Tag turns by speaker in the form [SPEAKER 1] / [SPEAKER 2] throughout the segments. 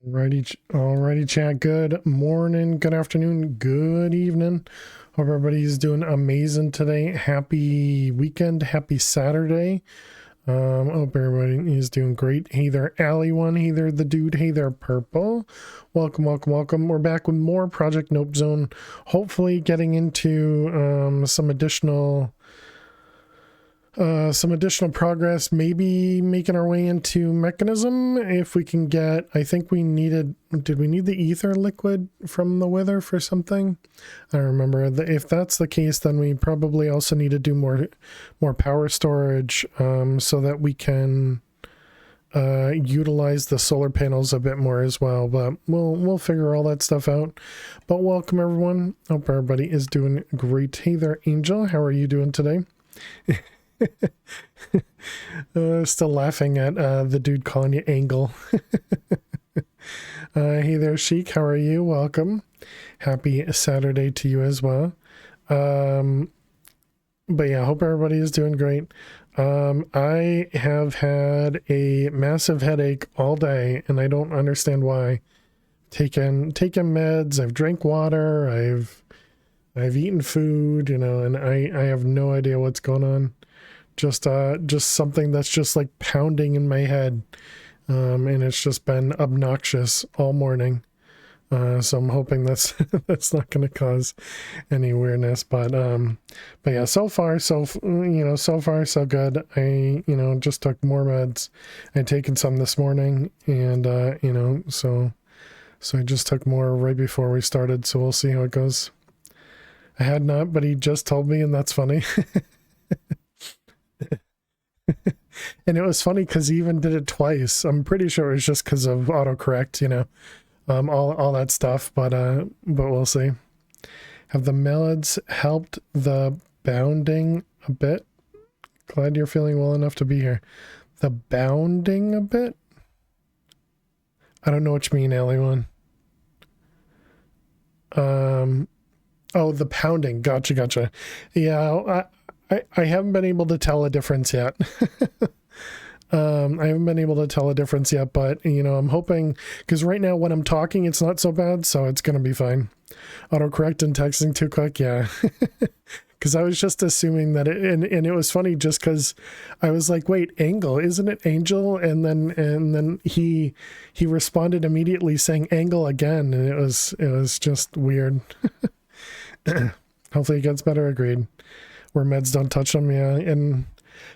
[SPEAKER 1] Alrighty, chat. Good morning, good afternoon, good evening. Hope everybody's doing amazing today. Happy weekend, happy Saturday. Hope everybody is doing great. Hey there, Alley One. Hey there, the dude. Hey there, Purple. Welcome, welcome, welcome. We're back with more Project Nope Zone. Hopefully, getting into some additional progress, maybe making our way into mechanism if we can get. I think we needed, did we need the ether liquid from the wither for something? I remember that. If that's the case, then we probably also need to do more power storage so that we can utilize the solar panels a bit more as well, but we'll figure all that stuff out. But welcome everyone. Hope everybody is doing great. Hey there, Angel, how are you doing today? Still laughing at the dude calling you Angle. Hey there, Sheik, how are you? Welcome. Happy Saturday to you as well. But yeah, hope everybody is doing great. I have had a massive headache all day and I don't understand why. Taken meds, I've drank water, I've eaten food, and I have no idea what's going on. Just something that's just like pounding in my head, and it's just been obnoxious all morning. So I'm hoping that's that's not going to cause any weirdness. But yeah, so far so so good. I just took more meds. I'd taken some this morning, and so I just took more right before we started. So we'll see how it goes. I had not, but he just told me, and that's funny. And it was funny because he even did it twice. I'm pretty sure it was just because of autocorrect, all that stuff. But we'll see. Have the meds helped the bounding a bit? Glad you're feeling well enough to be here. The bounding a bit? I don't know what you mean, Alley One. Oh, the pounding. Gotcha. Yeah, I haven't been able to tell a difference yet. I haven't been able to tell a difference yet, but I'm hoping, because right now when I'm talking, it's not so bad, so it's going to be fine. Autocorrect and texting too quick, yeah. Because I was just assuming that and it was funny just because I was like, wait, Angle, isn't it Angel? And then he responded immediately saying Angle again, and it was just weird. Hopefully it gets better. Agreed. Where meds don't touch them, yeah. And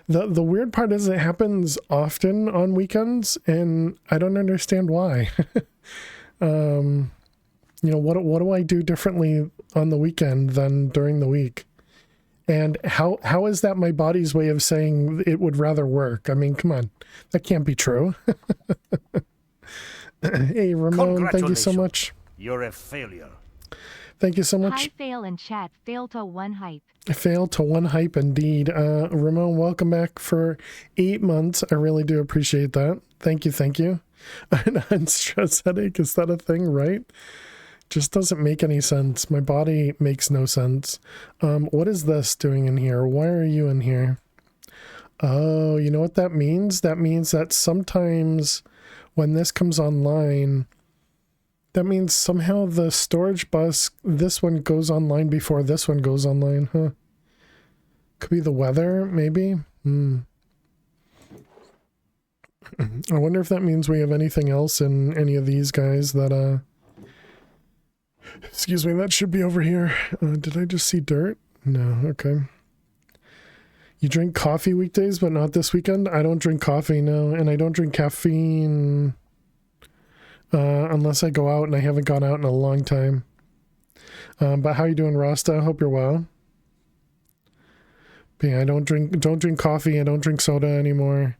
[SPEAKER 1] the weird part is it happens often on weekends, and I don't understand why. What do I do differently on the weekend than during the week? And how is that my body's way of saying it would rather work? I mean, come on, that can't be true. Hey, Ramon, thank you so much.
[SPEAKER 2] You're a failure.
[SPEAKER 1] Thank you so much.
[SPEAKER 3] Hi, fail in chat. Fail to one hype.
[SPEAKER 1] Fail to one hype indeed. Ramon, welcome back for 8 months. I really do appreciate that. Thank you. An unstressed headache, is that a thing, right? Just doesn't make any sense. My body makes no sense. What is this doing in here? Why are you in here? Oh, you know what that means? That means that sometimes when this comes online, that means somehow the storage bus, this one goes online before this one goes online, huh? Could be the weather, maybe? I wonder if that means we have anything else in any of these guys that, excuse me, that should be over here. Did I just see dirt? No, okay. You drink coffee weekdays, but not this weekend? I don't drink coffee, no, and I don't drink caffeine unless I go out, and I haven't gone out in a long time. But how you doing, Rasta? Hope you're well. But yeah, I don't drink coffee. I don't drink soda anymore.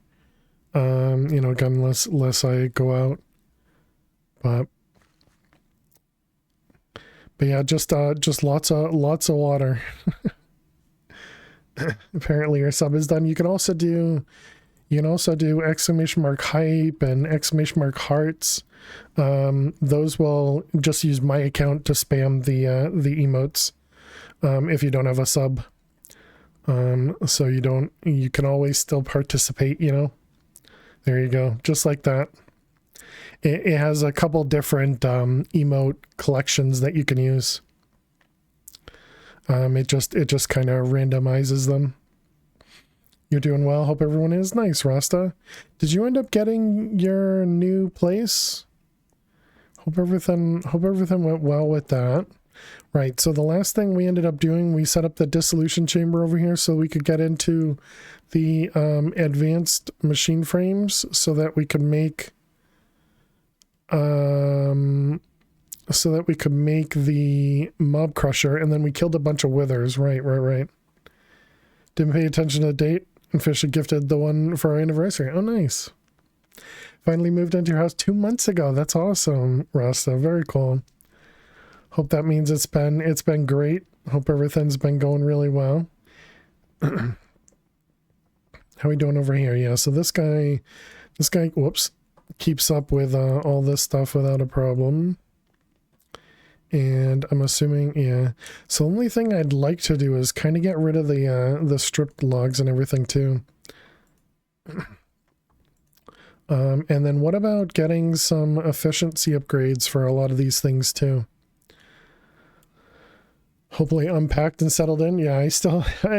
[SPEAKER 1] Again, unless I go out. But yeah, just lots of water. Apparently your sub is done. You can also do exclamation mark hype and exclamation mark hearts. Those will just use my account to spam the emotes if you don't have a sub. So you can always still participate, There you go. Just like that. It has a couple different emote collections that you can use. It just kind of randomizes them. You're doing well. Hope everyone is. Nice, Rasta. Did you end up getting your new place? Hope everything went well with that. Right, so the last thing we ended up doing, we set up the dissolution chamber over here so we could get into the advanced machine frames so that we could make the mob crusher, and then we killed a bunch of withers. Right. Didn't pay attention to the date, and Fish had gifted the one for our anniversary. Oh, nice. Finally moved into your house 2 months ago. That's awesome, Rasta. Very cool. Hope that means it's been great. Hope everything's been going really well. How are we doing over here? Yeah, so this guy, whoops, keeps up with all this stuff without a problem. And I'm assuming, yeah. So the only thing I'd like to do is kind of get rid of the stripped logs and everything too. And then what about getting some efficiency upgrades for a lot of these things too? Hopefully unpacked and settled in. Yeah, I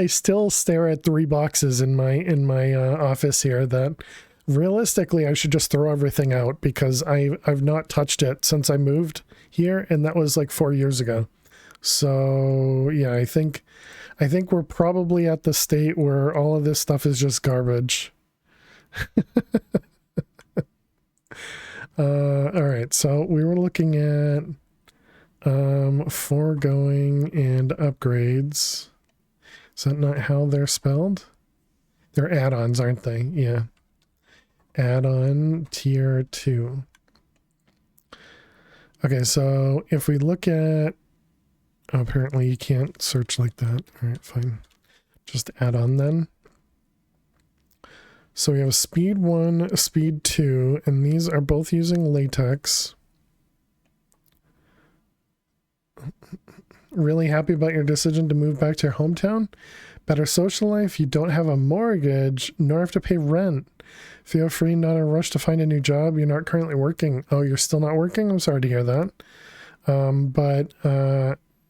[SPEAKER 1] still stare at 3 boxes in my office here that realistically I should just throw everything out because I've not touched it since I moved here, and that was like 4 years ago. So yeah, I think we're probably at the state where all of this stuff is just garbage. All right, so we were looking at foregoing and upgrades. Is that not how they're spelled? They're add-ons, aren't they? Yeah. Add-on tier 2. Okay, so if we look at... Oh, apparently you can't search like that. All right, fine. Just add-on then. So we have speed 1, speed 2, and these are both using latex. Really happy about your decision to move back to your hometown? Better social life, you don't have a mortgage, nor have to pay rent. Feel free, not in a rush to find a new job. You're not currently working. Oh, you're still not working? I'm sorry to hear that.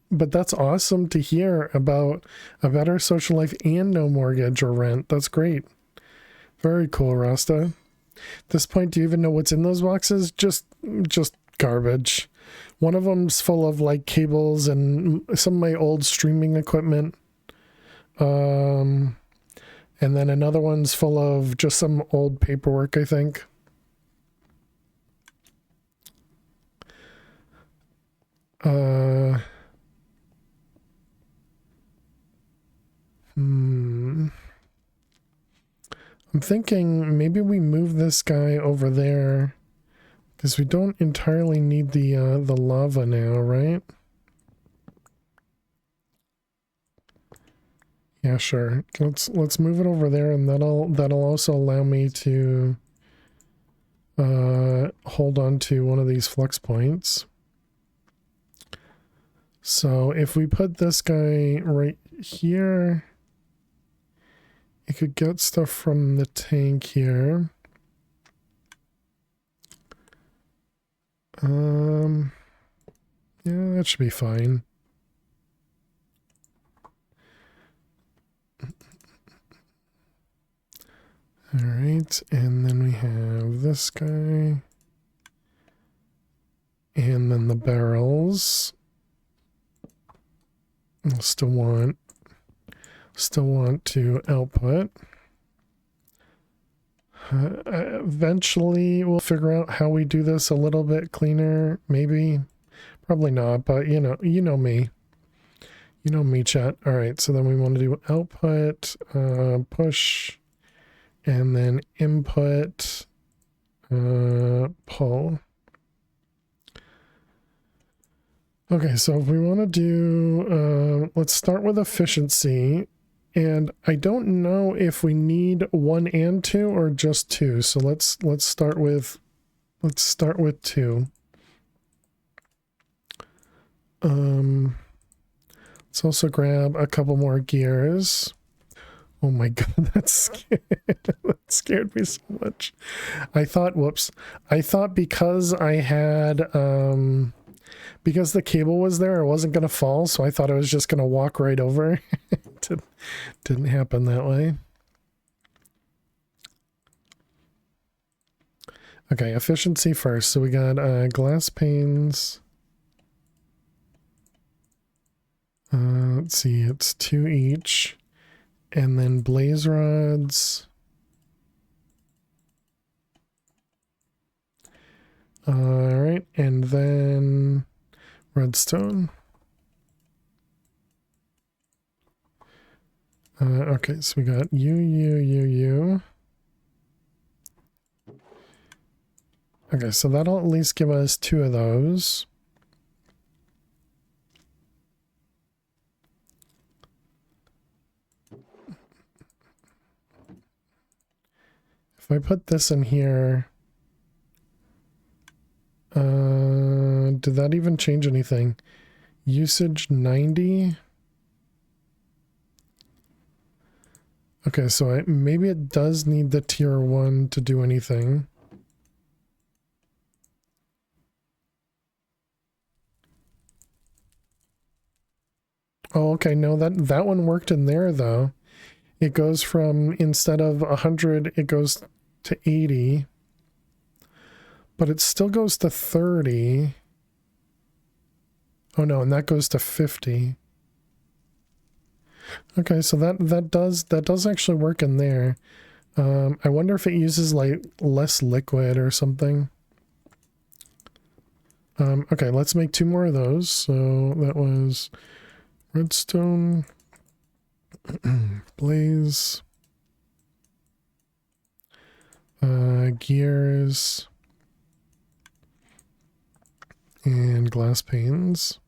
[SPEAKER 1] But that's awesome to hear about a better social life and no mortgage or rent. That's great. Very cool, Rasta. At this point, do you even know what's in those boxes? Just garbage. One of them's full of like cables and some of my old streaming equipment. And then another one's full of just some old paperwork, I think. I'm thinking maybe we move this guy over there because we don't entirely need the lava now, right? Yeah, sure. Let's move it over there, and that'll also allow me to hold on to one of these flux points. So if we put this guy right here, it could get stuff from the tank here. Yeah, that should be fine. All right, and then we have this guy. And then the barrels. I'll still want to output. Eventually we'll figure out how we do this a little bit cleaner, maybe. Probably not, but you know me. You know me, chat. All right, so then we want to do output, push, and then input, pull. Okay, so if we want to do, let's start with efficiency, and I don't know if we need 1 and 2 or just 2. So let's start with 2. Let's also grab a couple more gears. Oh my god, that scared me so much. I thought, whoops. I thought because I had, because the cable was there, I wasn't going to fall, so I thought I was just going to walk right over. Didn't happen that way. Okay, efficiency first. So we got glass panes. Let's see, it's 2 each. And then blaze rods. Alright, and then redstone. Okay, so we got you. Okay, so that'll at least give us 2 of those. If I put this in here, did that even change anything? Usage 90. Okay, so maybe it does need the tier 1 to do anything. Oh, okay, no, that one worked in there though. It goes from, instead of 100, it goes to 80. But it still goes to 30. Oh no, and that goes to 50. Okay, so that does actually work in there. I wonder if it uses like less liquid or something. Okay, let's make 2 more of those. So that was redstone, blaze, gears, and glass panes.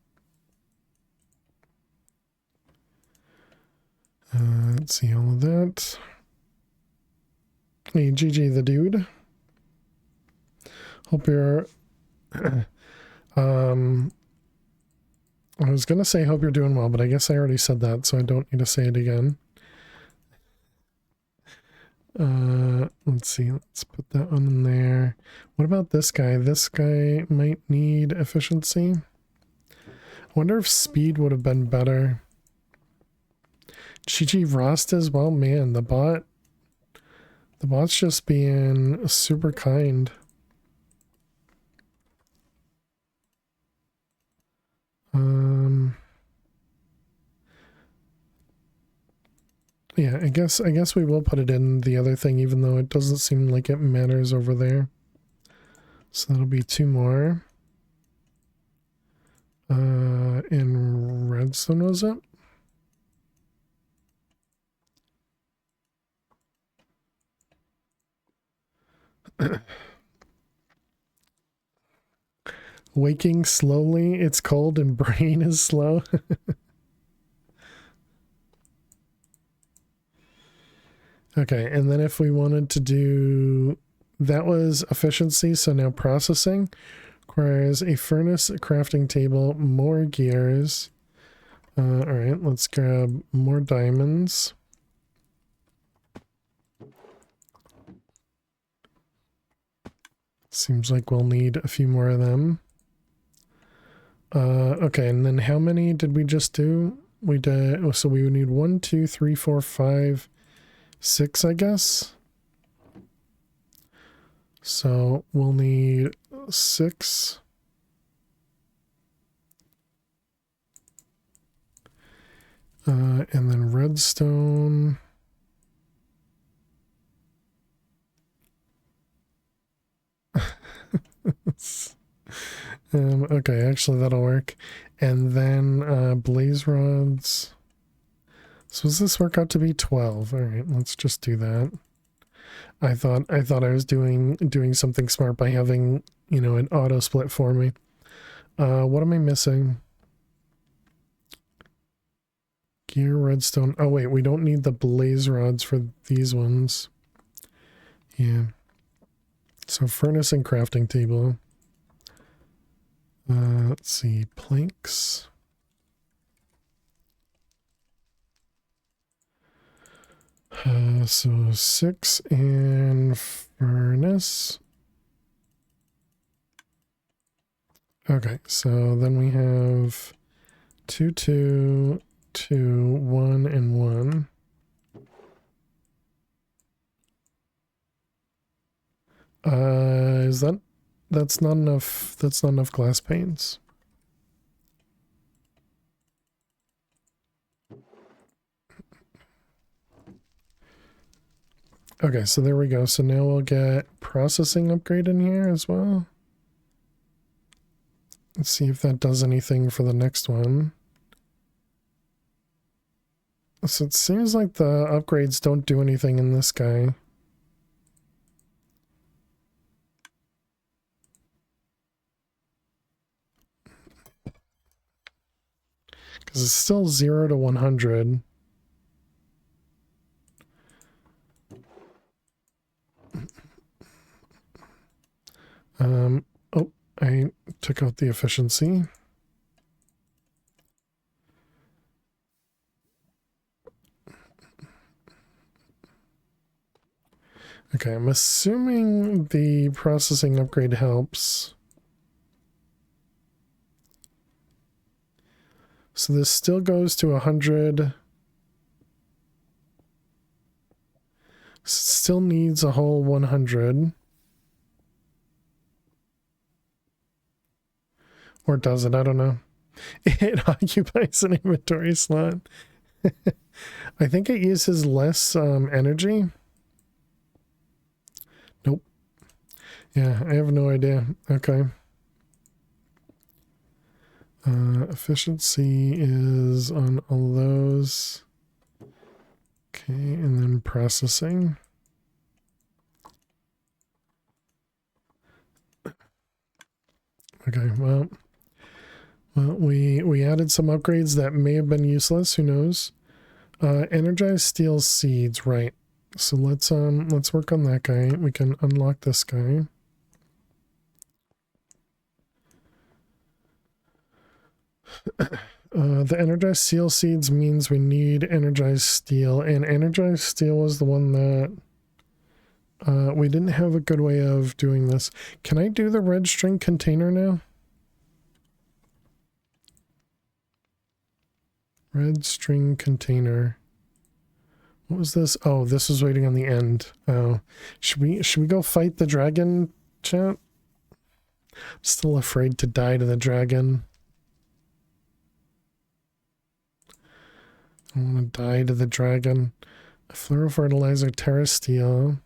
[SPEAKER 1] Let's see all of that. Hey, GG the dude. Hope you're... I was gonna say hope you're doing well, but I guess I already said that, so I don't need to say it again. Let's see, let's put that one in there. What about this guy? This guy might need efficiency. I wonder if speed would have been better. GG Rost as well, man, the bot's just being super kind. Yeah, I guess we will put it in the other thing, even though it doesn't seem like it matters over there. So that'll be 2 more. In redstone, was it? Waking slowly, it's cold and brain is slow. Okay, and then if we wanted to do, that was efficiency, so now processing requires a furnace, a crafting table, more gears. All right, let's grab more diamonds. Seems like we'll need a few more of them. Okay, and then how many did we just do? We did, oh, so we would need 1, 2, 3, 4, 5, 6, I guess. So we'll need 6. And then redstone. Okay, actually that'll work. And then blaze rods. So does this work out to be 12? All right, let's just do that. I thought I was doing something smart by having, you know, an auto split for me. What am I missing? Gear, redstone. Oh wait, we don't need the blaze rods for these ones. Yeah. So furnace and crafting table. Let's see, planks. So 6 in furnace. Okay, so then we have 2, 2, 2, 1, and 1. Is that's not enough? That's not enough glass panes. Okay, so there we go. So now we'll get processing upgrade in here as well. Let's see if that does anything for the next one. So it seems like the upgrades don't do anything in this guy. Because it's still 0 to 100. Oh, I took out the efficiency. Okay, I'm assuming the processing upgrade helps. So this still goes to 100. Still needs a whole 100. Or does it? I don't know. It occupies an inventory slot. I think it uses less energy. Nope. Yeah, I have no idea. Okay. Efficiency is on all those. Okay, and then processing. Okay, well, we added some upgrades that may have been useless. Who knows? Energized steel seeds, right? So let's work on that guy. We can unlock this guy. The energized steel seeds means we need energized steel, and energized steel was the one that we didn't have a good way of doing this. Can I do the red string container now? Red string container. What was this? Oh, this was waiting on the end. Oh, should we go fight the dragon, chat? I'm still afraid to die to the dragon. I want to die to the dragon. Fluorofertilizer, terra steel.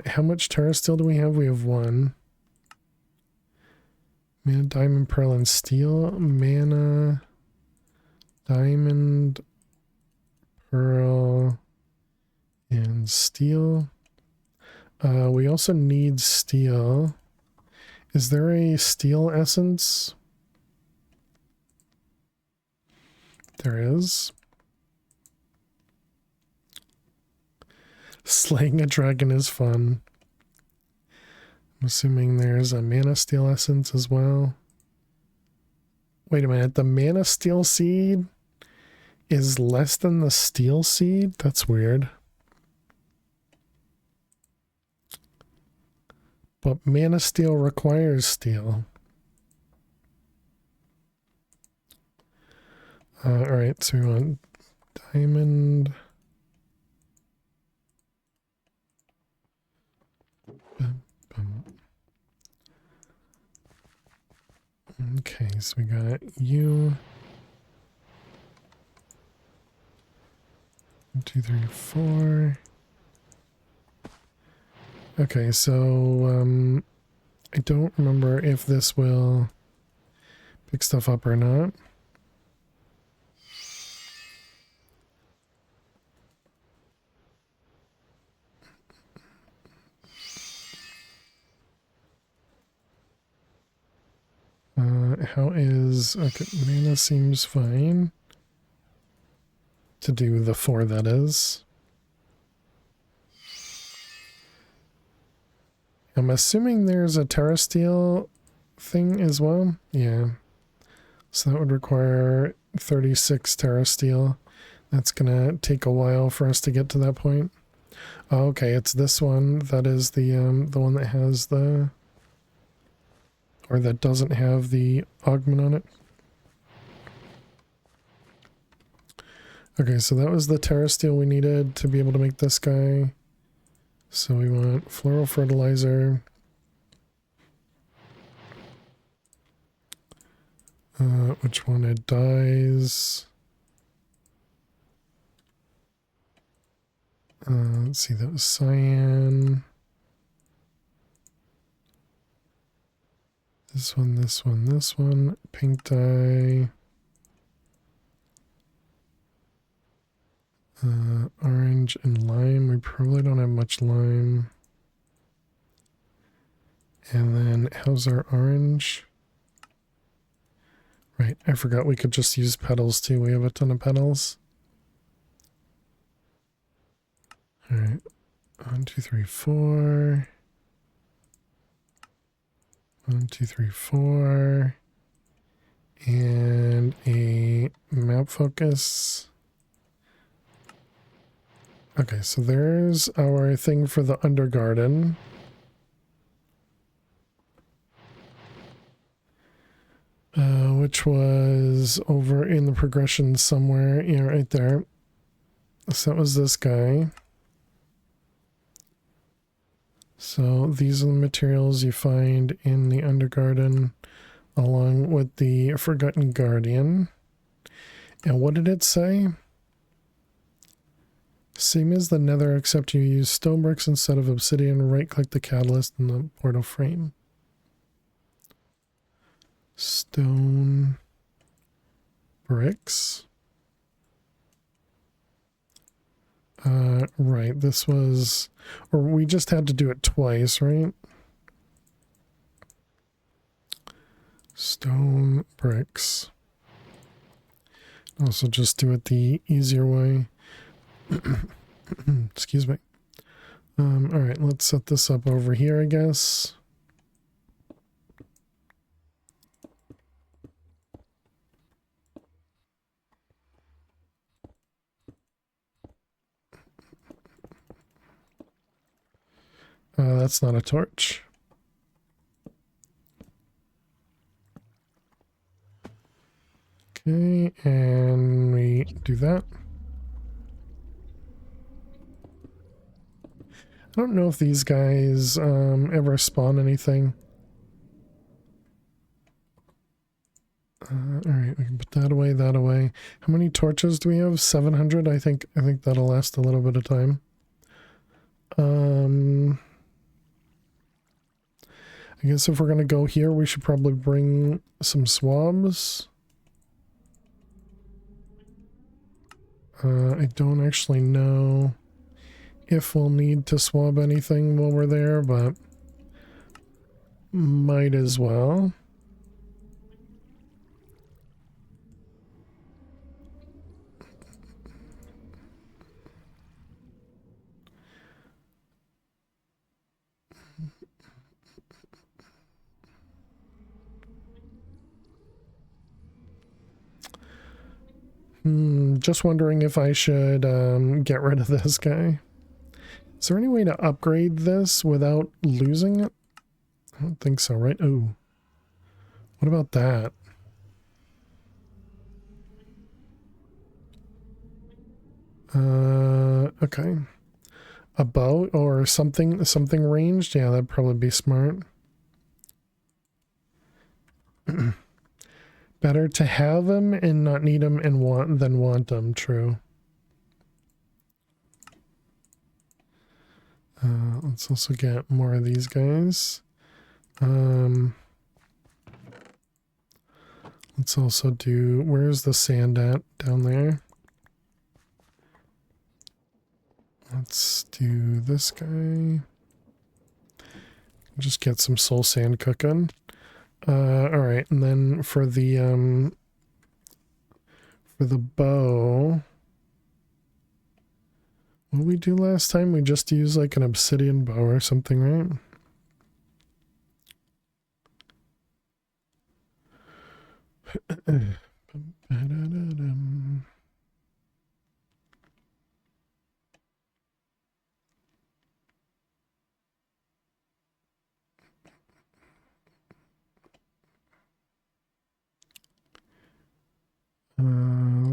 [SPEAKER 1] How much terra steel do we have? We have 1. Mana, diamond, pearl, and steel. Mana, diamond, pearl, and steel. We also need steel. Is there a steel essence? There is. Slaying a dragon is fun. I'm assuming there's a mana steel essence as well. Wait a minute, the mana steel seed is less than the steel seed? That's weird. But mana steel requires steel. Alright, so we want diamond. Okay, so we got you. 1, 2, 3, 4. Okay, so I don't remember if this will pick stuff up or not. How is... Okay, mana seems fine. To do the 4, that is. I'm assuming there's a terra steel thing as well. Yeah. So that would require 36 terra steel. That's gonna take a while for us to get to that point. Oh, okay, it's this one that is the one that has the, or that doesn't have the augment on it. Okay, so that was the terra steel we needed to be able to make this guy. So we want floral fertilizer. Which one it dyes? Let's see, that was cyan. This one, this one, this one. Pink dye. Orange and lime. We probably don't have much lime. And then how's our orange? Right, I forgot we could just use petals too. We have a ton of petals. Alright. 1, 2, 3, 4. 1, 2, 3, 4. And a map focus. Okay, so there's our thing for the undergarden. Which was over in the progression somewhere. Yeah, right there. So that was this guy. So these are the materials you find in the undergarden along with the Forgotten Guardian. And what did it say? Same as the Nether, except you use stone bricks instead of obsidian. Right-click the catalyst in the portal frame. Stone bricks. Right, this was, or we just had to do it twice, right? Stone bricks. Also just do it the easier way. Excuse me. All right, let's set this up over here, I guess. That's not a torch. Okay, and we do that. I don't know if these guys ever spawn anything. Alright, we can put that away, that away. How many torches do we have? 700? I think that'll last a little bit of time. I guess if we're gonna go here, we should probably bring some swabs. I don't actually know if we'll need to swab anything while we're there, but might as well. Just wondering if I should get rid of this guy. Is there any way to upgrade this without losing it? I don't think so, right? Oh. What about that? Okay. A bow or something ranged? Yeah, that'd probably be smart. Better to have them and not need them and want them, true. Let's also get more of these guys. Let's also do, where's the sand at? Down there. Let's do this guy. Just get some soul sand cooking. Alright, and then for the bow, what did we do last time? We just used like an obsidian bow or something, right?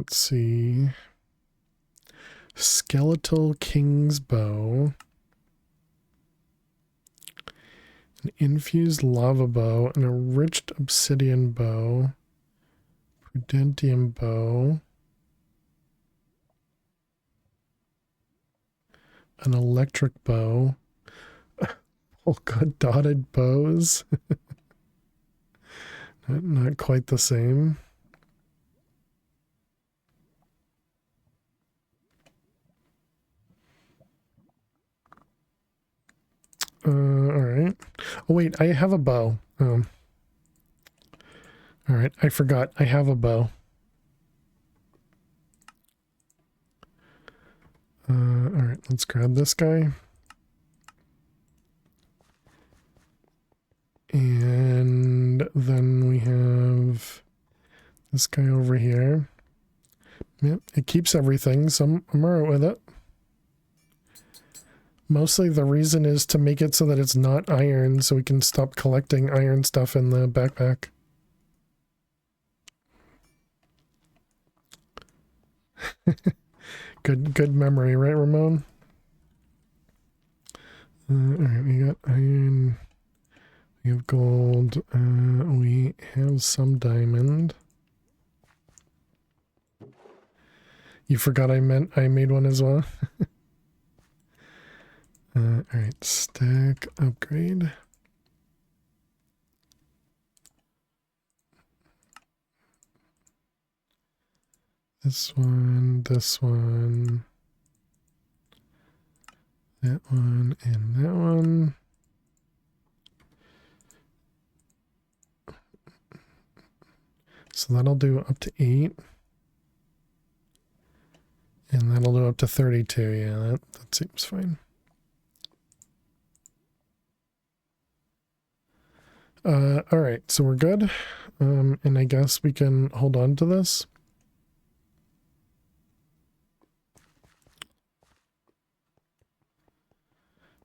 [SPEAKER 1] let's see. Skeletal King's Bow. An infused lava bow. An enriched obsidian bow. Prudentium bow. An electric bow. Polka dotted bows. Not quite the same. Alright. Oh wait, I have a bow. Alright, I forgot. I have a bow. Alright, let's grab this guy. And then we have this guy over here. Yep, it keeps everything, so I'm alright with it. Mostly the reason is to make it so that it's not iron, so we can stop collecting iron stuff in the backpack. Good memory, right, Ramon? Alright, we got iron. We have gold. We have some diamond. You forgot I made one as well? Alright, stack upgrade. This one, that one, and that one. So that'll do up to 8. And that'll do up to 32. Yeah, that seems fine. Alright, so we're good. And I guess we can hold on to this.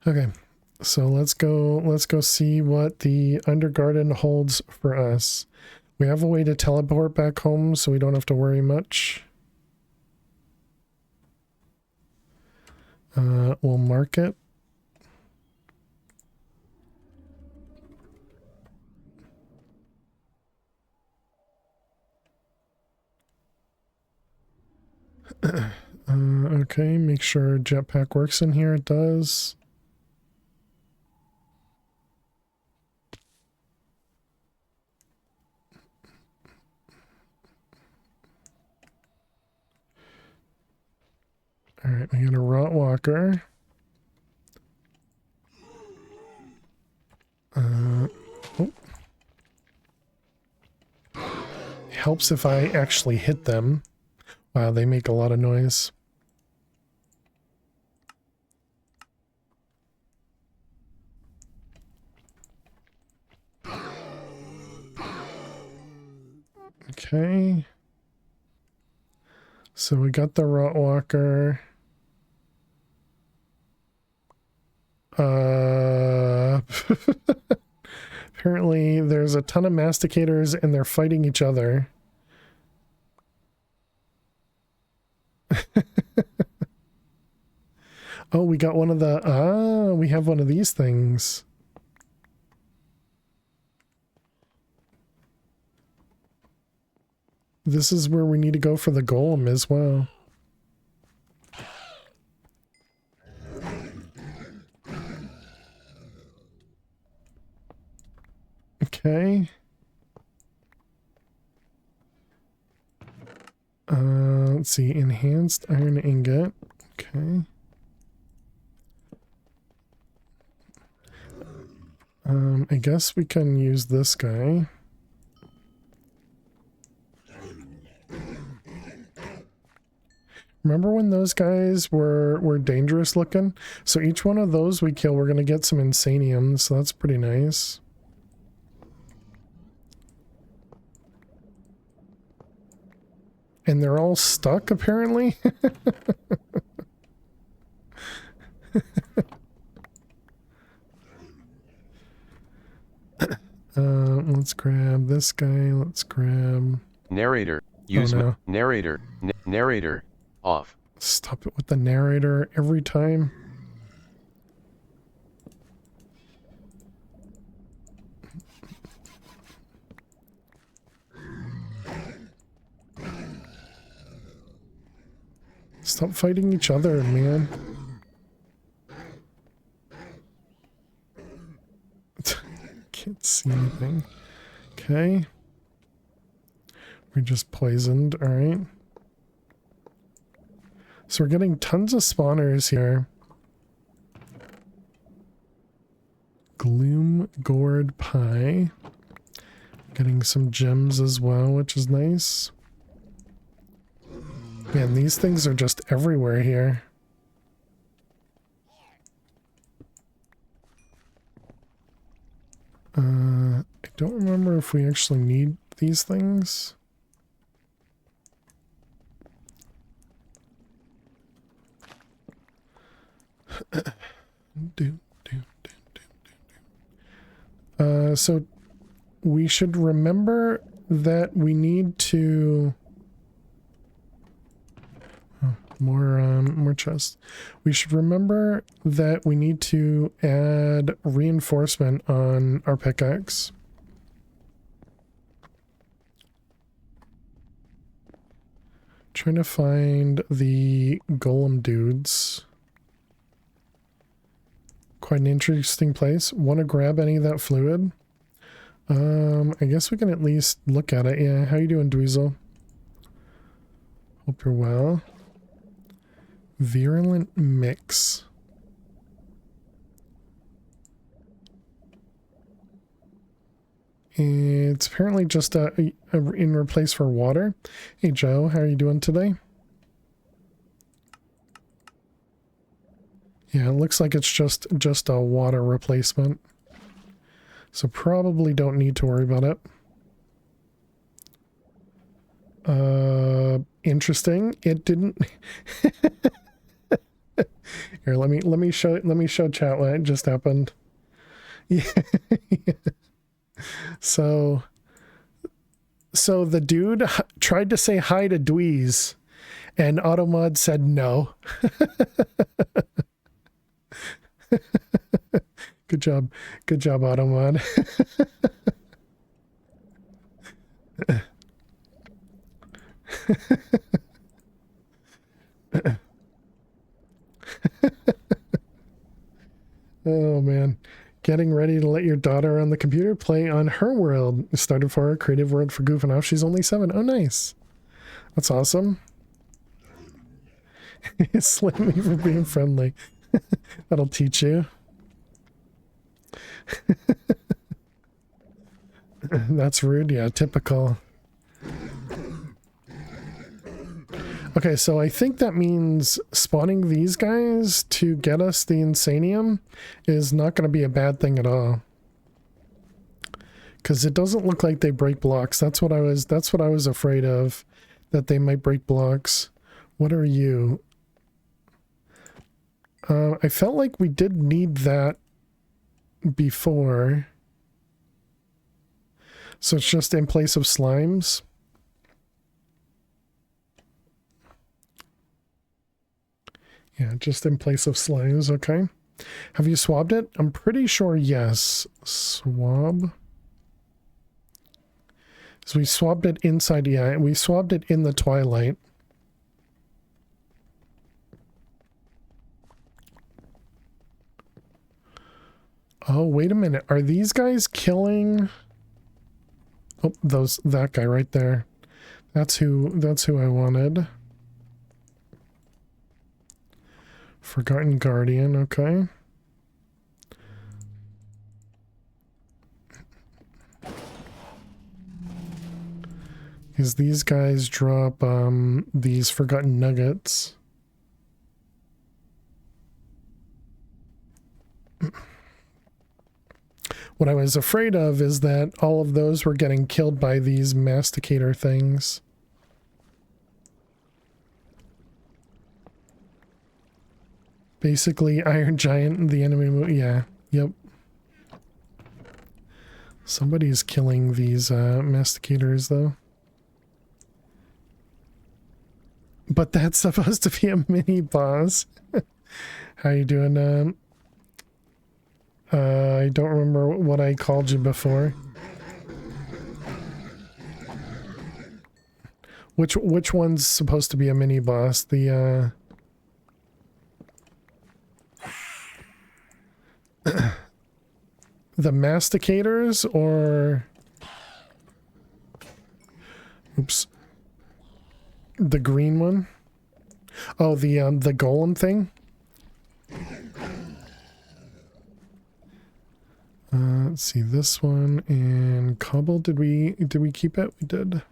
[SPEAKER 1] Okay, so let's go see what the Undergarden holds for us. We have a way to teleport back home, so we don't have to worry much. We'll mark it. Okay, make sure jetpack works in here. It does. Alright, we got a rot walker. Oh. Helps if I actually hit them. Wow, they make a lot of noise. Okay. So we got the rot walker. Apparently there's a ton of masticators and they're fighting each other. Oh, we got one of the... we have one of these things. This is where we need to go for the golem as well. Okay. Let's see. Enhanced iron ingot. Okay. I guess we can use this guy. Remember when those guys were dangerous looking? So each one of those we kill, we're going to get some insanium, so that's pretty nice. And they're all stuck, apparently? Let's grab this guy. Let's grab...
[SPEAKER 2] Narrator, Use
[SPEAKER 1] no.
[SPEAKER 2] narrator off.
[SPEAKER 1] Stop it with the narrator every time. Stop fighting each other, man. Can't see anything. Okay. We're just poisoned, alright. So we're getting tons of spawners here. Gloom Gourd Pie. Getting some gems as well, which is nice. Man, these things are just everywhere here. I don't remember if we actually need these things. So we should remember that we need to... Oh, more chests. We should remember that we need to add reinforcement on our pickaxe. Trying to find the golem dudes. Quite an interesting place. Want to grab any of that fluid? I guess we can at least look at it. Yeah, how you doing, Dweezil? Hope you're well. Virulent mix. It's apparently just in replace for water. Hey Joe, how are you doing today? Yeah, it looks like it's just a water replacement. So probably don't need to worry about it. Interesting. It didn't. Here, let me show chat what just happened. Yeah. So the dude tried to say hi to Dweez, and Automod said no. Good job, Automod. Oh man, getting ready to let your daughter on the computer play on her world. Started for her creative world for goofing off. She's only 7. Oh nice, that's awesome. Slam me for being friendly. That'll teach you. That's rude. Yeah, typical. Okay, so I think that means spawning these guys to get us the Insanium is not going to be a bad thing at all. Because it doesn't look like they break blocks. That's what I was afraid of, that they might break blocks. What are you? I felt like we did need that before. So it's just in place of slimes. Yeah, just in place of slimes, okay. Have you swabbed it? I'm pretty sure yes. Swab. So we swabbed it inside, yeah, we swabbed it in the twilight. Oh, wait a minute. Are these guys killing... Oh, that guy right there. That's who I wanted. Forgotten Guardian, okay. Because these guys drop these Forgotten Nuggets. What I was afraid of is that all of those were getting killed by these masticator things. Basically, Iron Giant, the enemy, yeah, yep. Somebody's killing these masticators, though. But that's supposed to be a mini boss. How you doing? I don't remember what I called you before. Which one's supposed to be a mini boss? The the masticators or oops. The green one? Oh, the golem thing? Let's see, this one and cobble. Did we keep it? We did.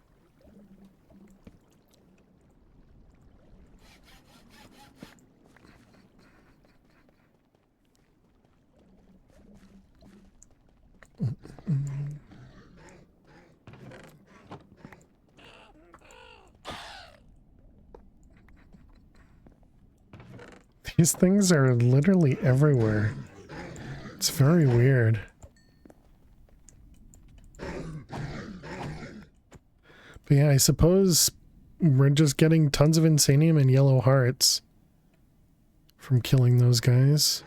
[SPEAKER 1] These things are literally everywhere. It's very weird. But yeah, I suppose we're just getting tons of insanium and yellow hearts from killing those guys.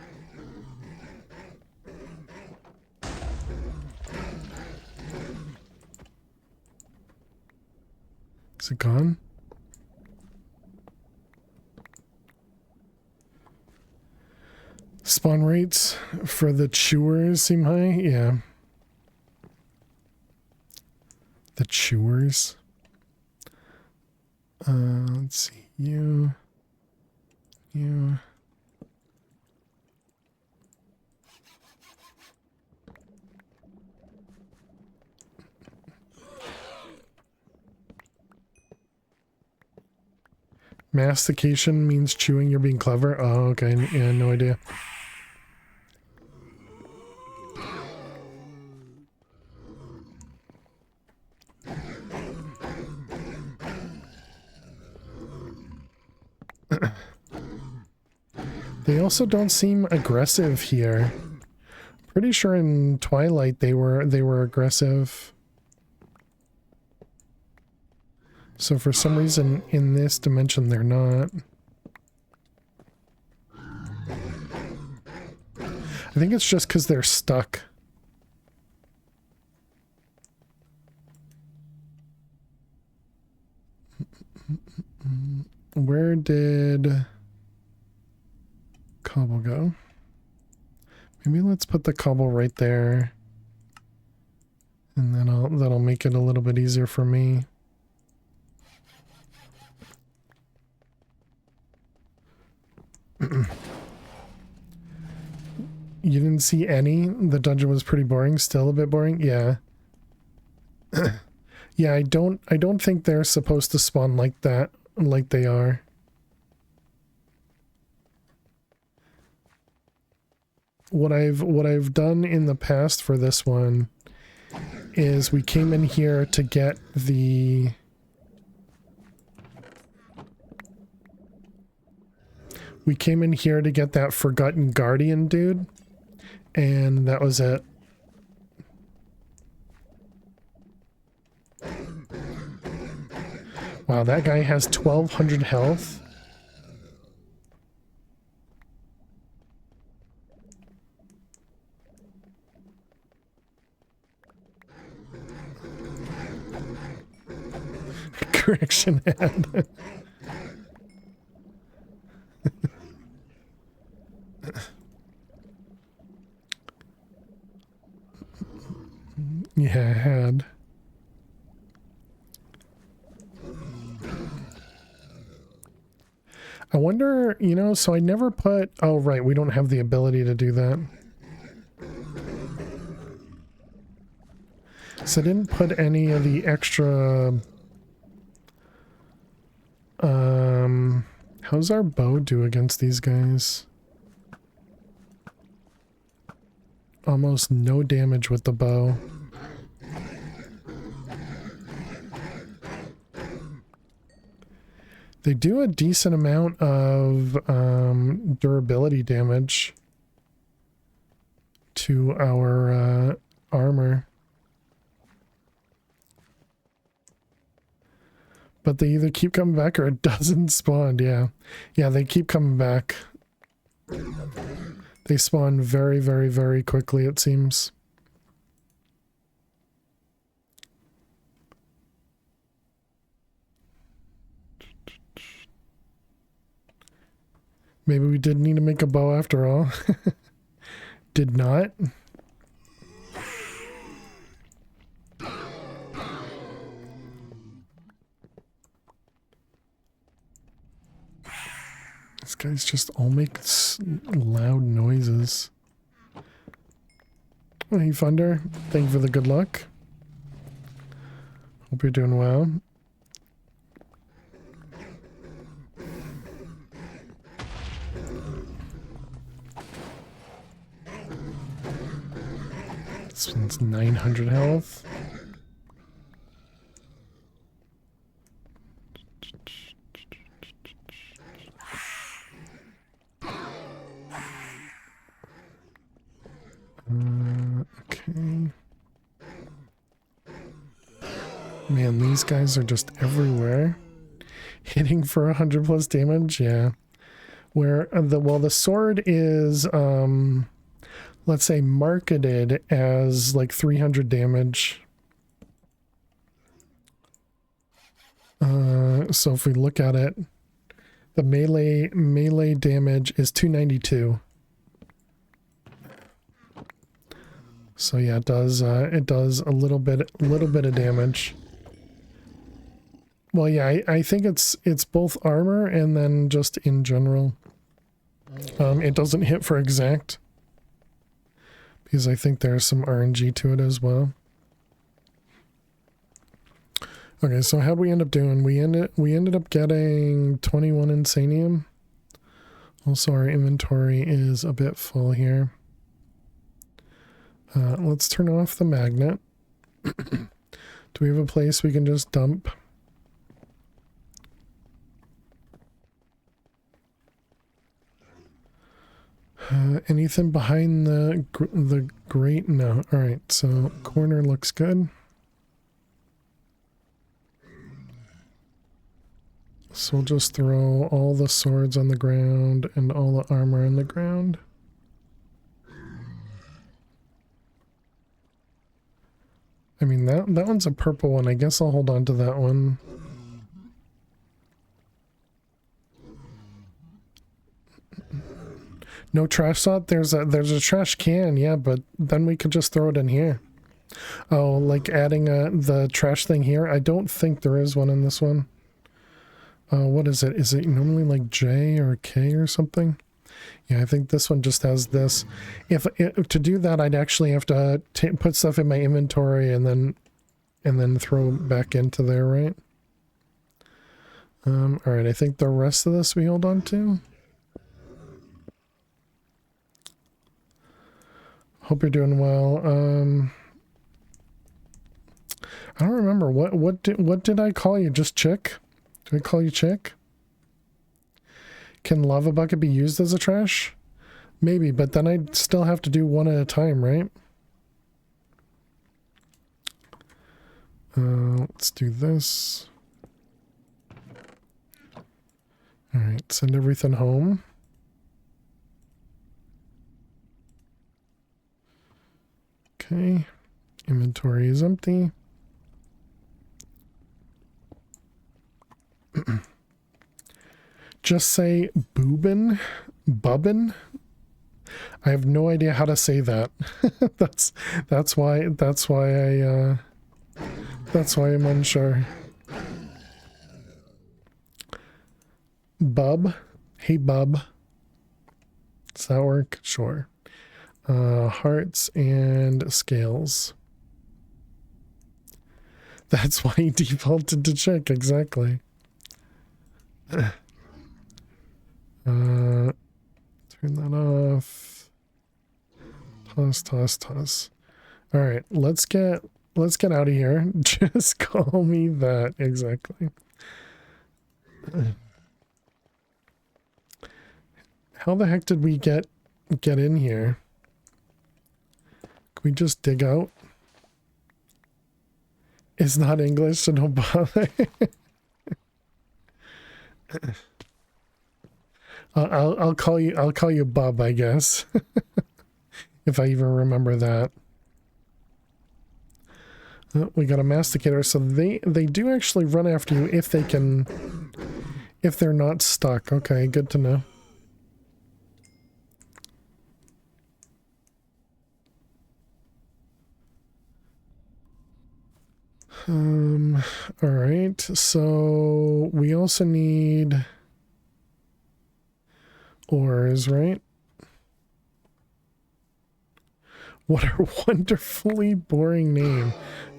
[SPEAKER 1] Is it gone? Spawn rates for the chewers seem high? Yeah. The chewers. Let's see. You. Mastication means chewing, you're being clever? Oh, okay. Yeah, no idea. They also don't seem aggressive here. Pretty sure in Twilight they were aggressive. So for some reason in this dimension they're not. I think it's just because they're stuck. Where did cobble go? Maybe let's put the cobble right there. And then that'll make it a little bit easier for me. You didn't see any? The dungeon was pretty boring. Still a bit boring? Yeah. Yeah, I don't think they're supposed to spawn like that, like they are. What I've done in the past for this one is we came in here to get the that Forgotten Guardian dude, and that was it. Wow, that guy has 1200 health. Correction ad. Yeah, I had. I wonder, you know, so I never put... Oh, right, we don't have the ability to do that. So I didn't put any of the extra... How's our bow do against these guys? Almost no damage with the bow. They do a decent amount of durability damage to our armor. But they either keep coming back or it doesn't spawn. Yeah. Yeah, they keep coming back. They spawn very, very, very quickly, it seems. Maybe we did need to make a bow after all. Did not. These guys just all make loud noises. Hey, Thunder. Thank you for the good luck. Hope you're doing well. This one's 900 health. Okay. Man, these guys are just everywhere. Hitting for 100 plus damage, yeah. Where the sword is let's say marketed as like 300 damage. So if we look at it, the melee damage is 292. So yeah, it does a little bit of damage. Well, yeah, I think it's both armor and then just in general. It doesn't hit for exact. Because I think there's some RNG to it as well. Okay, so how'd we end up doing? We ended up getting 21 insanium. Also, our inventory is a bit full here. Let's turn off the magnet. Do we have a place we can just dump? Anything behind the grate? No. All right, so corner looks good. So we'll just throw all the swords on the ground and all the armor on the ground. I mean, that one's a purple one. I guess I'll hold on to that one. No trash slot? There's a trash can, yeah, but then we could just throw it in here. Oh, like adding the trash thing here? I don't think there is one in this one. What is it? Is it normally like J or K or something? Yeah, I think this one just has this. To do that, I'd actually have to put stuff in my inventory and then throw back into there, right? All right, I think the rest of this we hold on to. Hope you're doing well. I don't remember what did I call you? Just Chick? Did I call you Chick? Can lava bucket be used as a trash? Maybe, but then I'd still have to do one at a time, right? Let's do this. All right, send everything home. Okay, inventory is empty. Just say boobin, bubbin. I have no idea how to say that. that's why I'm unsure. Bub, hey bub. Does that work? Sure. Hearts and scales. That's why he defaulted to check, exactly. Turn that off. Toss. All right, let's get out of here. Just call me that, exactly. How the heck did we get in here? Can we just dig out? It's not English, so don't bother. I'll call you Bub, I guess. If I even remember that. We got a masticator, so they do actually run after you if they can, if they're not stuck. Okay, good to know. All right, so we also need ores, right? What a wonderfully boring name.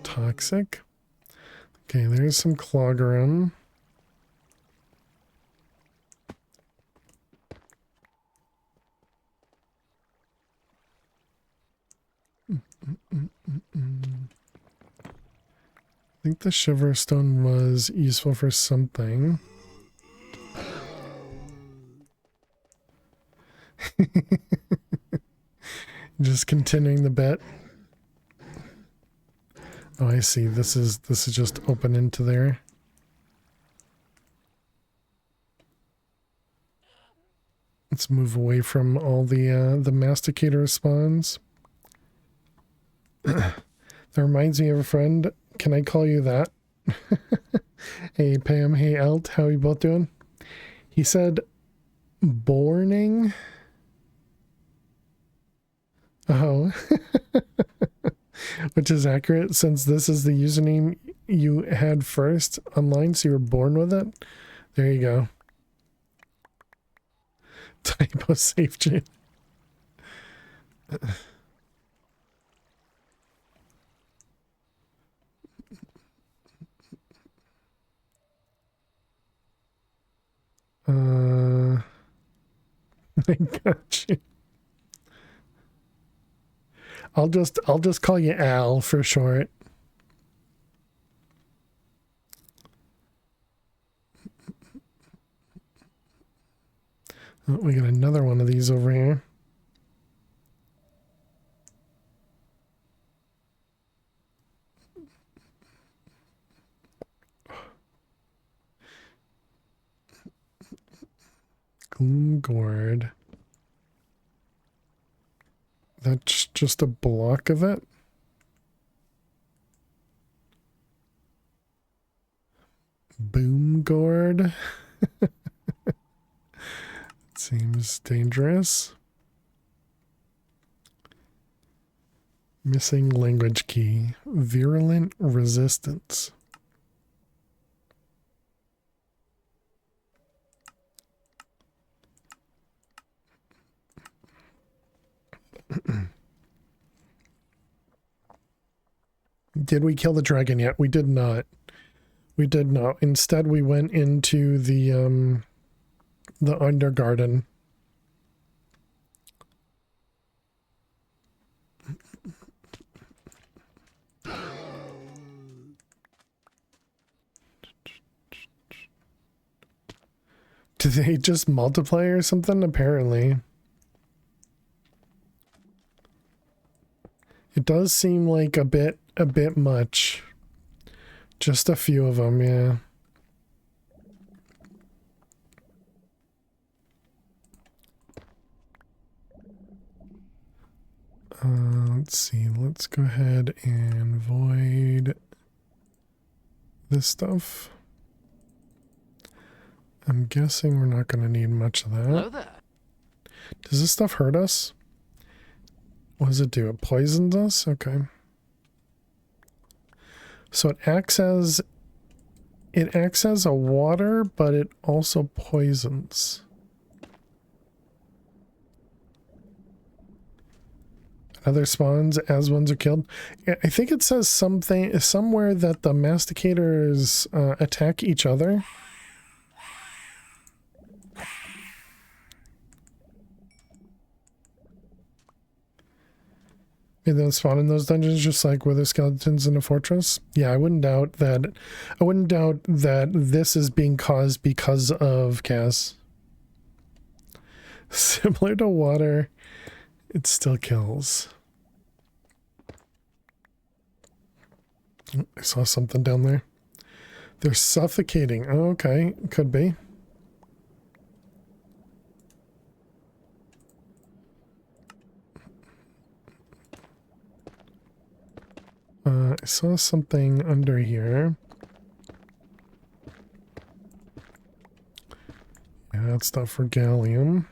[SPEAKER 1] Toxic. Okay, there's some cloggerum. I think the Shiverstone was useful for something. Just continuing the bet. Oh, I see. This is just open into there. Let's move away from all the masticator spawns. That reminds me of a friend. Can I call you that? Hey Pam, hey Alt, how are you both doing? He said borning. Oh. Which is accurate since this is the username you had first online, so you were born with it. There you go. Typo safe chain. I got you. I'll just call you Al for short. Oh, we got another one of these over here. Gloom gourd. That's just a block of it. Boom gourd. Seems dangerous. Missing language key. Virulent resistance. Did we kill the dragon yet? We did not. We did not. Instead, we went into the Undergarden. Did they just multiply or something? Apparently. It does seem like a bit much. Just a few of them, yeah. Let's see. Let's go ahead and void this stuff. I'm guessing we're not going to need much of that.
[SPEAKER 4] Hello there.
[SPEAKER 1] Does this stuff hurt us? What does it do? It poisons us? Okay. So it acts as a water, but it also poisons. Other spawns as ones are killed. I think it says something somewhere that the masticators attack each other. And then spawn in those dungeons just like wither skeletons in a fortress. Yeah, I wouldn't doubt that. I wouldn't doubt that this is being caused because of Cass. Similar to water, it still kills. Oh, I saw something down there. They're suffocating. Oh, okay, could be. I saw something under here. Yeah, that's stuff for gallium.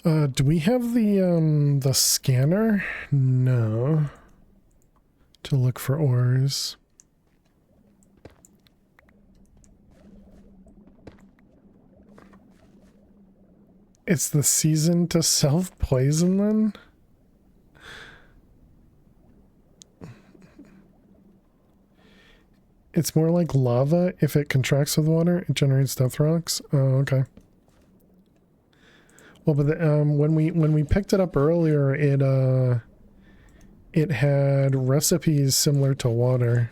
[SPEAKER 1] Do we have the scanner? No. To look for ores. It's the season to self-poison then? It's more like lava. If it contracts with water, it generates death rocks. Oh, okay. Well, but when we picked it up earlier, it had recipes similar to water.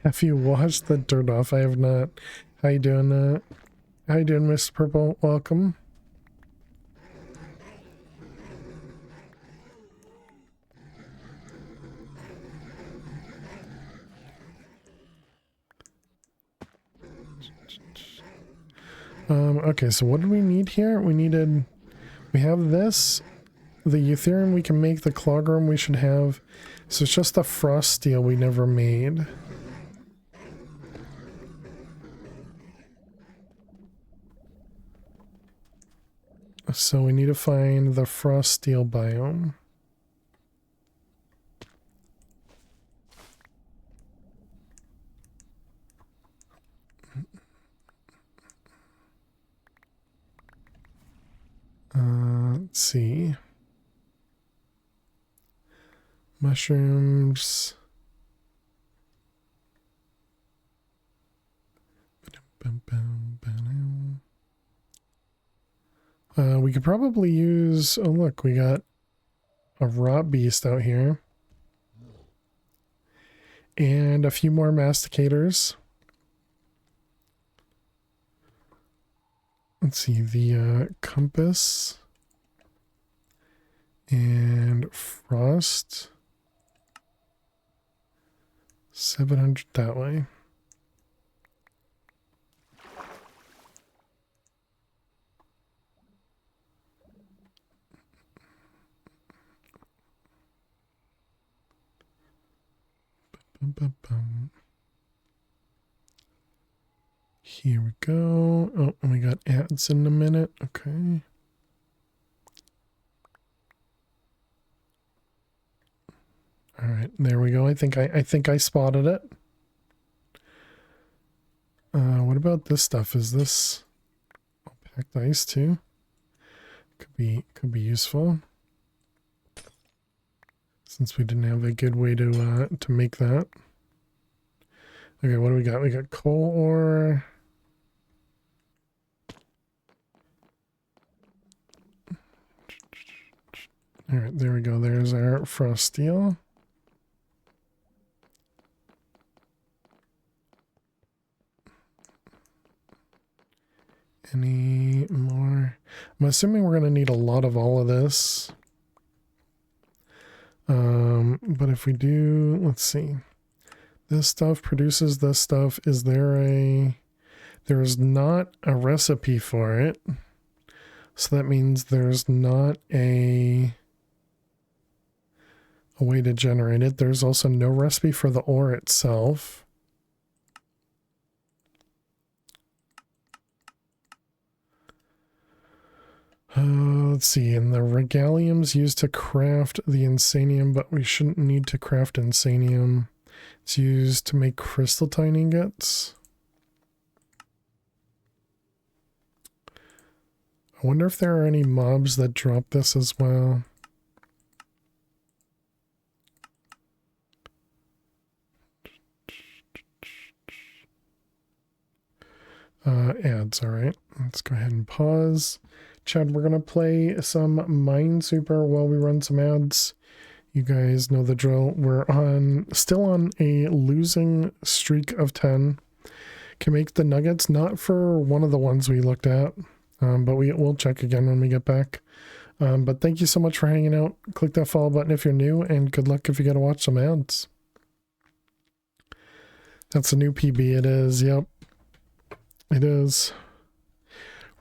[SPEAKER 1] Have you watched the Dirt Off? I have not. How you doing? How you doing, Mr. Purple? Welcome. Okay, so what do we need here? We have this. The Ethereum we can make, the Clogram we should have. So it's just the frost steel we never made. So we need to find the frost steel biome. Let's see. Mushrooms. We could probably use... Oh, look, we got a raw beast out here. And a few more masticators. Let's see, the compass. And frost. 700 that way. Here we go. Oh, and we got ads in a minute. Okay. All right, there we go. I think I spotted it. What about this stuff? Is this packed ice too? Could be useful. Since we didn't have a good way to make that. Okay, what do we got? We got coal ore. All right, there we go. There's our frost steel. Any more? I'm assuming we're going to need a lot of all of this. But if we do, let's see. This stuff produces this stuff. There is not a recipe for it. So that means there's not a way to generate it. There's also no recipe for the ore itself. Let's see, and the regalium's used to craft the insanium, but we shouldn't need to craft insanium. It's used to make crystal tine ingots. I wonder if there are any mobs that drop this as well. Ads, all right. Let's go ahead and pause. Chad, we're going to play some Minesweeper while we run some ads. You guys know the drill. We're still on a losing streak of 10. Can make the nuggets, not for one of the ones we looked at, but we'll check again when we get back. But thank you so much for hanging out. Click that follow button if you're new, and good luck if you gotta watch some ads. That's a new PB, it is, yep. It is.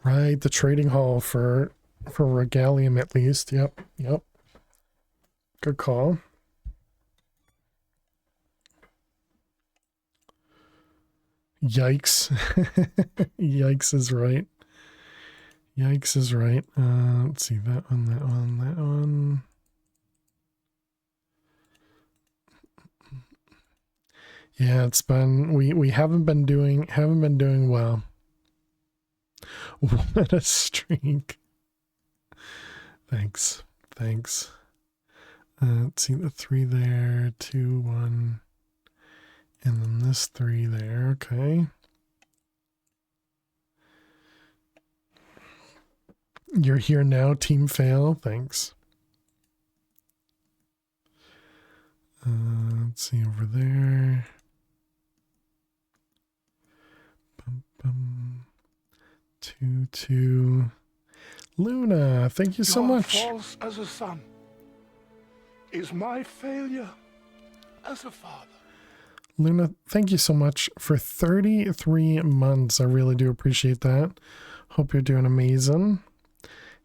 [SPEAKER 1] Right, the trading hall for Regalium at least, yep. Good call. Yikes. Yikes is right. Yikes is right. Let's see, that one. Yeah, it's been we haven't been doing well. What a streak. Thanks. Let's see, the 3 there, 2, 1, and then this 3 there. Okay. You're here now, team fail. Thanks. Let's see over there. 2, 2. Luna, thank you so much.
[SPEAKER 4] False as a son is my failure as a father.
[SPEAKER 1] Luna, thank you so much for 33 months. I really do appreciate that. Hope you're doing amazing.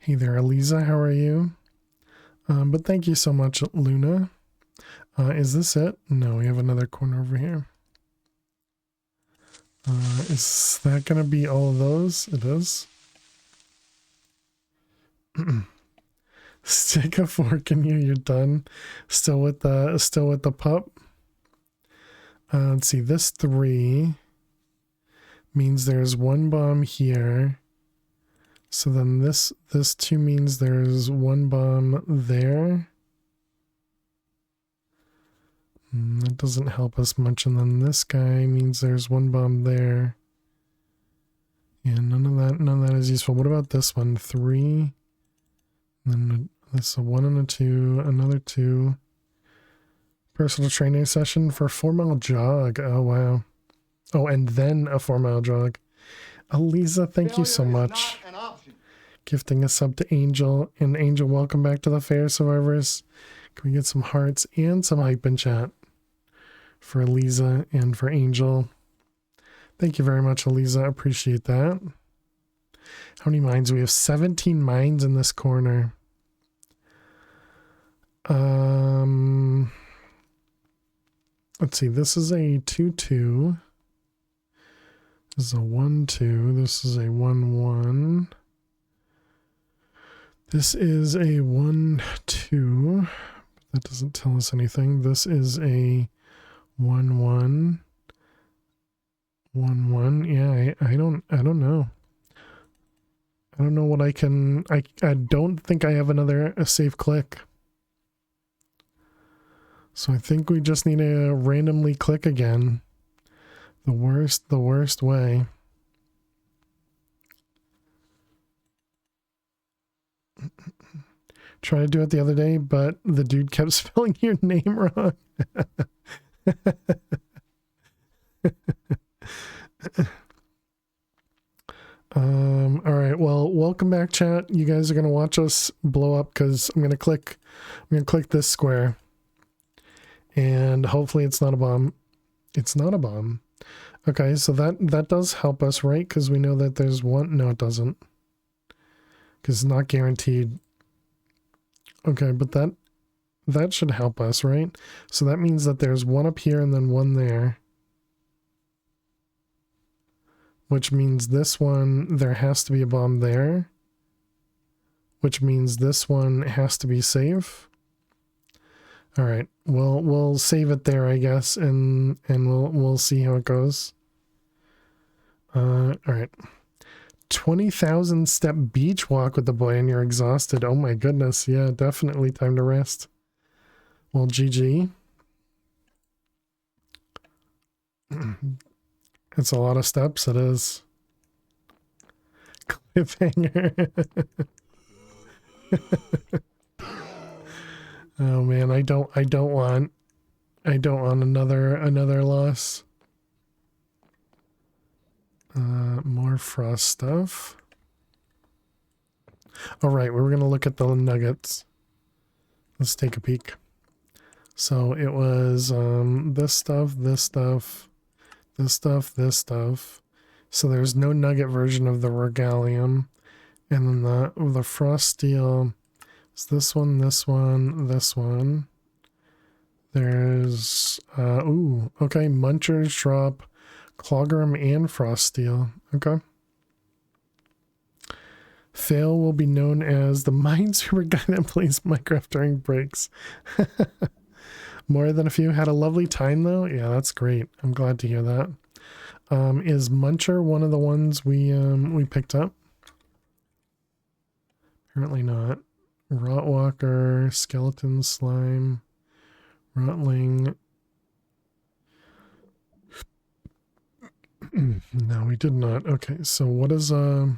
[SPEAKER 1] Hey there, Eliza, how are you? But thank you so much, Luna. Is this it? No, we have another corner over here. Is that going to be all of those? It is. Stick a fork in you, you're done. Still with the pup. Let's see, this 3 means there's 1 bomb here. So then this 2 means there's 1 bomb there. That doesn't help us much. And then this guy means there's 1 bomb there. And none of that is useful. What about this one? 3. And then this a 1 and a 2, another 2. Personal training session for 4-mile jog. Oh wow. Oh, and then a 4-mile jog. Eliza, thank you so much. Gifting a sub to Angel. And Angel, welcome back to the Fair Survivors. Can we get some hearts and some hype in chat for Eliza and for Angel? Thank you very much, Eliza. Appreciate that. How many mines? We have 17 mines in this corner. Let's see. This is a 2-2. This is a 1-2. This is a 1-1. This is a 1-2. That doesn't tell us anything. This is a 1-1. 1-1. Yeah, I don't know. I don't know what I can. I don't think I have a safe click. So I think we just need to randomly click again. The worst way. Tried to do it the other day, but the dude kept spelling your name wrong. All right, well, welcome back, chat. You guys are gonna watch us blow up because I'm gonna click this square. And hopefully it's not a bomb. It's not a bomb. Okay, so that does help us, right? Because we know that there's one. No, it doesn't. Because it's not guaranteed. Okay, but that should help us, right? So that means that there's 1 up here and then 1 there. Which means this one, there has to be a bomb there. Which means this one has to be safe. All right, we'll save it there, I guess, and we'll see how it goes. All right. 20,000 step beach walk with the boy and you're exhausted. Oh my goodness. Yeah, definitely time to rest. Well, GG. It's a lot of steps. It is. Cliffhanger. Oh man, I don't want another loss. More frost stuff. All right, we were going to look at the nuggets. Let's take a peek. So it was this stuff, this stuff, this stuff, this stuff. So there's no nugget version of the regalium. And then the frost steel is this one, this one, this one. There's ooh, okay, munchers drop cloggerum and frost steel. Okay. Fail will be known as the minesweeper guy that plays Minecraft during breaks. More than a few. Had a lovely time though. Yeah, that's great. I'm glad to hear that. Is Muncher one of the ones we picked up? Apparently not. Rotwalker, skeleton slime, rotling. No, we did not. Okay, so what does the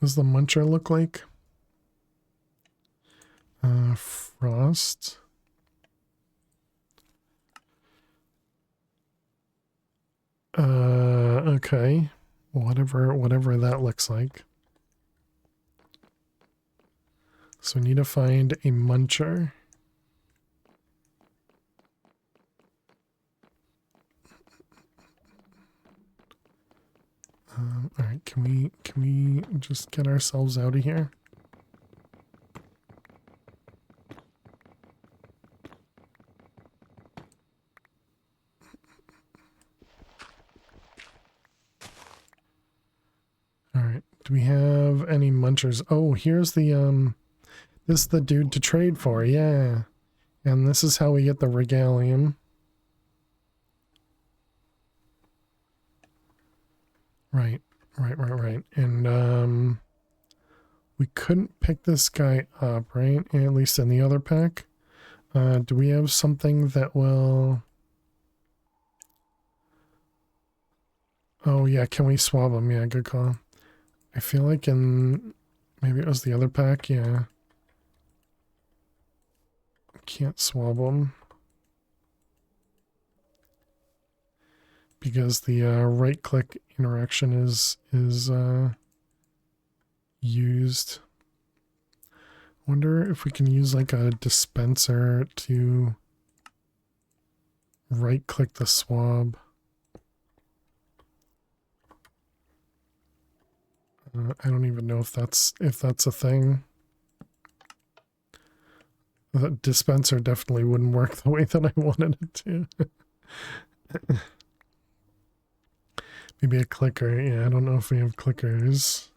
[SPEAKER 1] Muncher look like? Frost. Okay. Whatever that looks like. So we need to find a muncher. All right, can we just get ourselves out of here? All right, do we have any munchers? Oh, here's the this is the dude to trade for, yeah. And this is how we get the regalium. Right. And we couldn't pick this guy up, right? At least in the other pack. Do we have something that will... Oh yeah, can we swab him? Yeah, good call. I feel like in... Maybe it was the other pack, yeah. Can't swab them. Because the right click interaction is used. Wonder if we can use like a dispenser to right click the swab. I don't even know if that's a thing. The dispenser definitely wouldn't work the way that I wanted it to. Maybe a clicker. Yeah, I don't know if we have clickers.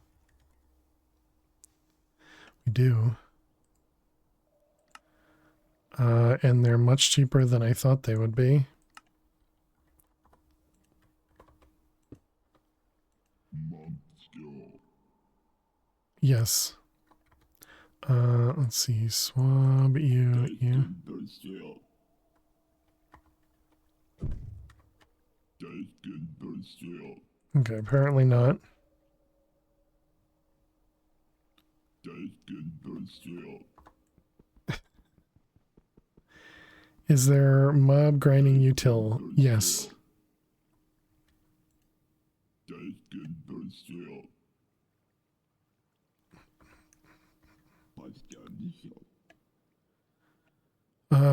[SPEAKER 1] We do. And they're much cheaper than I thought they would be. Yes. Let's see. Swab you. Okay, apparently not. Is there mob grinding util? Yes.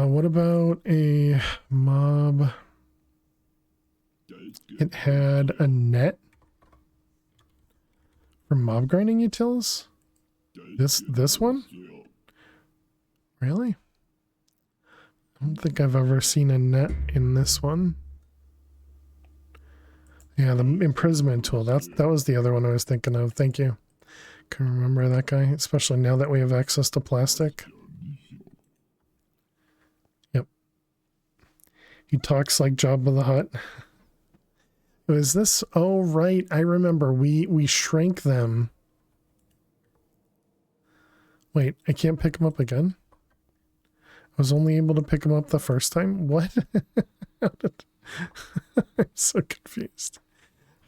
[SPEAKER 1] What about a mob? It had a net for mob grinding utils? This one? Really? I don't think I've ever seen a net in this one. Yeah, the imprisonment tool. That was the other one I was thinking of. Thank you. Can remember that guy, especially now that we have access to plastic. Yep. He talks like Jabba the Hutt. Was this? Oh, right. I remember. We shrank them. Wait, I can't pick them up again? I was only able to pick them up the first time? What? I'm so confused.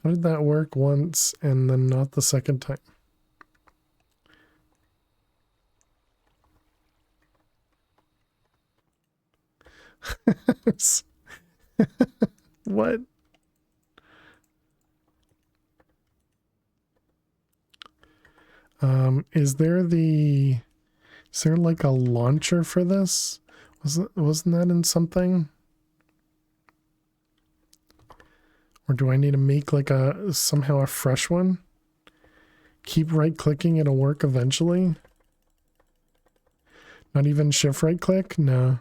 [SPEAKER 1] How did that work once and then not the second time? What? Is there like a launcher for this? Wasn't that in something? Or do I need to make like somehow a fresh one? Keep right clicking, it'll work eventually. Not even shift right click? No.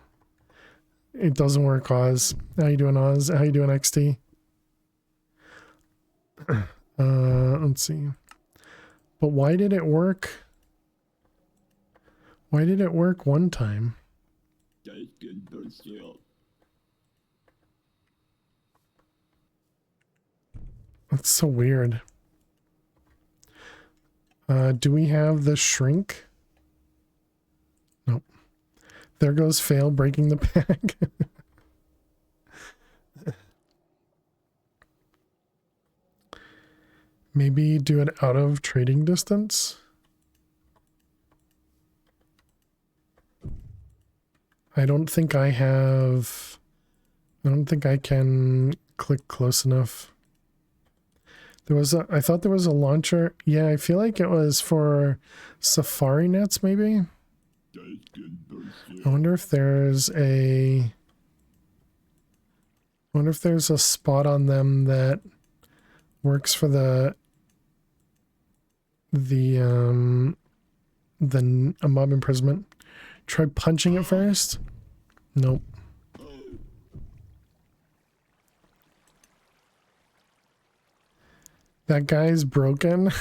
[SPEAKER 1] It doesn't work, Oz. How you doing, Oz? How you doing, XT? Let's see. But why did it work? Why did it work one time? That's so weird. Do we have the shrink? Nope. There goes fail breaking the pack. Maybe do it out of trading distance? I don't think I can click close enough. I thought there was a launcher. Yeah, I feel like it was for Safari nets, maybe? I wonder if there's a spot on them that works for the mob imprisonment. Try punching it first. Nope. That guy's broken.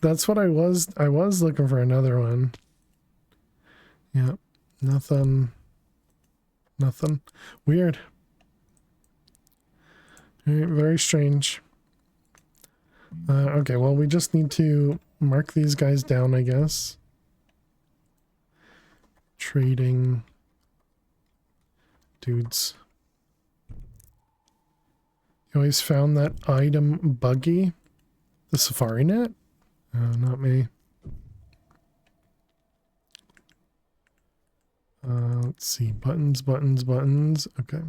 [SPEAKER 1] That's what I was looking for another one. Yeah. Nothing. Weird. Very strange. Okay, well, we just need to mark these guys down, I guess. Trading dudes. You always found that item buggy? The Safari net? Not me. Let's see. Buttons. Okay.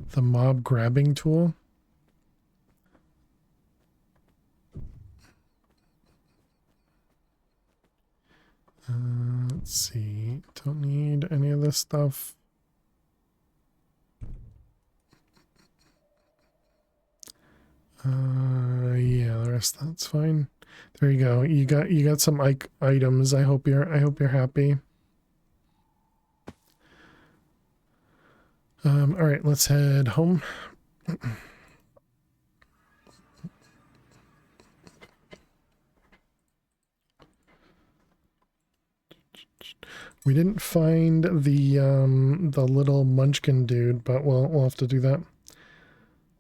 [SPEAKER 1] The mob grabbing tool. Let's see. Don't need any of this stuff. Yeah, the rest that's fine. There you go. You got some items. I hope you're happy. All right, let's head home. We didn't find the little munchkin dude, but we'll have to do that.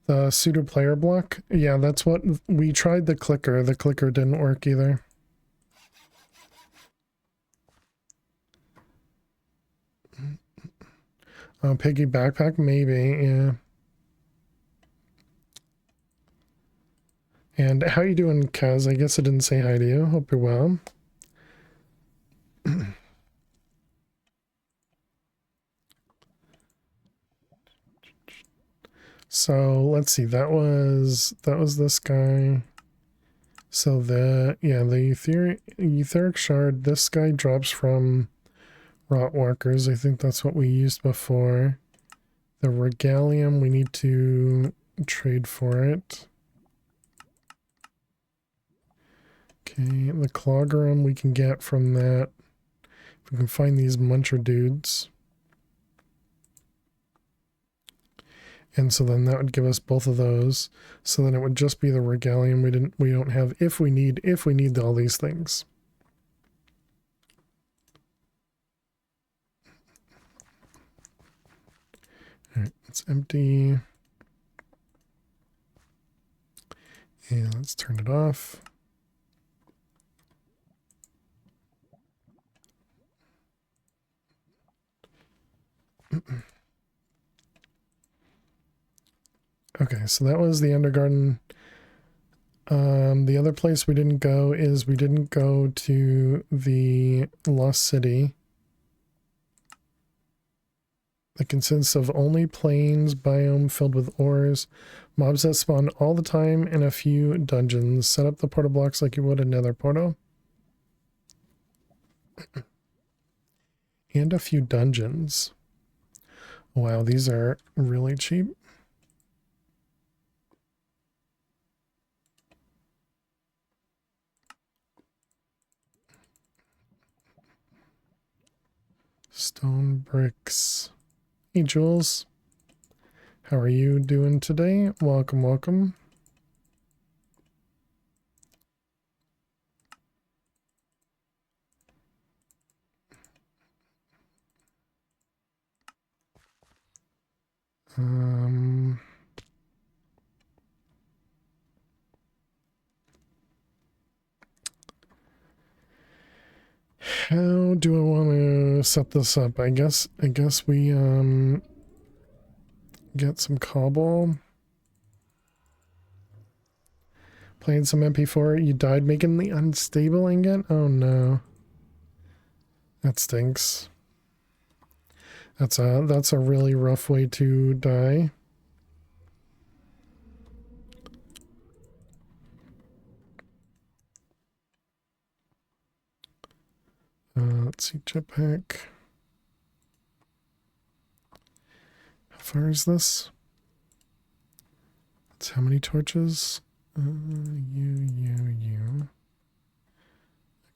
[SPEAKER 1] The pseudo player block. Yeah, that's what we tried. The clicker didn't work either. Piggy backpack, maybe, yeah. And how you doing, Kaz? I guess I didn't say hi to you. Hope you're well. So let's see. That was this guy. So the etheric shard. This guy drops from Rotwalkers. I think that's what we used before. The regalium, we need to trade for it. Okay, the cloggerum we can get from that. If we can find these muncher dudes. And so then that would give us both of those. So then it would just be the regalium we don't have if we need all these things. All right, it's empty. And let's turn it off. Okay, so that was the Undergarden. The other place we didn't go is we didn't go to the Lost City. that consists of only plains biome filled with ores, mobs that spawn all the time, and a few dungeons. Set up the portal blocks like you would a nether portal. And a few dungeons. Wow, these are really cheap. Stone bricks. Hey, Jules. How are you doing today? Welcome, welcome. How do I want to set this up? I guess we get some cobble. Playing some MP4. You died making the unstable ingot? Oh no. That stinks. That's a really rough way to die. Let's see, jetpack. How far is this? That's how many torches? You.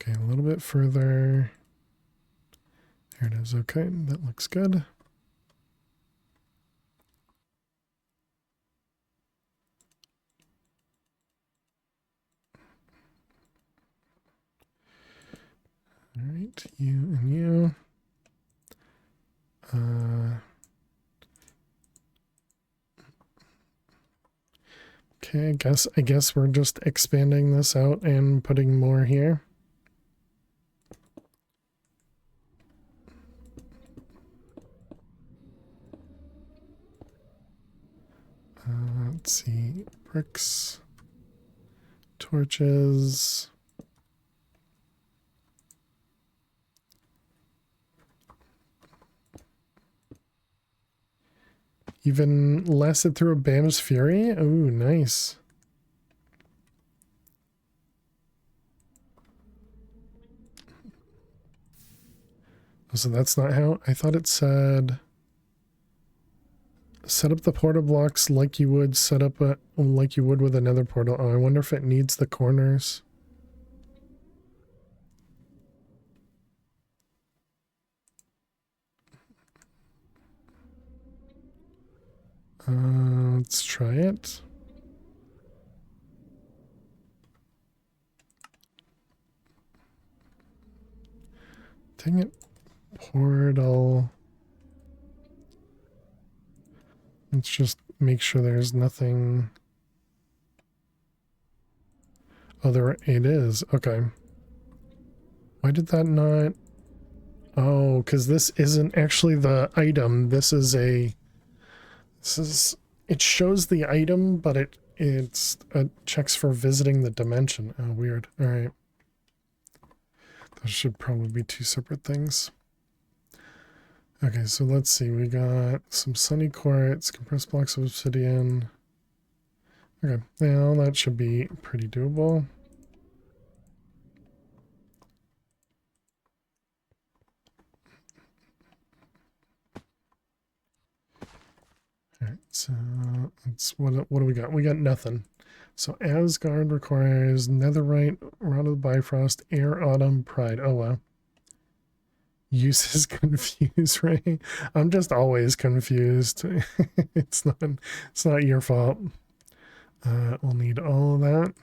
[SPEAKER 1] Okay, a little bit further. There it is. Okay, that looks good. All right, you and you. Okay, I guess we're just expanding this out and putting more here. Let's see, bricks, torches. Even lasted through a Bam's Fury? Ooh, nice. So that's not how I thought it said. Set up the portal blocks like you would like you would with another portal. Oh, I wonder if it needs the corners. Let's try it. Dang it. Portal. Let's just make sure there's nothing. Oh, there it is. Okay. Why did that not? Oh, because this isn't actually the item. It shows the item, but it checks for visiting the dimension. Oh, weird. All right. That should probably be two separate things. Okay, so let's see. We got some sunny quartz, compressed blocks of obsidian. Okay, now that should be pretty doable. Alright, so what do we got? We got nothing. So Asgard requires netherite, rod of the Bifrost, air, autumn, pride. Oh wow. Uses confused, right? I'm just always confused. It's not your fault. We'll need all of that.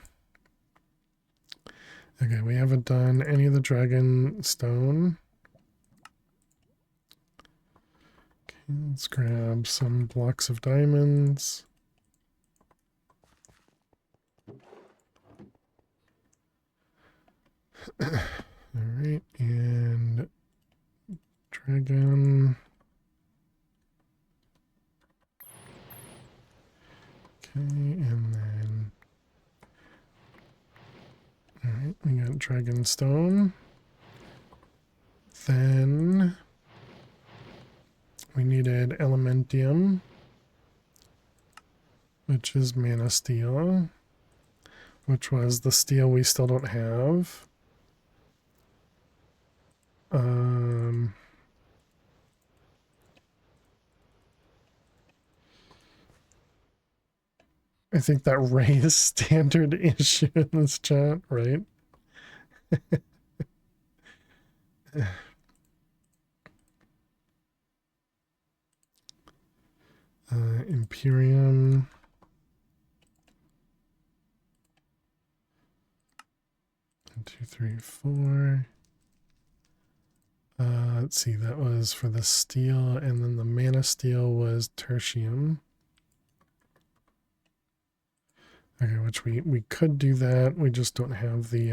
[SPEAKER 1] Okay, we haven't done any of the dragon stone. Okay, let's grab some blocks of diamonds. All right, and dragon. Okay, and then all right, we got dragon stone. Then we needed which is mana steel, which was the steel we still don't have. I think that Ray is standard issue in this chat, right? Imperium. One, two, three, four. Let's see, that was for the steel, and then the mana steel was tertium. Okay, which we could do that. We just don't have the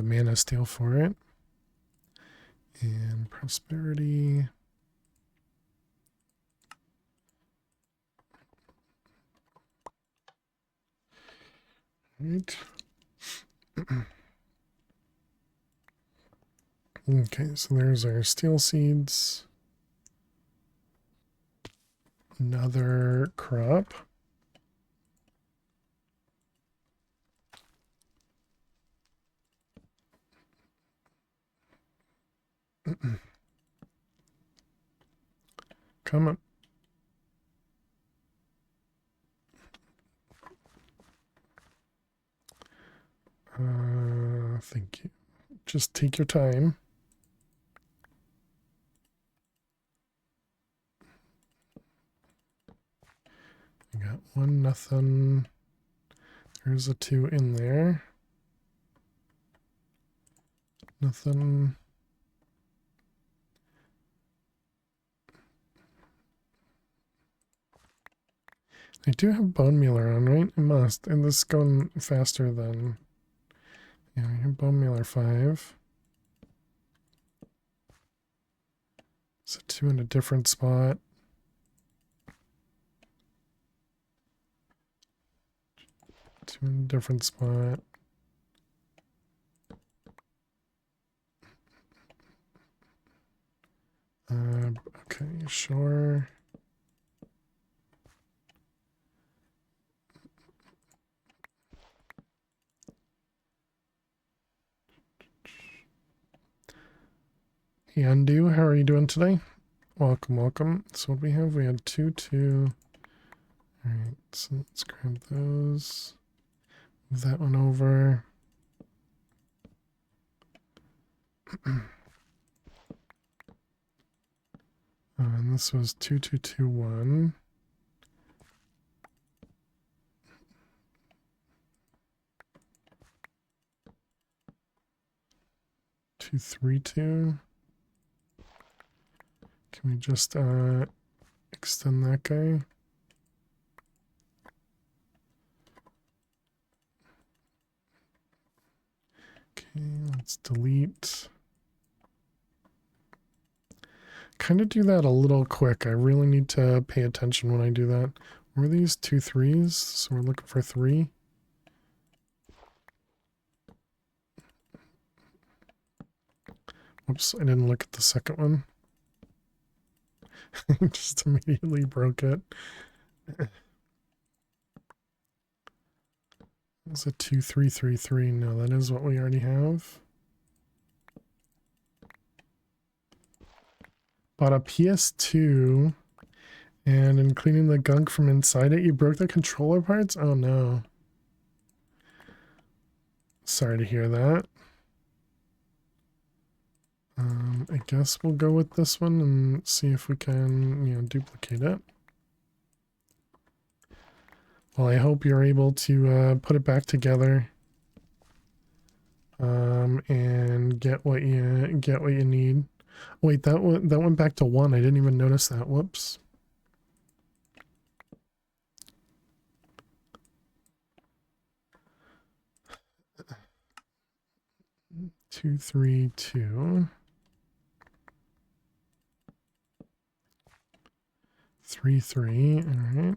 [SPEAKER 1] mana steel for it. And prosperity. Right. Okay, so there's our steel seeds. Another crop. Come on. Thank you. Just take your time. I got one, nothing. There's a 2 in there. Nothing. I do have bone mealer on, right? I must. And this is going faster than... Yeah, I have bone mealer 5. It's a 2 in a different spot. Two in a different spot. Okay, sure. Hey, Undo, how are you doing today? Welcome, welcome. So what we have, we had 2, 2. All right, so let's grab those. Move that one over. And this was 2, 2, 2, 1. Two, 3, 2. Can we just extend that guy? Okay, let's delete. Kind of do that a little quick. I really need to pay attention when I do that. Were these 2 3s? So we're looking for 3. Whoops, I didn't look at the second one. Just immediately broke it. It's a 2 3 3 3. No, that is what we already have. Bought a PS2, and in cleaning the gunk from inside it, you broke the controller parts? Oh no. Sorry to hear that. I guess we'll go with this one and see if we can, duplicate it. Well, I hope you're able to put it back together and get what you need. Wait, that went back to 1. I didn't even notice that. Whoops. Two, 3, 2. 3, 3. All right.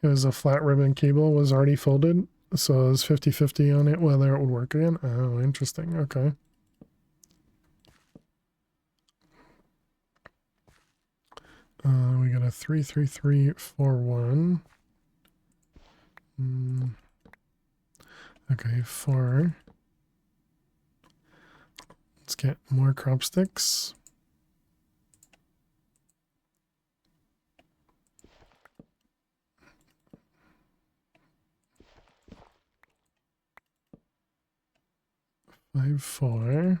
[SPEAKER 1] It was a flat ribbon cable was already folded. So it's 50-50 on it, whether it would work again. Oh, interesting. Okay. We got a 3-3-3-4-1. Okay, 4. Let's get more crop sticks. Five, 4.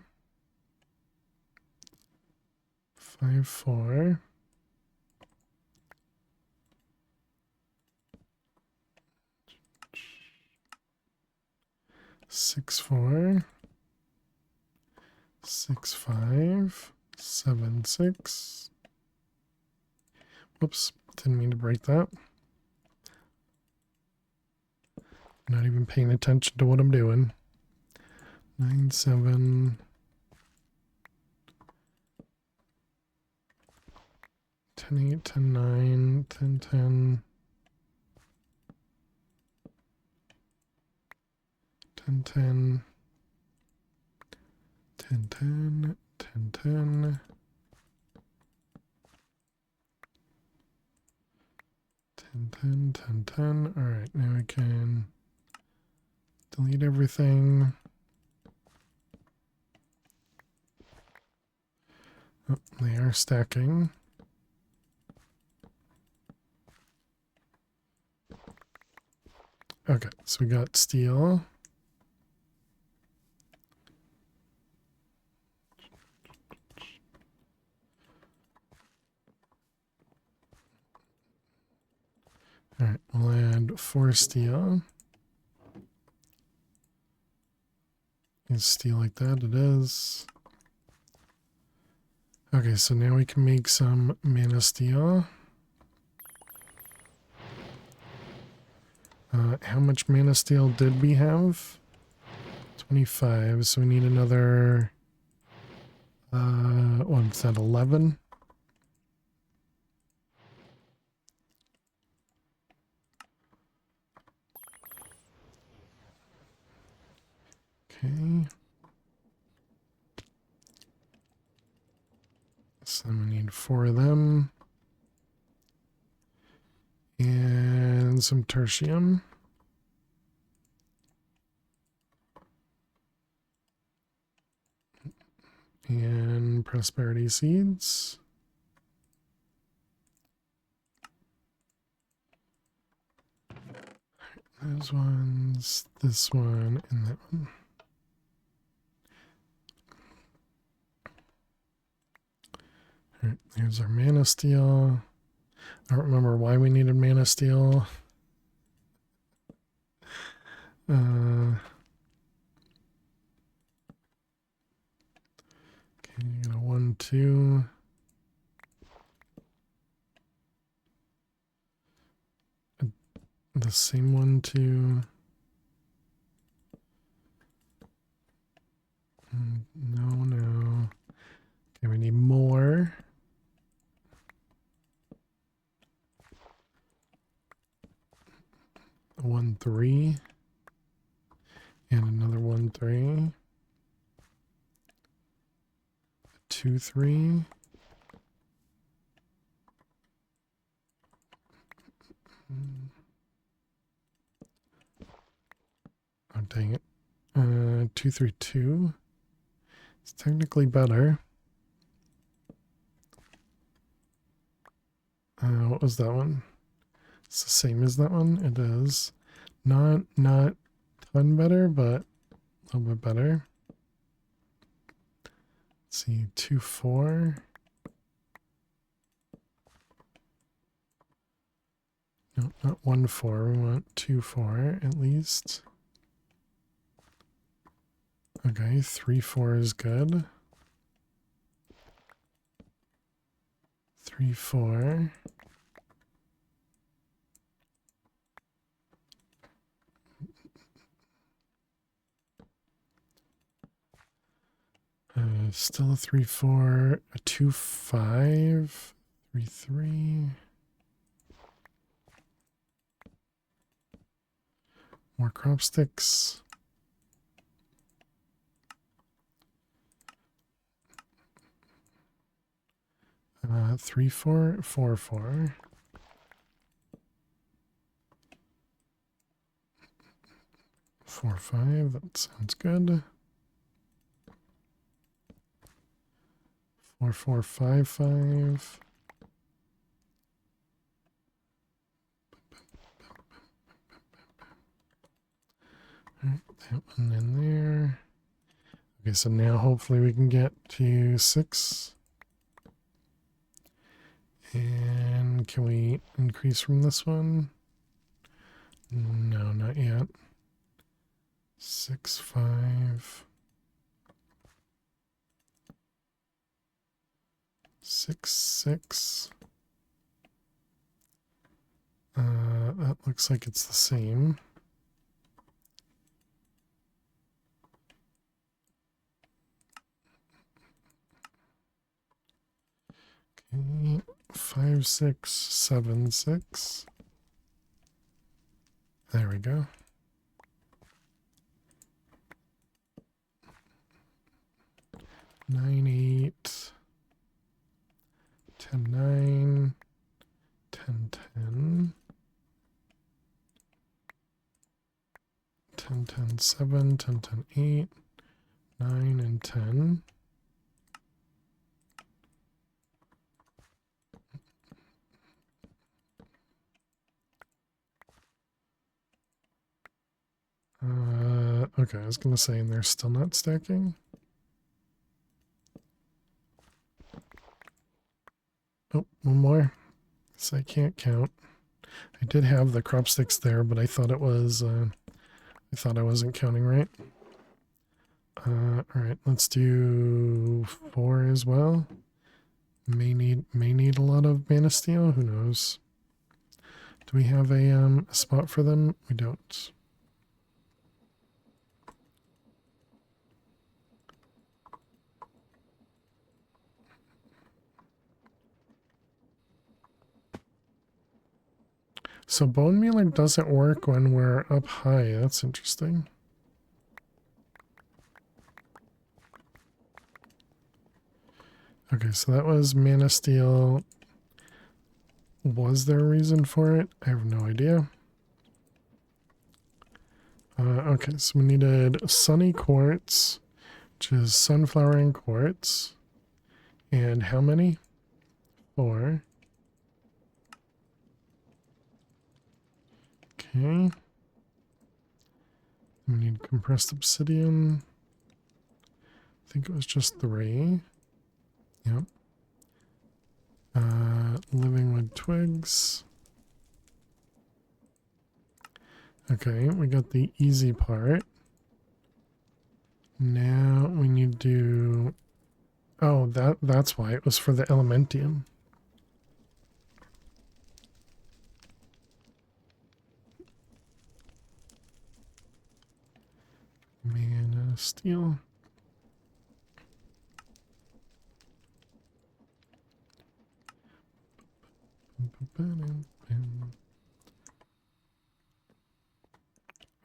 [SPEAKER 1] 5, 4. 6, 4. 6, 5. 7, 6. Whoops, didn't mean to break that. Not even paying attention to what I'm doing. 9, 7. 10, 8, 10, 9, 10, 10. 10, 10. 10, 10. 10, 10. 10, 10, 10, 10. All right, now I can delete everything. Oh, they are stacking. Okay, so we got steel. All right, we'll add 4 steel. Is steel like that? It is. Okay, so now we can make some mana steel. How much mana steel did we have? 25, so we need another, what's that, 11? Okay. So we need 4 of them. And some tertium. And prosperity seeds. Those ones, this one, and that one. All right, here's our mana steel. I don't remember why we needed mana steel. Okay, you got a 1, 2. The same 1, 2. No. Okay, we need more. A 1, 3. And another 1, 3. 2, 3. Oh, dang it. 2, 3, 2. It's technically better. What was that one? It's the same as that one. It is not ton better, but a little bit better. Let's see, 2, 4. No, not 1, 4. We want 2, 4 at least. Okay, 3, 4 is good. 3, 4. Still a 3, 4. A 2, 5. 3, 3. More crop sticks. Uh, 3, 4, 4, 4. 4, 5. That sounds good. 4, 4, 5, 5. Alright, that one in there. Okay, so now hopefully we can get to 6. And can we increase from this one? No, not yet. 6, 5. 6, 6. That looks like it's the same. Okay, 5, 6, 7, 6. There we go. Nine, 8, 10, 9, 10, 10, 10, 10, 7, 10, 10, 8, 9, and 10. Okay, I was gonna say, and they're still not stacking. Oh, one more. So I can't count. I did have the crop sticks there, but I thought it was, I thought I wasn't counting right. All right, let's do 4 as well. May need a lot of mana steel. Who knows? Do we have a spot for them? We don't. So bone mealer doesn't work when we're up high. That's interesting. Okay, so that was mana steel. Was there a reason for it? I have no idea. Okay, so we needed sunny quartz, which is sunflower and quartz. And how many? 4. Okay. We need compressed obsidian. I think it was just 3. Yep. Living wood twigs. Okay, we got the easy part. Now we need to... Oh, that's why it was for the elementium. Mana steel.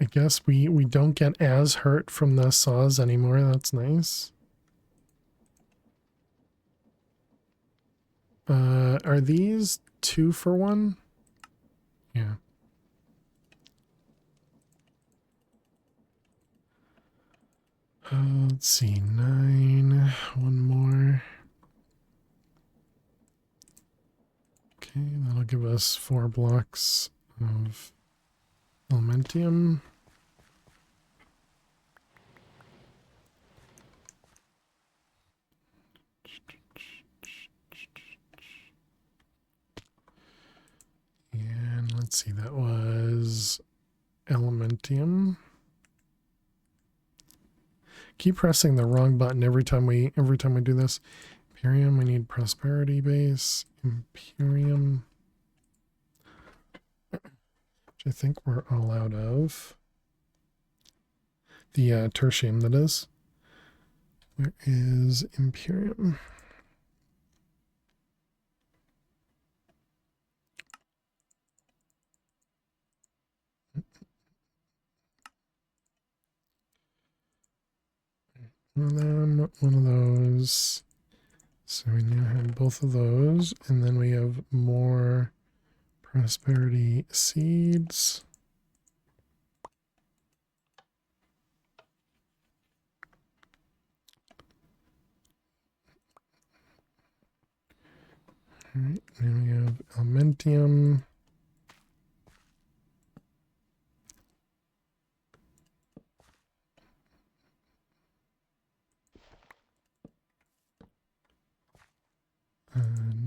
[SPEAKER 1] I guess we don't get as hurt from the saws anymore. That's nice. Are these 2 for 1? Yeah. Let's see, 9. One more. Okay, that'll give us 4 blocks of elementium. And let's see, that was elementium. Keep pressing the wrong button every time we do this. Imperium, we need prosperity base. Imperium, which I think we're all out of. The tertium, that is. Where is Imperium? One of them, one of those. So we now have both of those, and then we have more prosperity seeds. All right, now we have Almentium.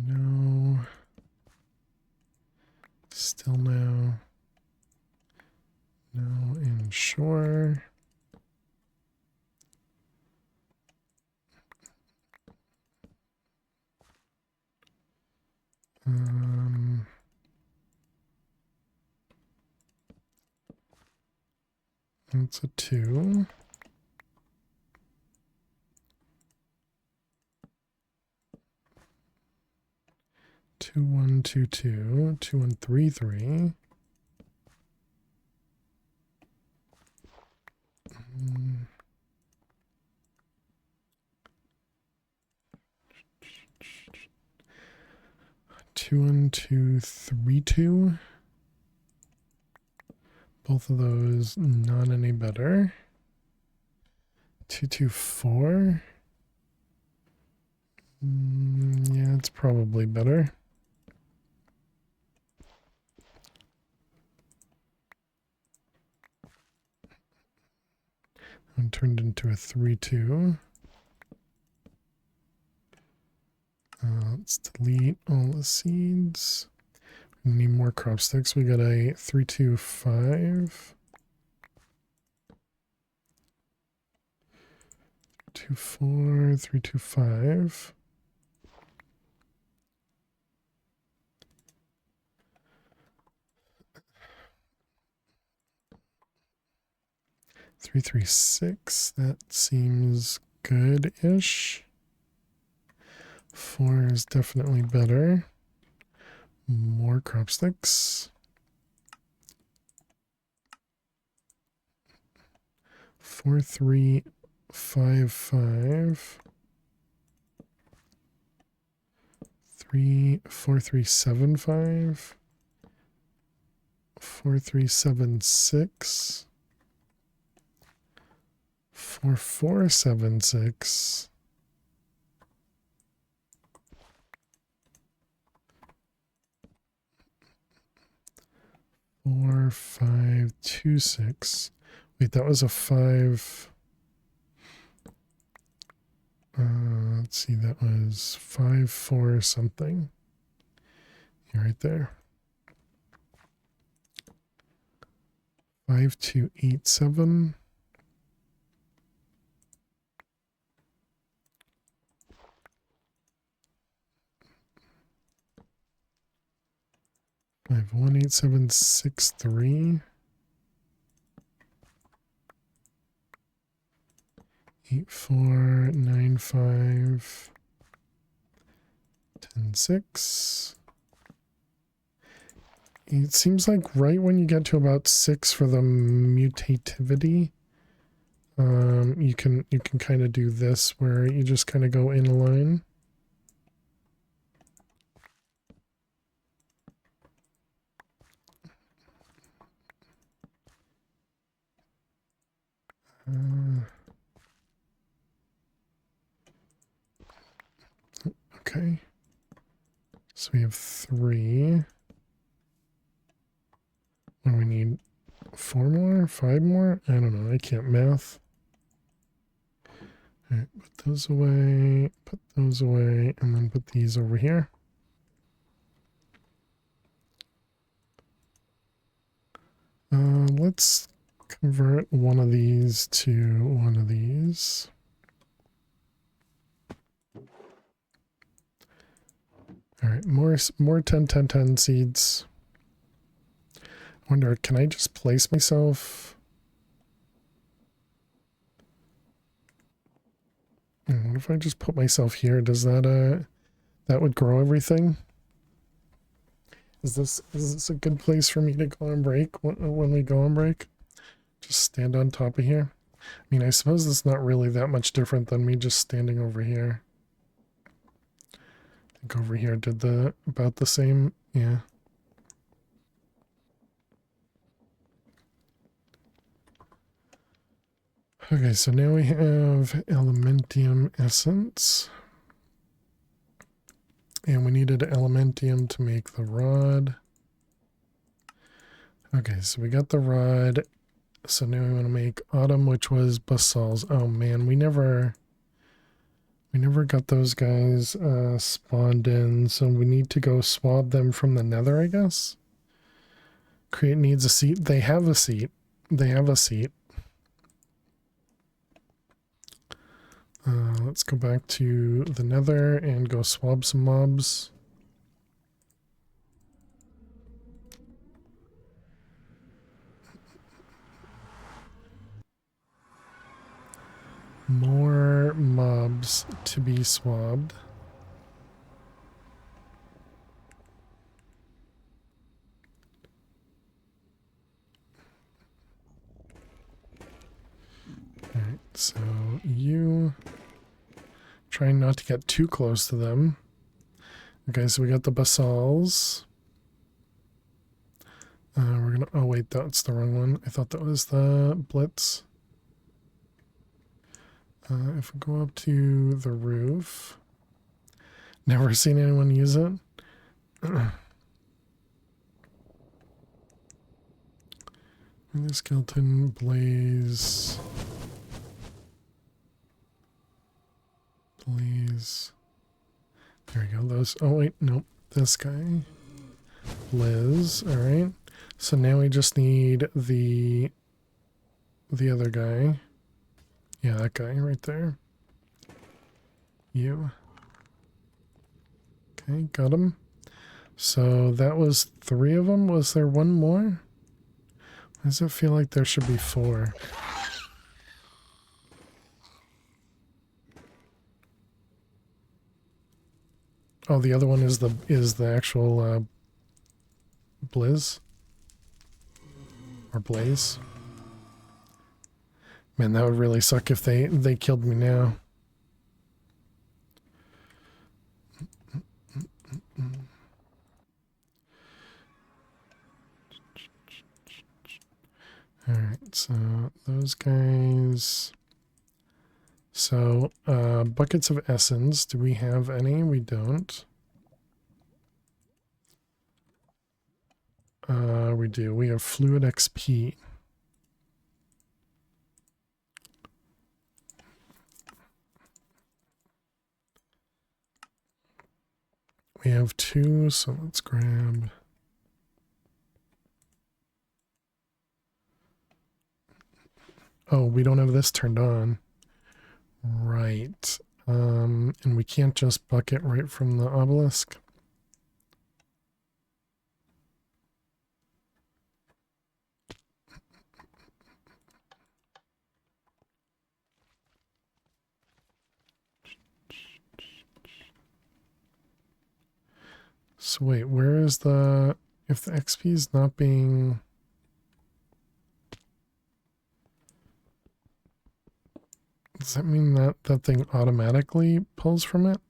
[SPEAKER 1] No. Still no. No, and sure. That's a 2. Two one two two 2133. 21232. Both of those not any better. 224. Yeah, it's probably better. And turned into a 3-2. Let's delete all the seeds. We need more crop sticks. We got a 325. 24, 325. Three, 336. That seems good-ish. 4 is definitely better. More crop sticks. 4, 3, 5, 5. 3, 4, 3, 7, 5. 4, 3, 7, 6. 4, 4, 7, 6. 4, 5, 2, 6. Wait, that was a 5. Let's see, that was 5, 4 something. You're right there. 5, 2, 8, 7. 5, 1, 8, 7, 6, 3. 8, 4, 9, 5, 10, 6. It seems like right when you get to about 6 for the mutativity, you can kind of do this where you just kind of go in a line. Okay. So we have 3. What do we need? 4 more? 5 more? I don't know. I can't math. All right, put those away, and then put these over here. Let's convert one of these to one of these. All right, more 10, 10, 10 seeds. I wonder, can I just place myself? What if I just put myself here? Does that that would grow everything? Is this a good place for me to go on break when we go on break? Just stand on top of here. I mean, I suppose it's not really that much different than me just standing over here. I think over here did about the same. Yeah. Okay, so now we have elementium essence. And we needed elementium to make the rod. Okay, so we got the rod. So now we want to make autumn, which was basalts. Oh man, we never got those guys spawned in, so we need to go swab them from the nether, I guess. Create needs a seat. They have a seat. They have a seat. Let's go back to the nether and go swab some mobs. More mobs to be swabbed. Alright, so you trying not to get too close to them. Okay, so we got the basalts. We're gonna, oh wait, that's the wrong one. I thought that was the blitz. If we go up to the roof, never seen anyone use it. The skeleton blaze. Blaze. There we go. Those. Oh wait, nope. This guy. Liz. All right. So now we just need the other guy. Yeah, that guy right there. You. Okay, got him. So that was 3 of them. Was there one more? Why does it feel like there should be 4? Oh, the other one is the actual Blizz or Blaze. Man, that would really suck if they killed me now. Alright, so those guys. So, buckets of essence. Do we have any? We don't. We do. We have fluid XP. We have 2, so let's grab. Oh, we don't have this turned on. Right. And we can't just bucket right from the obelisk. So wait, where is the... If the XP is not being... Does that mean that that thing automatically pulls from it?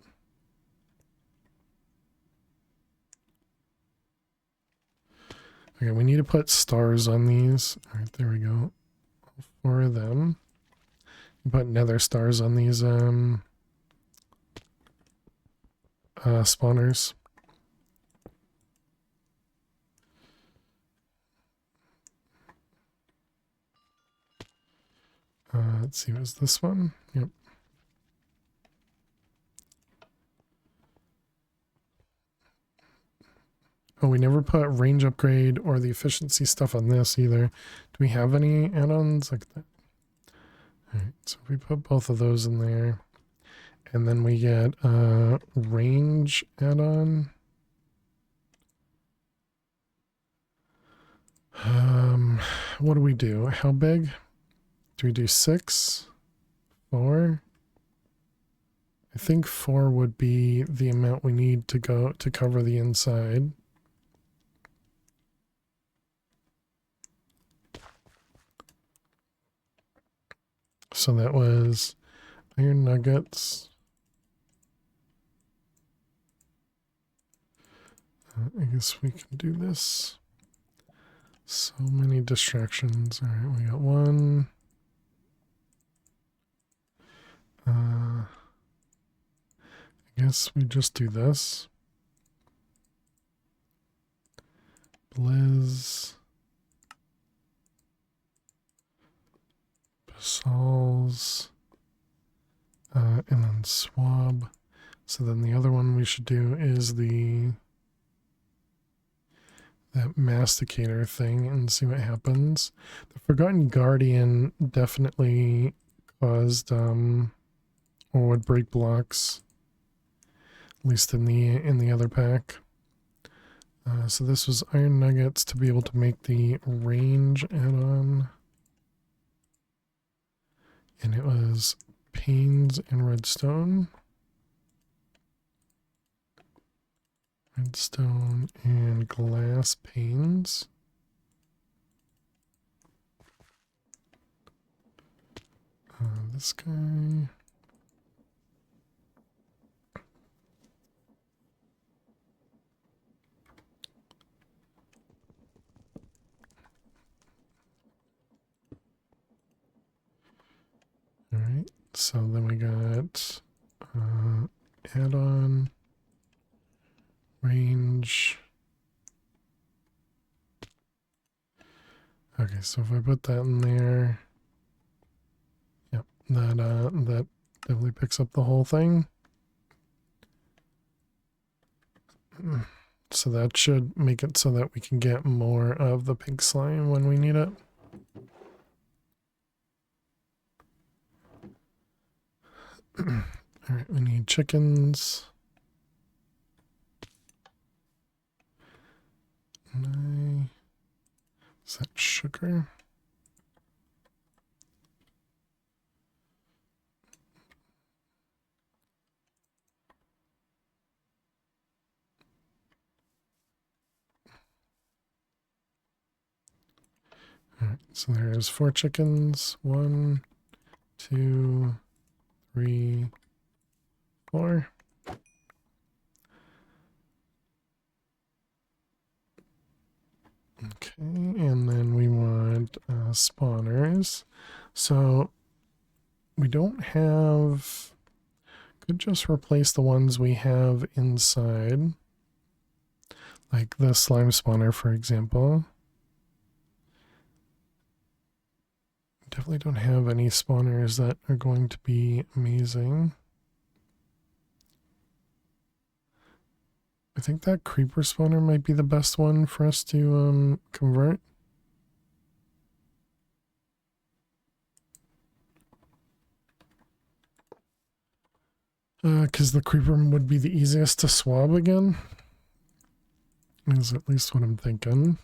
[SPEAKER 1] Okay, we need to put stars on these. All right, there we go. All 4 of them. Put nether stars on these spawners. Let's see, was this one? Yep. Oh, we never put range upgrade or the efficiency stuff on this either. Do we have any add-ons like that? Alright, so we put both of those in there. And then we get range add-on. What do we do? How big? Do we do 6? 4? I think 4 would be the amount we need to go to cover the inside. So that was iron nuggets. I guess we can do this. So many distractions. All right, we got one. I guess we just do this. Blizz. Basal's. And then swab. So then the other one we should do is that masticator thing and see what happens. The Forgotten Guardian definitely caused or would break blocks, at least in the other pack. So this was iron nuggets to be able to make the range add-on, and it was panes and redstone. Redstone and glass panes. This guy. All right, so then we got add-on. Range. Okay, so if I put that in there, yep, that definitely picks up the whole thing. So that should make it so that we can get more of the pink slime when we need it. All right, we need chickens. Is that sugar? All right, so there's 4 chickens. 1, 2, 3, 4. Okay, and then we want spawners. So we don't have, could just replace the ones we have inside, like the slime spawner, for example. Definitely don't have any spawners that are going to be amazing. I think that creeper spawner might be the best one for us to convert. Because the creeper would be the easiest to swab again. Is at least what I'm thinking.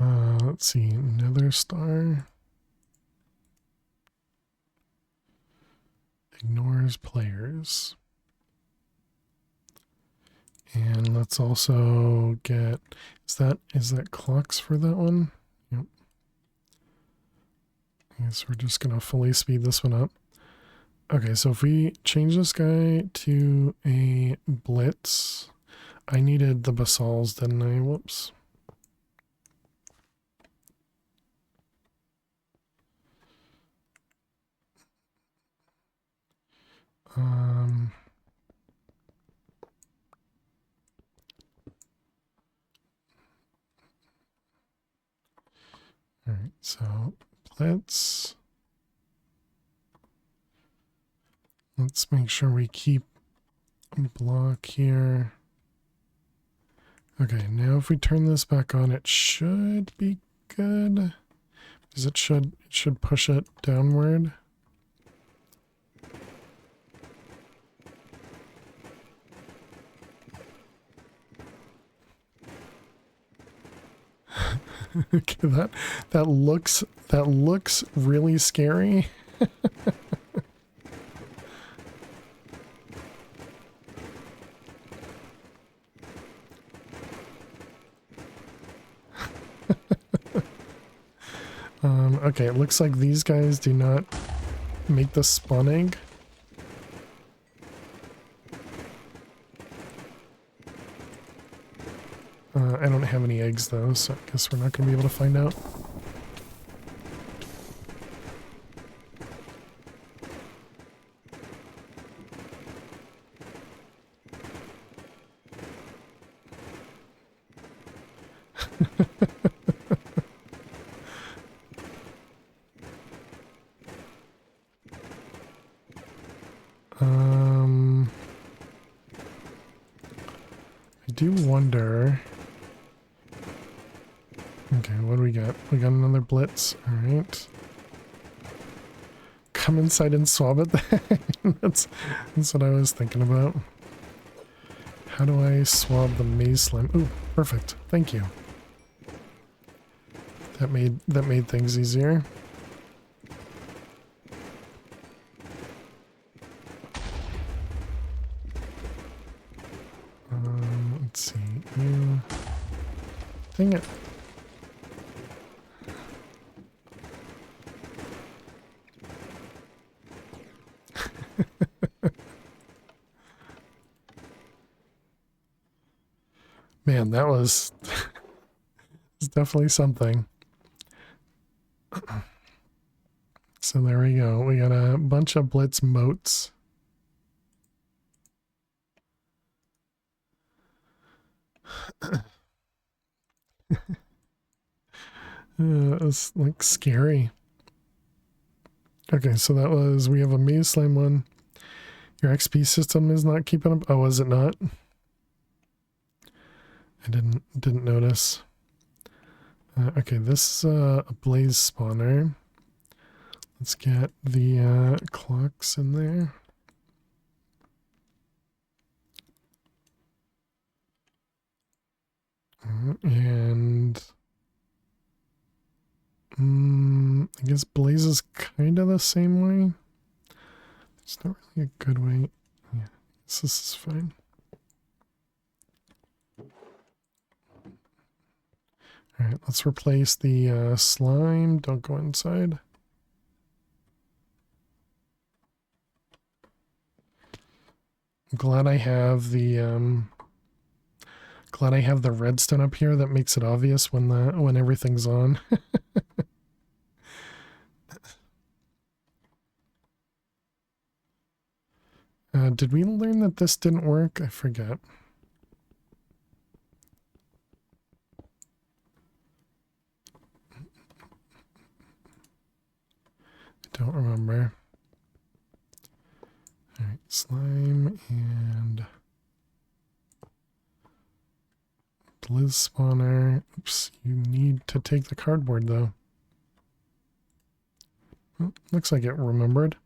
[SPEAKER 1] Let's see, Nether Star. Ignores players. And let's also get, is that clocks for that one? Yep. I guess we're just gonna fully speed this one up. Okay, so if we change this guy to a blitz, I needed the basals, didn't I? Whoops. All right, so let's make sure we keep a block here. Okay, now if we turn this back on, it should be good, because it should push it downward. Okay, that looks really scary. Okay, it looks like these guys do not make the spawn egg. I don't have any eggs though, so I guess we're not going to be able to find out. I do wonder. Okay, what do we got? We got another blitz. All right. Come inside and swab it. that's what I was thinking about. How do I swab the maze slime? Ooh, perfect. Thank you. That made things easier. Let's see. Dang it. Man, that was definitely something. So there we go. We got a bunch of blitz moats. It's like scary. Okay, so that was, we have a maze slime one. Your XP system is not keeping up. Oh, was it not? I didn't notice. Okay, this is a blaze spawner. Let's get the clocks in there. And I guess blaze is kind of the same way. It's not really a good way. Yeah, this is fine. Alright, let's replace the slime. Don't go inside. I'm glad I have the redstone up here. That makes it obvious when everything's on. Did we learn that this didn't work? I forget. I don't remember. Alright, slime and blizz spawner. Oops, you need to take the cardboard though. Well, looks like it remembered.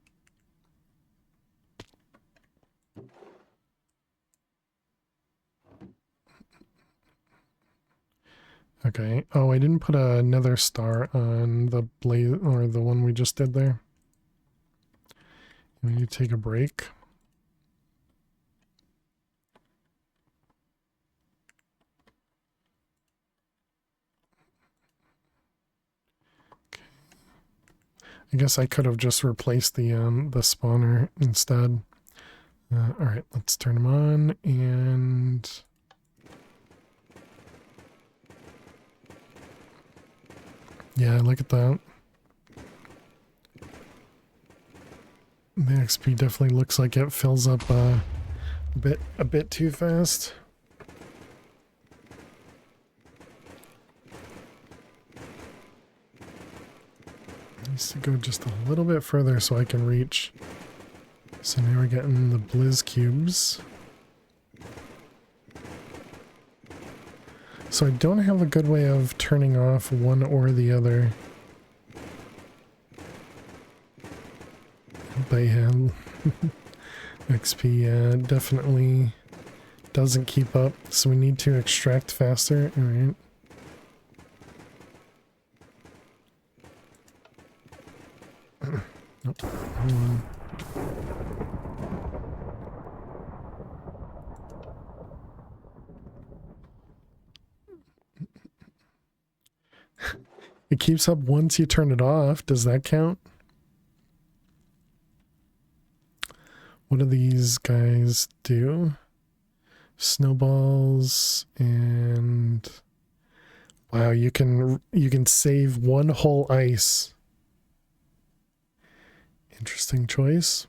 [SPEAKER 1] Okay. Oh, I didn't put another star on the blaze or the one we just did there. We need to take a break. Okay. I guess I could have just replaced the spawner instead. All right, let's turn them on and. Yeah, look at that. The XP definitely looks like it fills up a bit too fast. Needs to go just a little bit further so I can reach. So now we're getting the blizz cubes. So I don't have a good way of turning off one or the other. But yeah, XP definitely doesn't keep up, so we need to extract faster. All right. Nope. It keeps up once you turn it off. Does that count? What do these guys do? Snowballs and wow, you can save one whole ice. Interesting choice.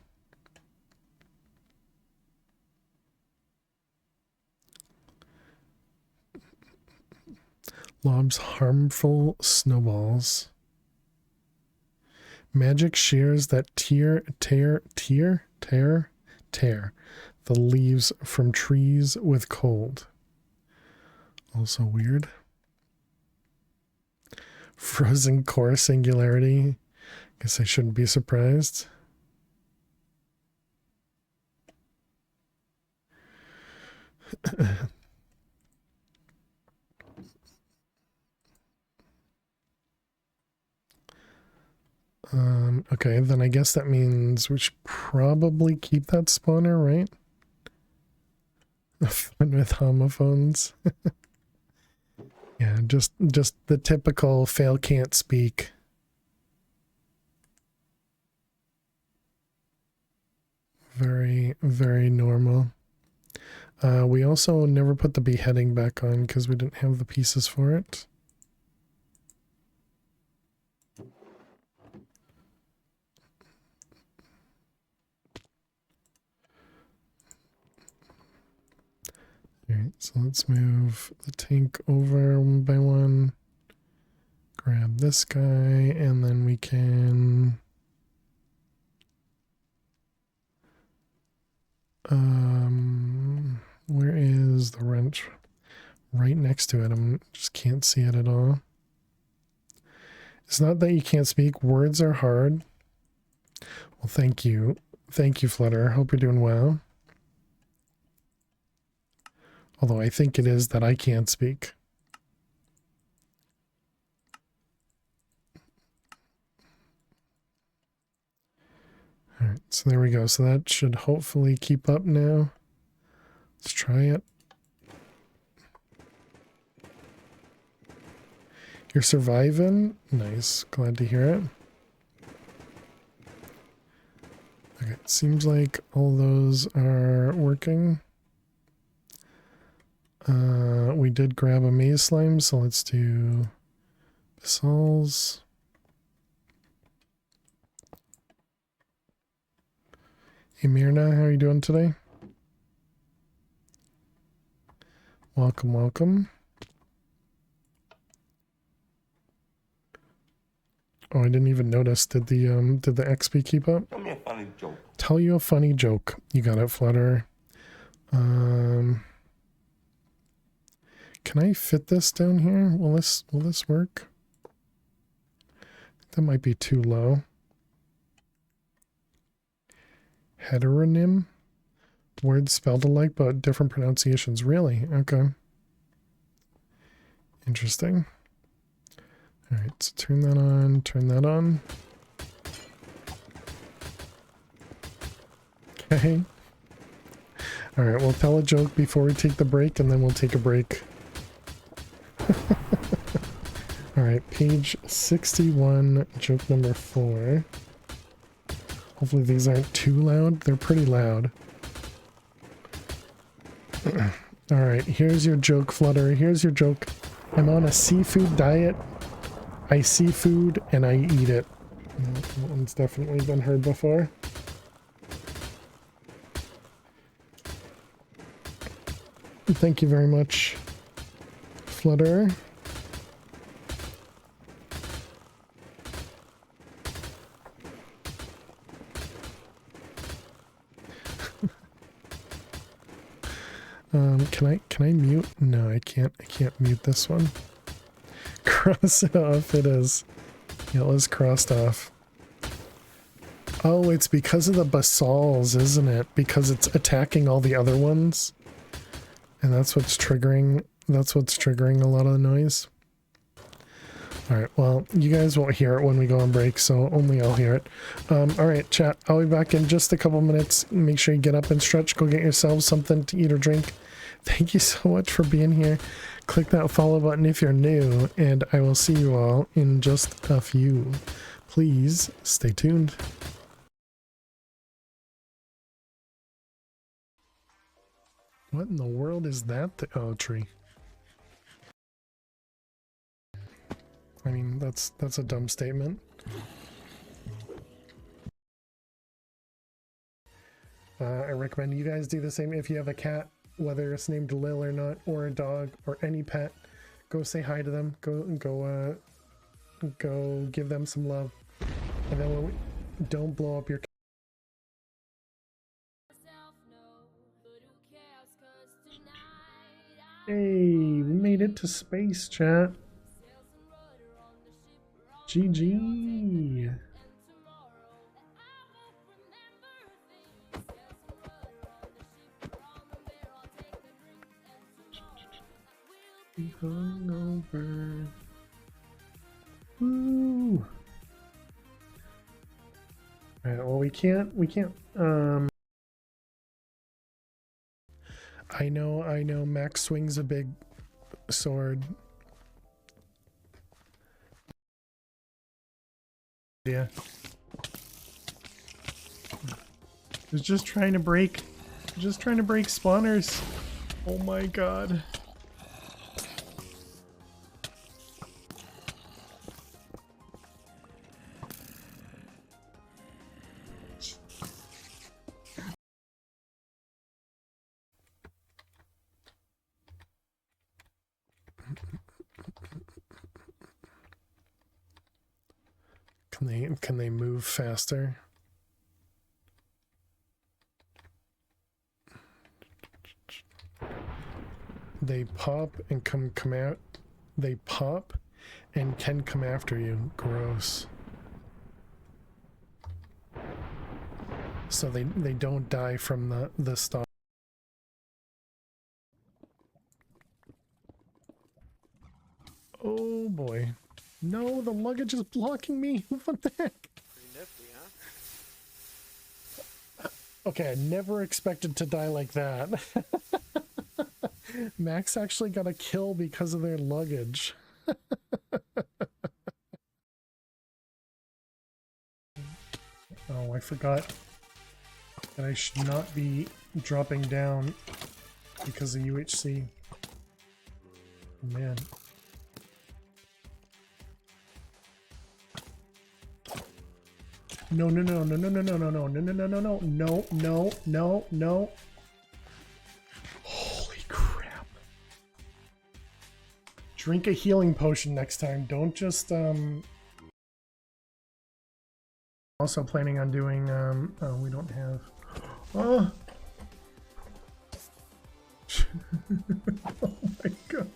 [SPEAKER 1] Lobs harmful snowballs. Magic shears that tear the leaves from trees with cold. Also weird. Frozen core singularity. Guess I shouldn't be surprised. Okay, then I guess that means we should probably keep that spawner, right? Fun with homophones. Yeah, just the typical fail can't speak. Very, very normal. We also never put the beheading back on because we didn't have the pieces for it. Alright, so let's move the tank over one by one. Grab this guy, and then we can... where is the wrench? Right next to it. I just can't see it at all. It's not that you can't speak. Words are hard. Well, thank you. Thank you, Flutter. Hope you're doing well. Although I think it is that I can't speak. Alright, so there we go. So that should hopefully keep up now. Let's try it. You're surviving? Nice. Glad to hear it. Okay, it seems like all those are working. We did grab a maze slime, so let's do basalts. Hey Mirna, how are you doing today? Welcome, welcome. Oh, I didn't even notice. Did the XP keep up?
[SPEAKER 5] Tell me a funny joke.
[SPEAKER 1] Tell you a funny joke. You got it, Flutter. Can I fit this down here? Will this work? That might be too low. Heteronym? Words spelled alike but different pronunciations. Really? Okay. Interesting. Alright, so turn that on, turn that on. Okay. Alright, we'll tell a joke before we take the break, and then we'll take a break. Alright, page 61, joke number 4. Hopefully these aren't too loud. They're pretty loud. Alright, here's your joke, Flutter. Here's your joke. I'm on a seafood diet. I see food and I eat it. That one's definitely been heard before. Thank you very much, Flutter. Can I mute? No, I can't mute this one. Cross it off, it is. Yeah, let's cross it off. Oh, it's because of the basalts, isn't it? Because it's attacking all the other ones. And that's what's triggering a lot of the noise. Alright, well, you guys won't hear it when we go on break, so only I'll hear it. Alright, chat, I'll be back in just a couple minutes. Make sure you get up and stretch, go get yourselves something to eat or drink. Thank you so much for being here. Click that follow button if you're new, and I will see you all in just a few. Please stay tuned. What in the world is that? Oh, tree. I mean, that's a dumb statement. I recommend you guys do the same. If you have a cat, whether it's named Lil or not, or a dog, or any pet, go say hi to them. Go give them some love. And then don't blow up your. Hey, we made it to space, chat. GG. Hungover. Woo. Alright, well we can't I know Max swings a big sword. Yeah. Was just trying to break spawners. Oh my god. Can they move faster? They pop and come out. They pop and can come after you. Gross. So they don't die from the stop. Oh boy. No, the luggage is blocking me. What the heck?
[SPEAKER 5] Pretty nifty, huh?
[SPEAKER 1] Okay, I never expected to die like that. Max actually got a kill because of their luggage. Oh, I forgot that I should not be dropping down because of UHC. Oh, man. No. Holy crap. Drink a healing potion next time. Don't just, Also planning on doing, oh, we don't have, oh! Oh my god.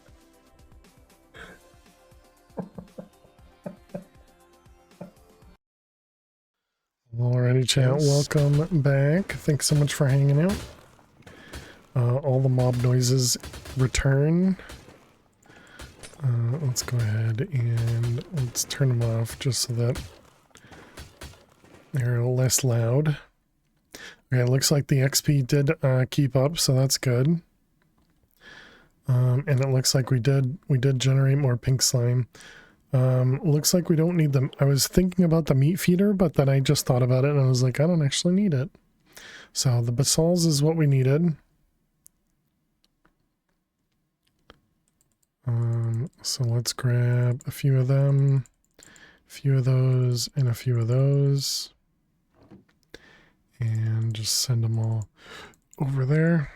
[SPEAKER 1] Alrighty, chat. Welcome back. Thanks so much for hanging out. All the mob noises return. Let's go ahead and let's turn them off just so that they're less loud. Okay, it looks like the XP did keep up, so that's good. And it looks like we did generate more pink slime. Looks like we don't need them. I was thinking about the meat feeder, but then I just thought about it and I was like, I don't actually need it. So the basalts is what we needed. So let's grab a few of them, a few of those, and a few of those. And just send them all over there.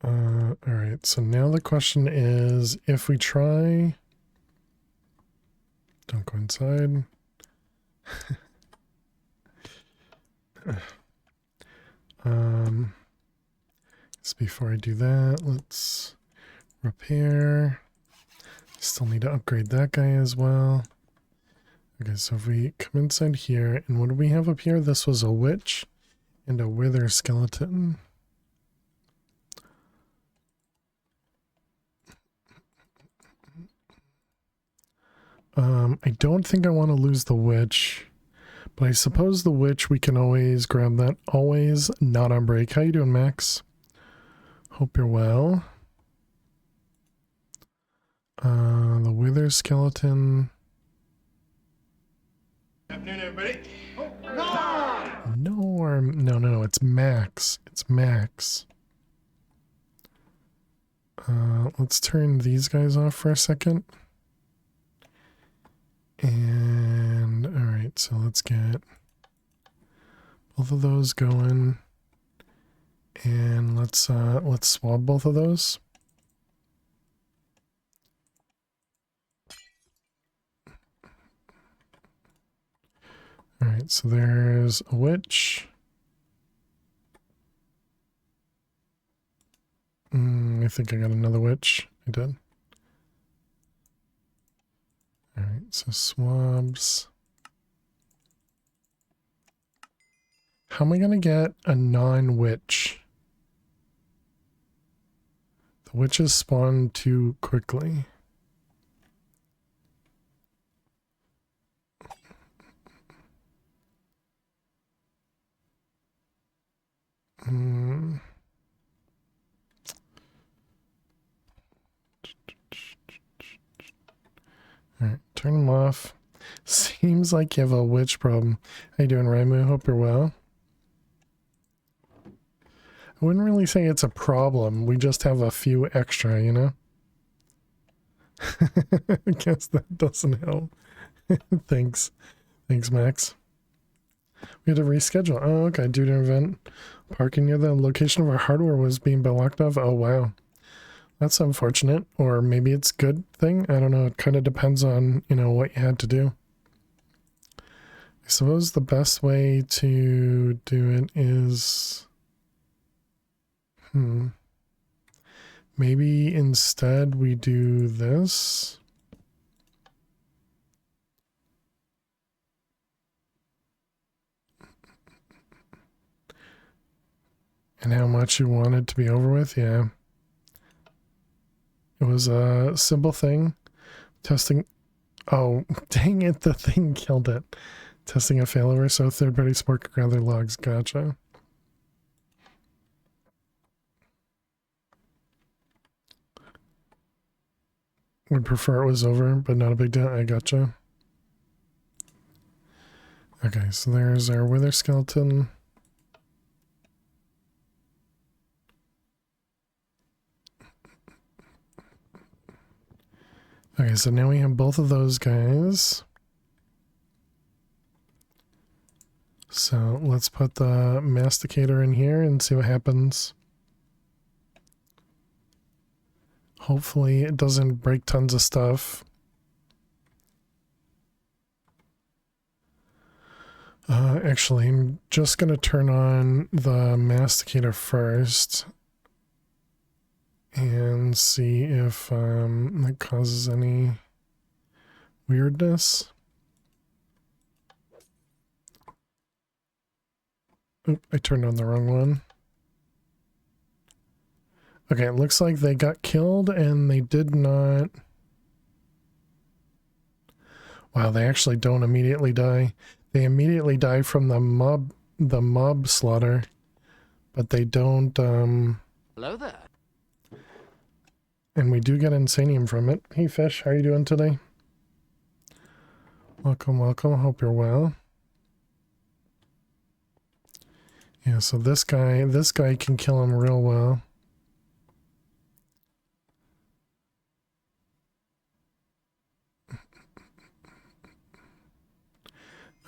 [SPEAKER 1] Alright, so now the question is, if we try... Don't go inside. So before I do that, let's repair. Still need to upgrade that guy as well. Okay, so if we come inside here, and what do we have up here? This was a witch and a wither skeleton. I don't think I want to lose the witch, but I suppose the witch we can always grab that. Always not on break. How you doing, Max? Hope you're well. The wither skeleton.
[SPEAKER 4] Afternoon, everybody.
[SPEAKER 1] No, it's Max. It's Max. Let's turn these guys off for a second. And alright, so let's get both of those going. And let's swab both of those. Alright, so there's a witch. I think I got another witch. I did. Alright, so swabs. How am I gonna get a non-witch? The witches spawn too quickly. Alright, turn them off. Seems like you have a witch problem. How you doing, Raimu? Hope you're well. I wouldn't really say it's a problem. We just have a few extra, you know? I guess that doesn't help. Thanks. Thanks, Max. We had to reschedule. Oh, okay. Due to an event. Parking near the location of our hardware was being blocked off. Oh, wow. That's unfortunate. Or maybe it's a good thing. I don't know. It kind of depends on, you know, what you had to do. I suppose the best way to do it is... Maybe instead we do this. And how much you wanted to be over with? Yeah. It was a simple thing. Testing. Oh, dang it. The thing killed it. Testing a failover so third-party support could gather logs. Gotcha. Would prefer it was over, but not a big deal. I gotcha. Okay, so there's our wither skeleton. Okay, so now we have both of those guys. So let's put the masticator in here and see what happens. Hopefully it doesn't break tons of stuff. Actually, I'm just going to turn on the masticator first and see if that causes any weirdness. Oop, I turned on the wrong one. Okay, it looks like they got killed and they did not... Wow, they actually don't immediately die. They immediately die from the mob slaughter, but they don't...
[SPEAKER 5] Hello there.
[SPEAKER 1] And we do get insanium from it. Hey Fish, how are you doing today? Welcome, welcome. Hope you're well. Yeah, so this guy can kill him real well.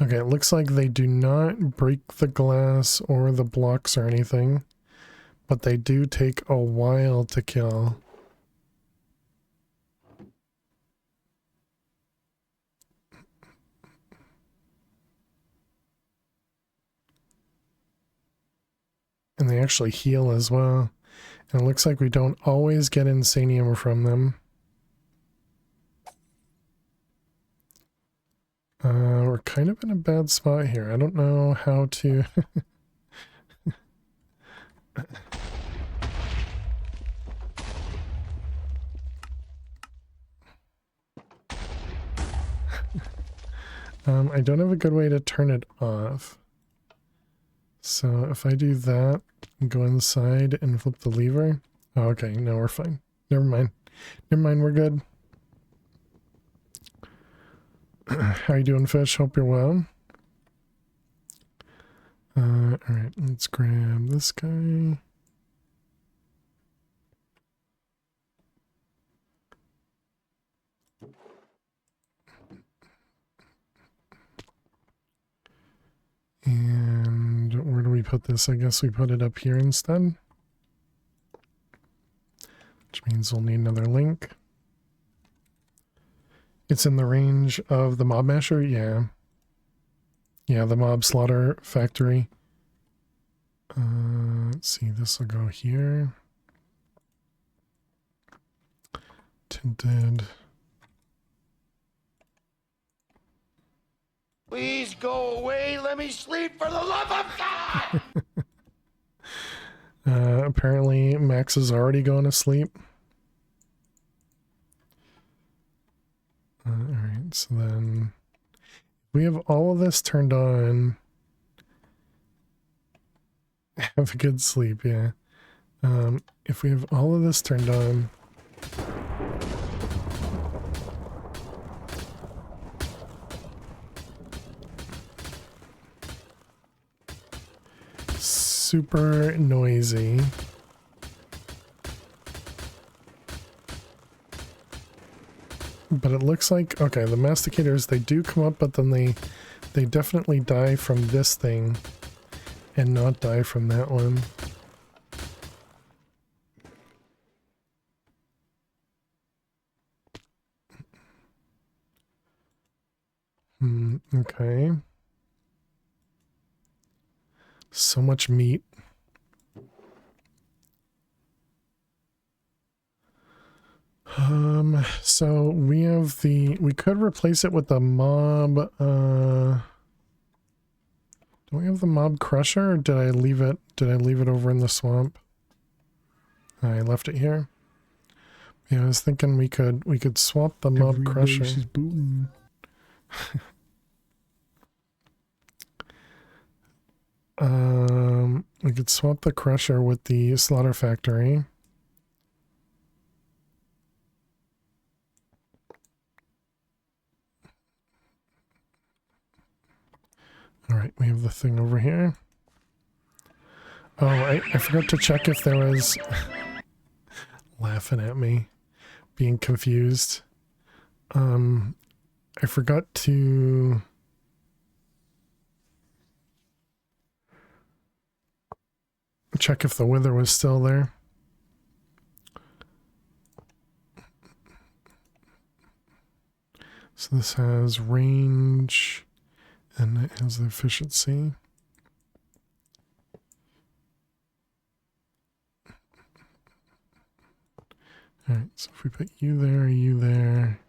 [SPEAKER 1] Okay, it looks like they do not break the glass or the blocks or anything, but they do take a while to kill. And they actually heal as well. And it looks like we don't always get insanium from them. We're kind of in a bad spot here. I don't know how to... I don't have a good way to turn it off. So if I do that, go inside and flip the lever. Oh, okay, no, we're fine. Never mind. Never mind, we're good. How you doing, Fish? Hope you're well. Alright, let's grab this guy. And where do we put this? I guess we put it up here instead. Which means we'll need another link. It's in the range of the mob masher? Yeah. Yeah, the mob slaughter factory. Let's see, this will go here. Tinted.
[SPEAKER 4] Please go away. Let me sleep for the love of God.
[SPEAKER 1] Apparently Max is already going to sleep. Alright, so then we have all of this turned on. Have a good sleep, yeah. If we have all of this turned on, super noisy. But it looks like, okay, the masticators, they do come up, but then they definitely die from this thing and not die from that one. Okay. So much meat. So we have we could replace it with the mob, do we have the mob crusher, or did I leave it over in the swamp? I left it here. Yeah, I was thinking we could swap the mob crusher.
[SPEAKER 5] She's booting.
[SPEAKER 1] We could swap the crusher with the slaughter factory. All right, we have the thing over here. Oh, I forgot to check if there was laughing at me, being confused. I forgot to check if the wither was still there. So this has range and it has the efficiency. Alright, so if we put you there,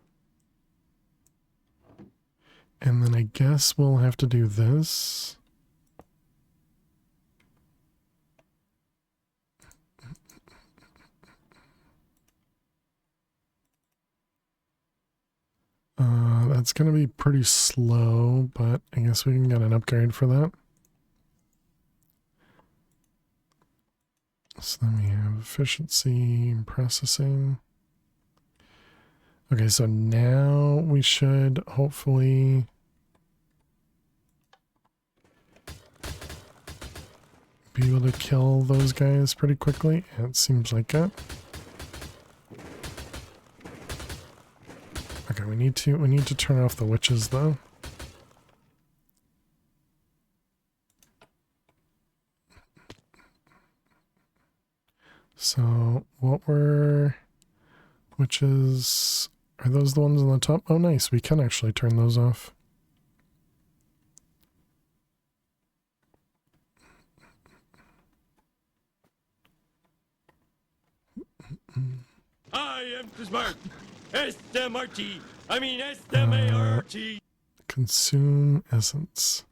[SPEAKER 1] and then I guess we'll have to do this. That's going to be pretty slow, but I guess we can get an upgrade for that. So then we have efficiency and processing. Okay, so now we should hopefully be able to kill those guys pretty quickly. Yeah, it seems like it. Okay, we need to turn off the witches though. So what were witches? Are those the ones on the top? Oh nice, we can actually turn those off.
[SPEAKER 6] I am smart. S-M-R-T. I mean S-M-A-R-T.
[SPEAKER 1] Consume essence.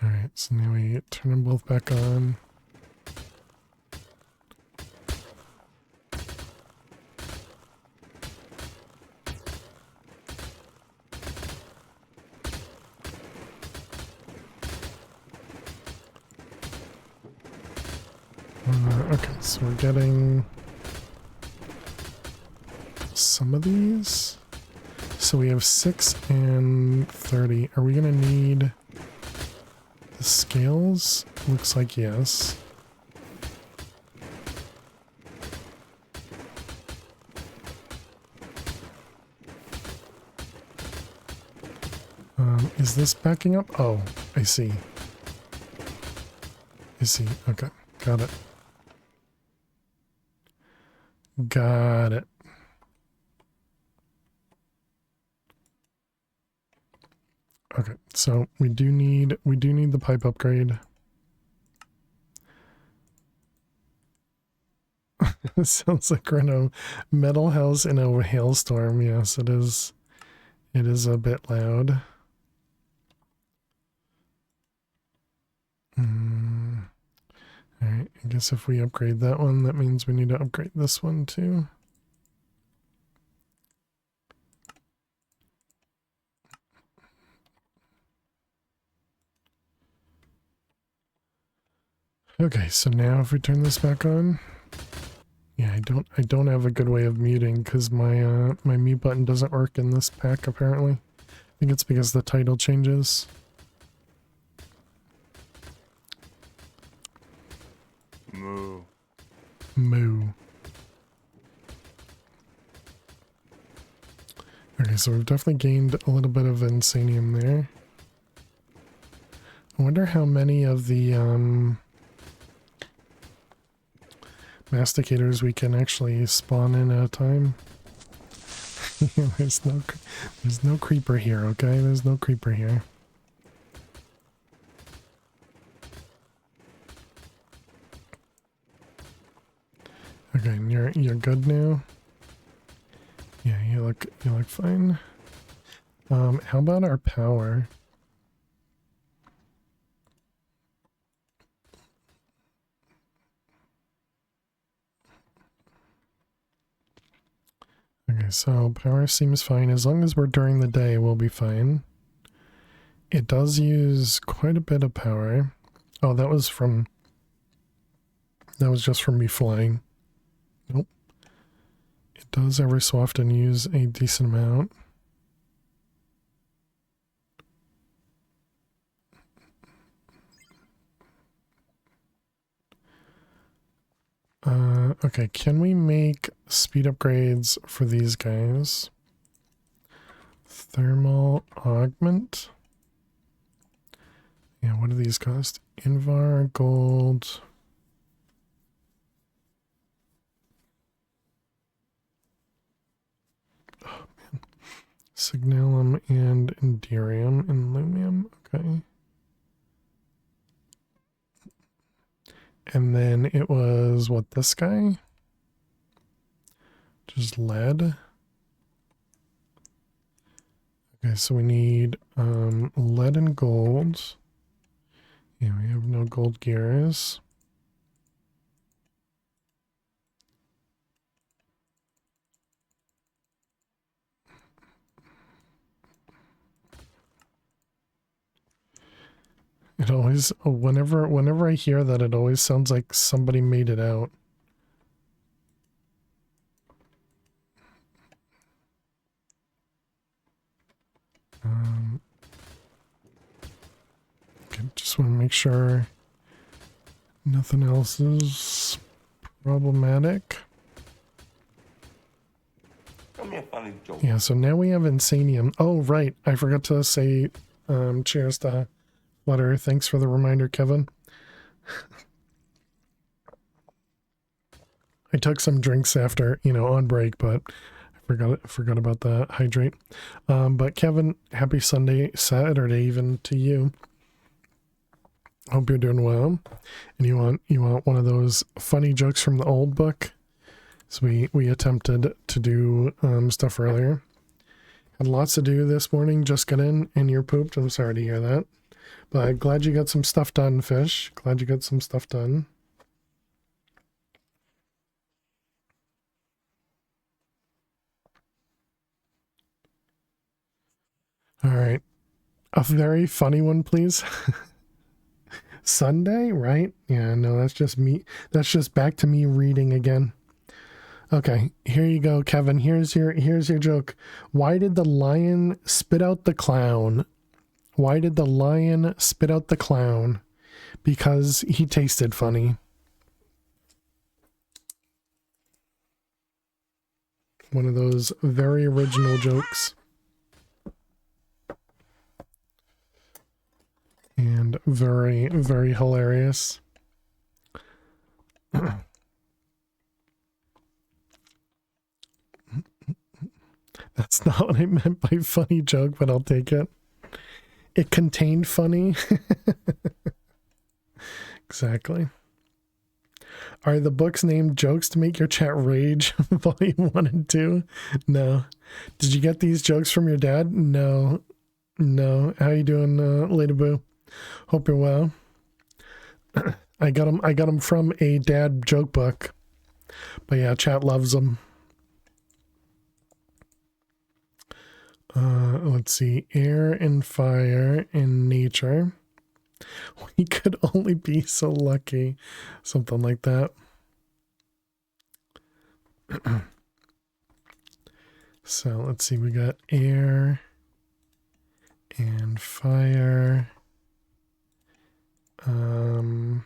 [SPEAKER 1] Alright, so now we turn them both back on. Okay, so we're getting some of these. So we have 6 and 30. Are we gonna need the scales? Looks like yes. Is this backing up? Oh, I see. I see. Okay, got it. Got it. Okay, so we do need the pipe upgrade. It sounds like we're in a metal house in a hailstorm. Yes, it is. It is a bit loud. Alright, I guess if we upgrade that one, that means we need to upgrade this one too. Okay, so now if we turn this back on, yeah, I don't have a good way of muting because my my mute button doesn't work in this pack apparently. I think it's because the title changes.
[SPEAKER 4] Moo.
[SPEAKER 1] Moo. Okay, so we've definitely gained a little bit of insanium there. I wonder how many of the masticators we can actually spawn in at a time. There's no creeper here, okay? There's no creeper here. Okay, and you're good now. Yeah, you look fine. How about our power? Okay, so power seems fine. As long as we're during the day, we'll be fine. It does use quite a bit of power. Oh, that was just from me flying. Nope. It does every so often use a decent amount. Okay, can we make speed upgrades for these guys? Thermal augment. Yeah, what do these cost? Invar, gold. Oh, man. Signalum and Enderium and Lumium. Okay. And then it was, what, this guy? Just lead. Okay, so we need lead and gold. Yeah, we have no gold gears. It always, whenever I hear that, it always sounds like somebody made it out. Okay, just want to make sure nothing else is problematic.
[SPEAKER 4] Tell me a funny joke.
[SPEAKER 1] Yeah, so now we have Insanium. Oh, right. I forgot to say cheers to Flutter. Thanks for the reminder, Kevin. I took some drinks after, on break, but I forgot about that. Hydrate. But Kevin, happy Saturday even to you. Hope you're doing well. And you want one of those funny jokes from the old book? So we attempted to do stuff earlier. Had lots to do this morning. Just got in and you're pooped. I'm sorry to hear that. But glad you got some stuff done, Fish. Glad you got some stuff done. All right. A very funny one, please. Sunday, right? Yeah, no, that's just me. That's just back to me reading again. Okay, here you go, Kevin. Here's your joke. Why did the lion spit out the clown? Why did the lion spit out the clown? Because he tasted funny. One of those very original jokes. And very, very hilarious. That's not what I meant by funny joke, but I'll take it. It contained funny. Exactly. Are the books named Jokes to Make Your Chat Rage, Volume 1 and 2? No. Did you get these jokes from your dad? No. No. How you doing, Lady Boo? Hope you're well. I got them from a dad joke book. But yeah, chat loves them. Let's see. Air and fire and nature. We could only be so lucky. Something like that. So let's see. We got air and fire. And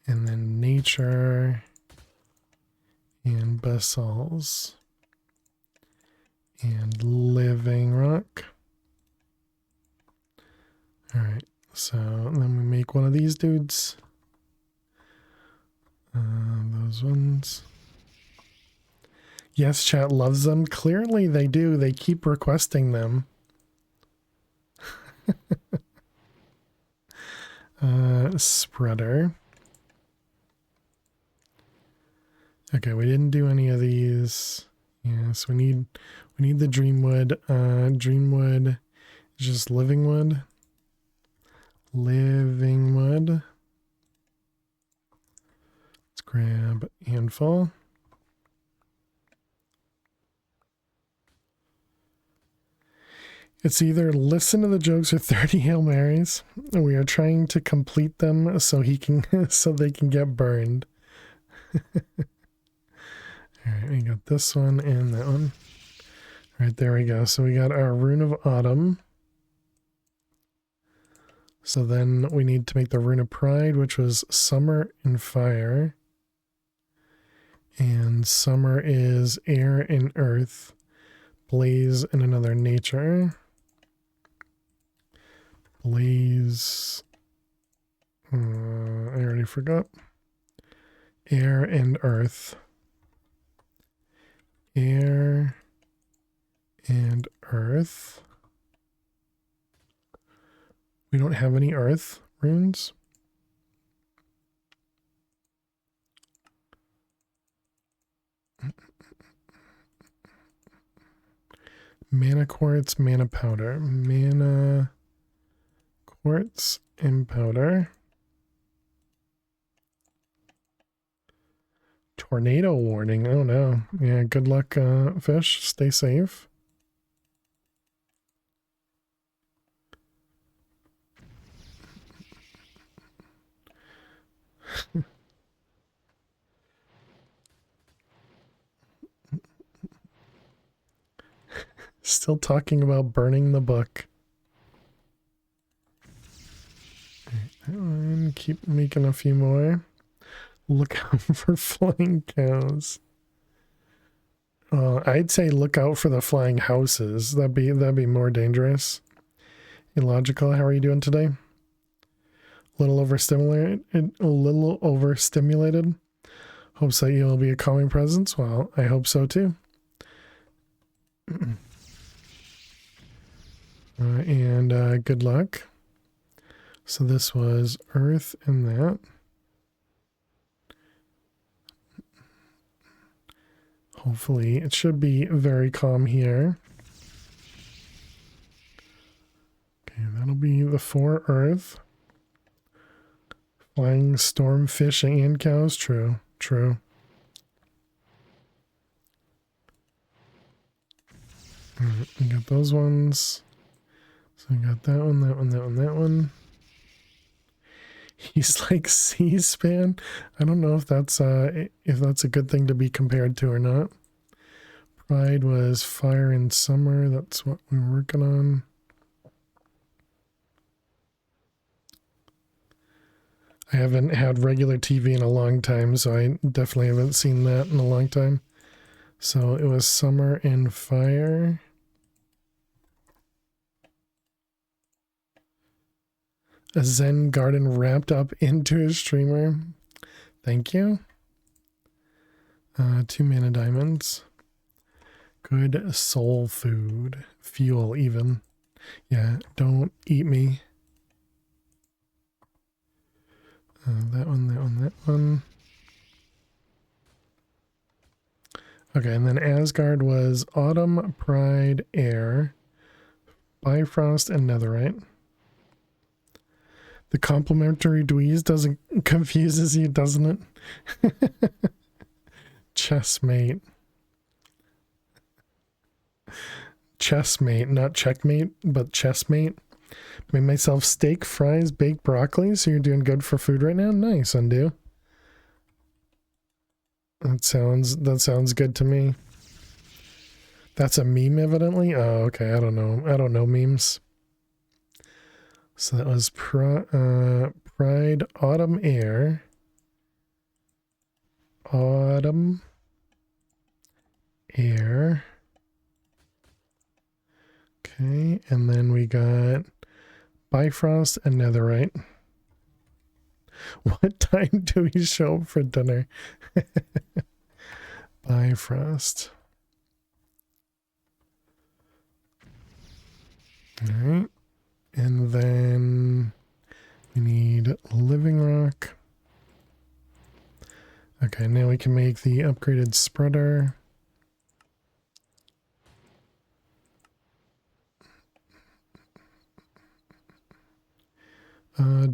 [SPEAKER 1] then nature and basalts. And living rock. All right, so then we make one of these dudes. Those ones. Yes, chat loves them. Clearly they do. They keep requesting them. Spreader. Okay, we didn't do any of these. Yes, we need the Dreamwood. Dreamwood is just living wood. Living wood. Let's grab a handful. It's either listen to the jokes or 30 Hail Marys. We are trying to complete them so they can get burned. Alright, we got this one and that one. Alright, there we go. So we got our Rune of Autumn. So then we need to make the Rune of Pride, which was Summer and Fire. And Summer is Air and Earth. Blaze and another Nature. Blaze. I already forgot. Air and Earth. Air and Earth. We don't have any Earth runes. Mana quartz, mana powder. Mana quartz and powder. Tornado warning. Oh no. Yeah, good luck, fish. Stay safe. Still talking about burning the book. And keep making a few more. Look out for flying cows. I'd say look out for the flying houses. That'd be more dangerous. Illogical, how are you doing today? A little overstimulated. Hopes that you'll be a calming presence. Well, I hope so too. And good luck. So this was Earth and that. Hopefully it should be very calm here. Okay, that'll be the 4 Earth. Flying storm, fish, and cows. True, true. Alright, we got those ones. So we got that one, that one, that one, that one. He's like C-SPAN. I don't know if that's a good thing to be compared to or not. Pride was Fire in Summer. That's what we're working on. I haven't had regular TV in a long time, so I definitely haven't seen that in a long time. So it was Summer and Fire. A Zen garden wrapped up into a streamer. Thank you. 2 mana diamonds. Good soul food. Fuel even. Yeah, don't eat me. That one, that one, that one. Okay, and then Asgard was Autumn, Pride, Air, Bifrost, and Netherite. The complimentary dweeze doesn't confuses you, doesn't it? Chessmate. Chessmate, not checkmate, but chessmate. Made myself steak, fries, baked broccoli, so you're doing good for food right now? Nice, Undo. That sounds good to me. That's a meme, evidently? Oh, okay, I don't know. I don't know memes. So that was Pride, Autumn, Air. Autumn, Air. Okay, and then we got Bifrost and Netherite. What time do we show up for dinner? Bifrost. Alright. And then we need Living Rock. Okay, now we can make the upgraded spreader.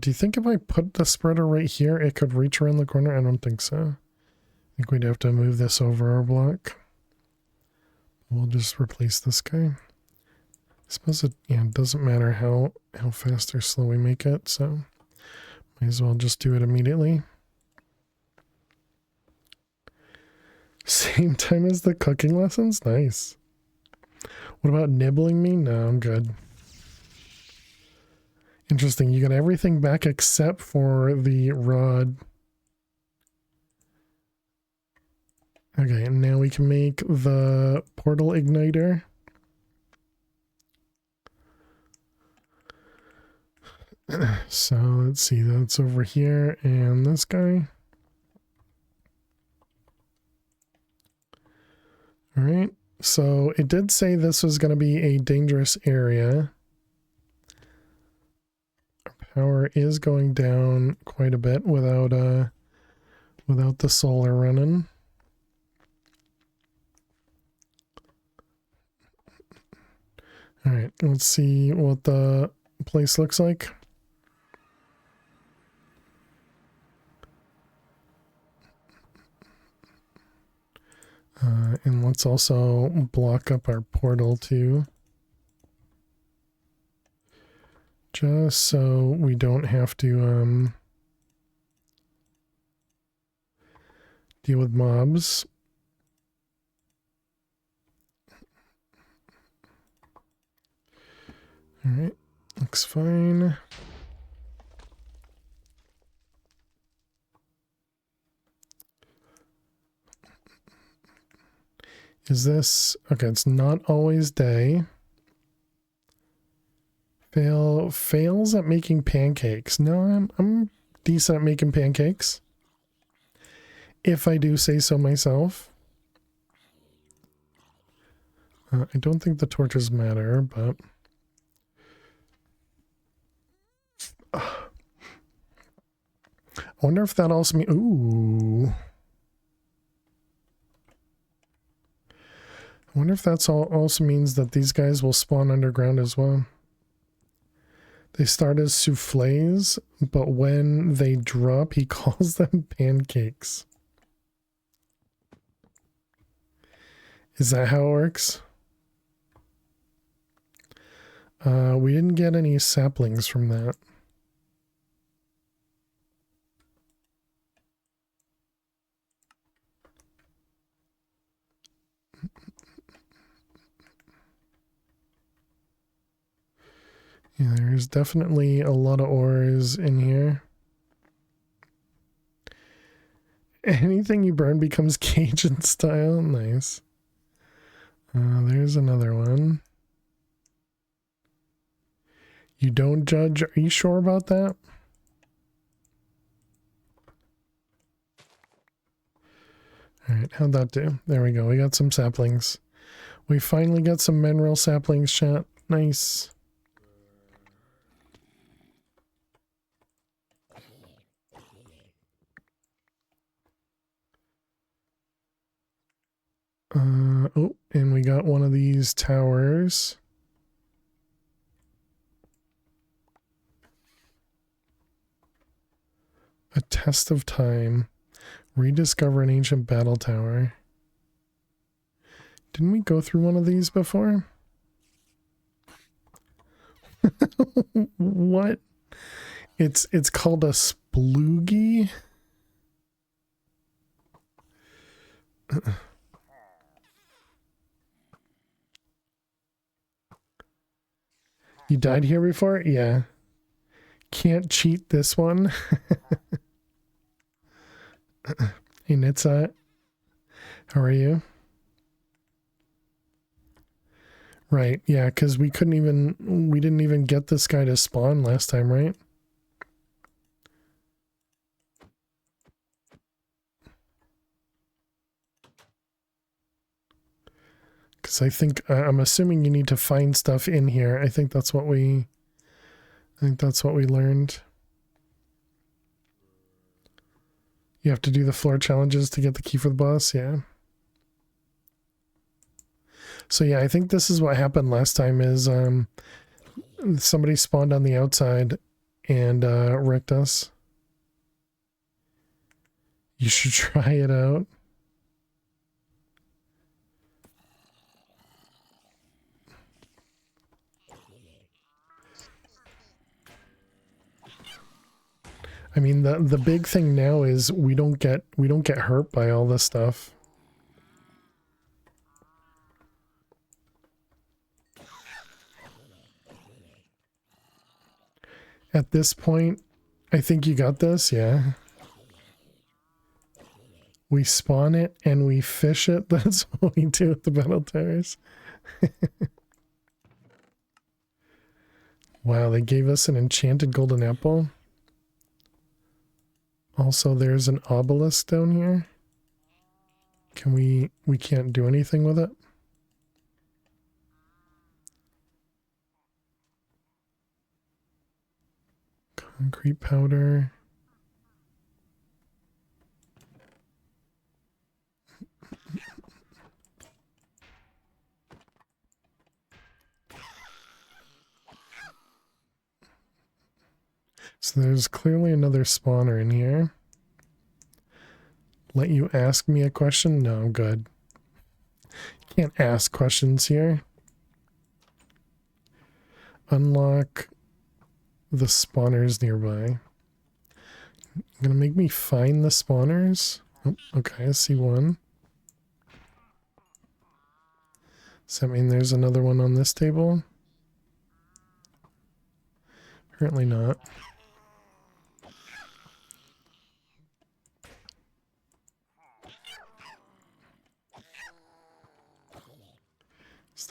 [SPEAKER 1] Do you think if I put the spreader right here, it could reach around the corner? I don't think so. I think we'd have to move this over our block. We'll just replace this guy. I suppose it doesn't matter how fast or slow we make it, so might as well just do it immediately. Same time as the cooking lessons? Nice. What about nibbling me? No, I'm good. Interesting. You got everything back except for the rod. Okay, and now we can make the portal igniter. So let's see, that's over here, and this guy. All right, so it did say this was going to be a dangerous area. Our power is going down quite a bit without the solar running. All right, let's see what the place looks like. And let's also block up our portal too. Just so we don't have to deal with mobs. Alright, looks fine. Is this... Okay, it's not always day. Fails at making pancakes. No, I'm decent at making pancakes. If I do say so myself. I don't think the torches matter, but... I wonder if that also means... Ooh... I wonder if that's also means that these guys will spawn underground as well. They start as soufflés, but when they drop, he calls them pancakes. Is that how it works? We didn't get any saplings from that. Yeah, there's definitely a lot of ores in here. Anything you burn becomes Cajun style. Nice. There's another one. You don't judge. Are you sure about that? Alright, how'd that do? There we go. We got some saplings. We finally got some mineral saplings, chat. Nice. Oh, and we got one of these towers. A test of time. Rediscover an ancient battle tower. Didn't we go through one of these before? What? It's called a sploogie? You died here before? Yeah. Can't cheat this one. Hey, Nitsa. How are you? Right, yeah, because we didn't even get this guy to spawn last time, right? Because I'm assuming you need to find stuff in here. I think that's what we learned. You have to do the floor challenges to get the key for the boss, yeah. So yeah, I think this is what happened last time is somebody spawned on the outside and wrecked us. You should try it out. I mean, the big thing now is we don't get hurt by all this stuff. At this point, I think you got this, yeah. We spawn it and we fish it. That's what we do with the battle towers. Wow, they gave us an enchanted golden apple. Also, there's an obelisk down here. Can we can't do anything with it? Concrete powder. So there's clearly another spawner in here. Let you ask me a question? No, I'm good. You can't ask questions here. Unlock the spawners nearby. Gonna make me find the spawners? Oh, okay, I see one. Does that mean there's another one on this table? Apparently not.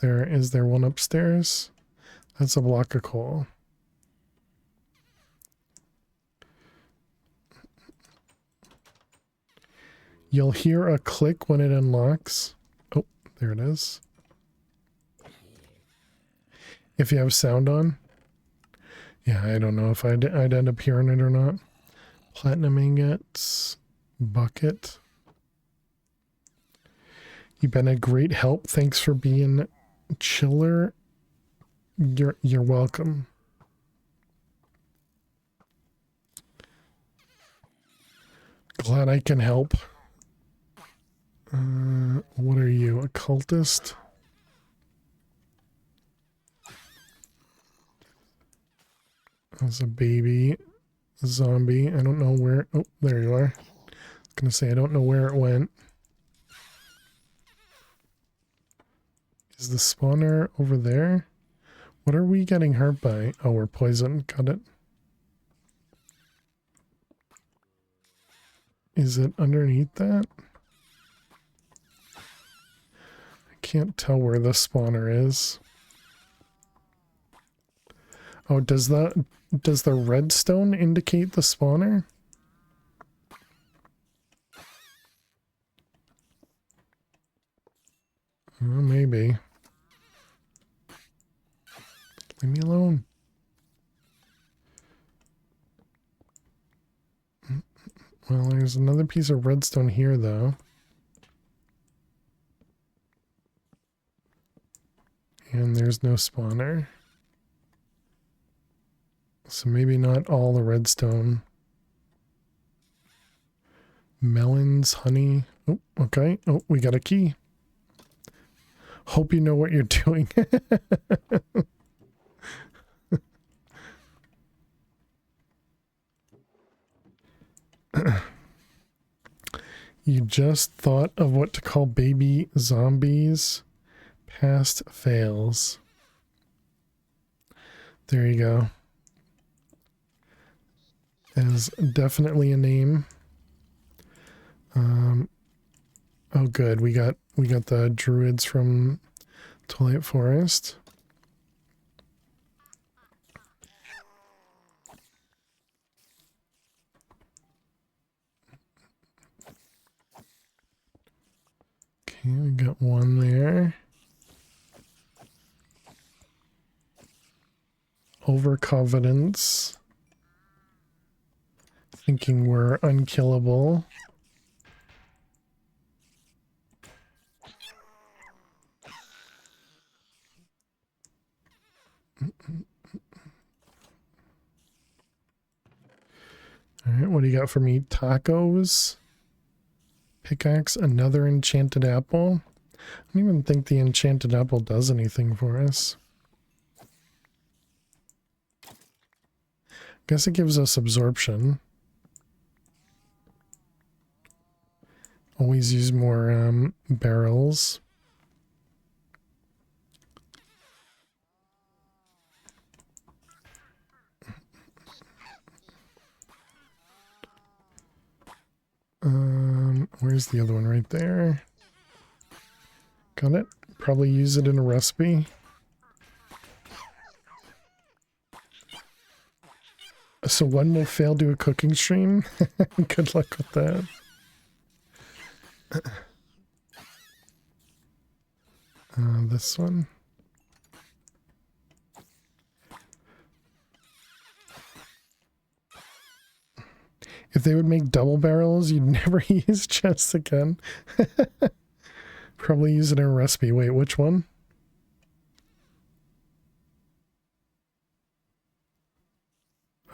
[SPEAKER 1] Is there one upstairs? That's a block of coal. You'll hear a click when it unlocks. Oh, there it is. If you have sound on. Yeah, I don't know if I'd end up hearing it or not. Platinum ingots. Bucket. You've been a great help. Thanks for being chiller. You're welcome. Glad I can help. What are you, a cultist? As a baby zombie. I don't know where. Oh, there you are. I was gonna say I don't know where it went. Is the spawner over there? What are we getting hurt by? Oh, we're poisoned. Got it. Is it underneath that? I can't tell where the spawner is. Oh, does the redstone indicate the spawner? Oh, maybe. Leave me alone. Well, there's another piece of redstone here, though. And there's no spawner. So maybe not all the redstone. Melons, honey. Oh, okay. Oh, we got a key. Hope you know what you're doing. You just thought of what to call baby zombies. Past fails. There you go. Is definitely a name. Oh good, we got the druids from Twilight Forest. Okay, we got one there. Overconfidence. Thinking we're unkillable. Alright, what do you got for me? Tacos? Pickaxe, another enchanted apple? I don't even think the enchanted apple does anything for us. Guess it gives us absorption. Always use more barrels. Where's the other one? Right there. Got it. Probably use it in a recipe. So one will fail to a cooking stream. Good luck with that. This one. If they would make double barrels, you'd never use chests again. Probably use it in a recipe. Wait, which one?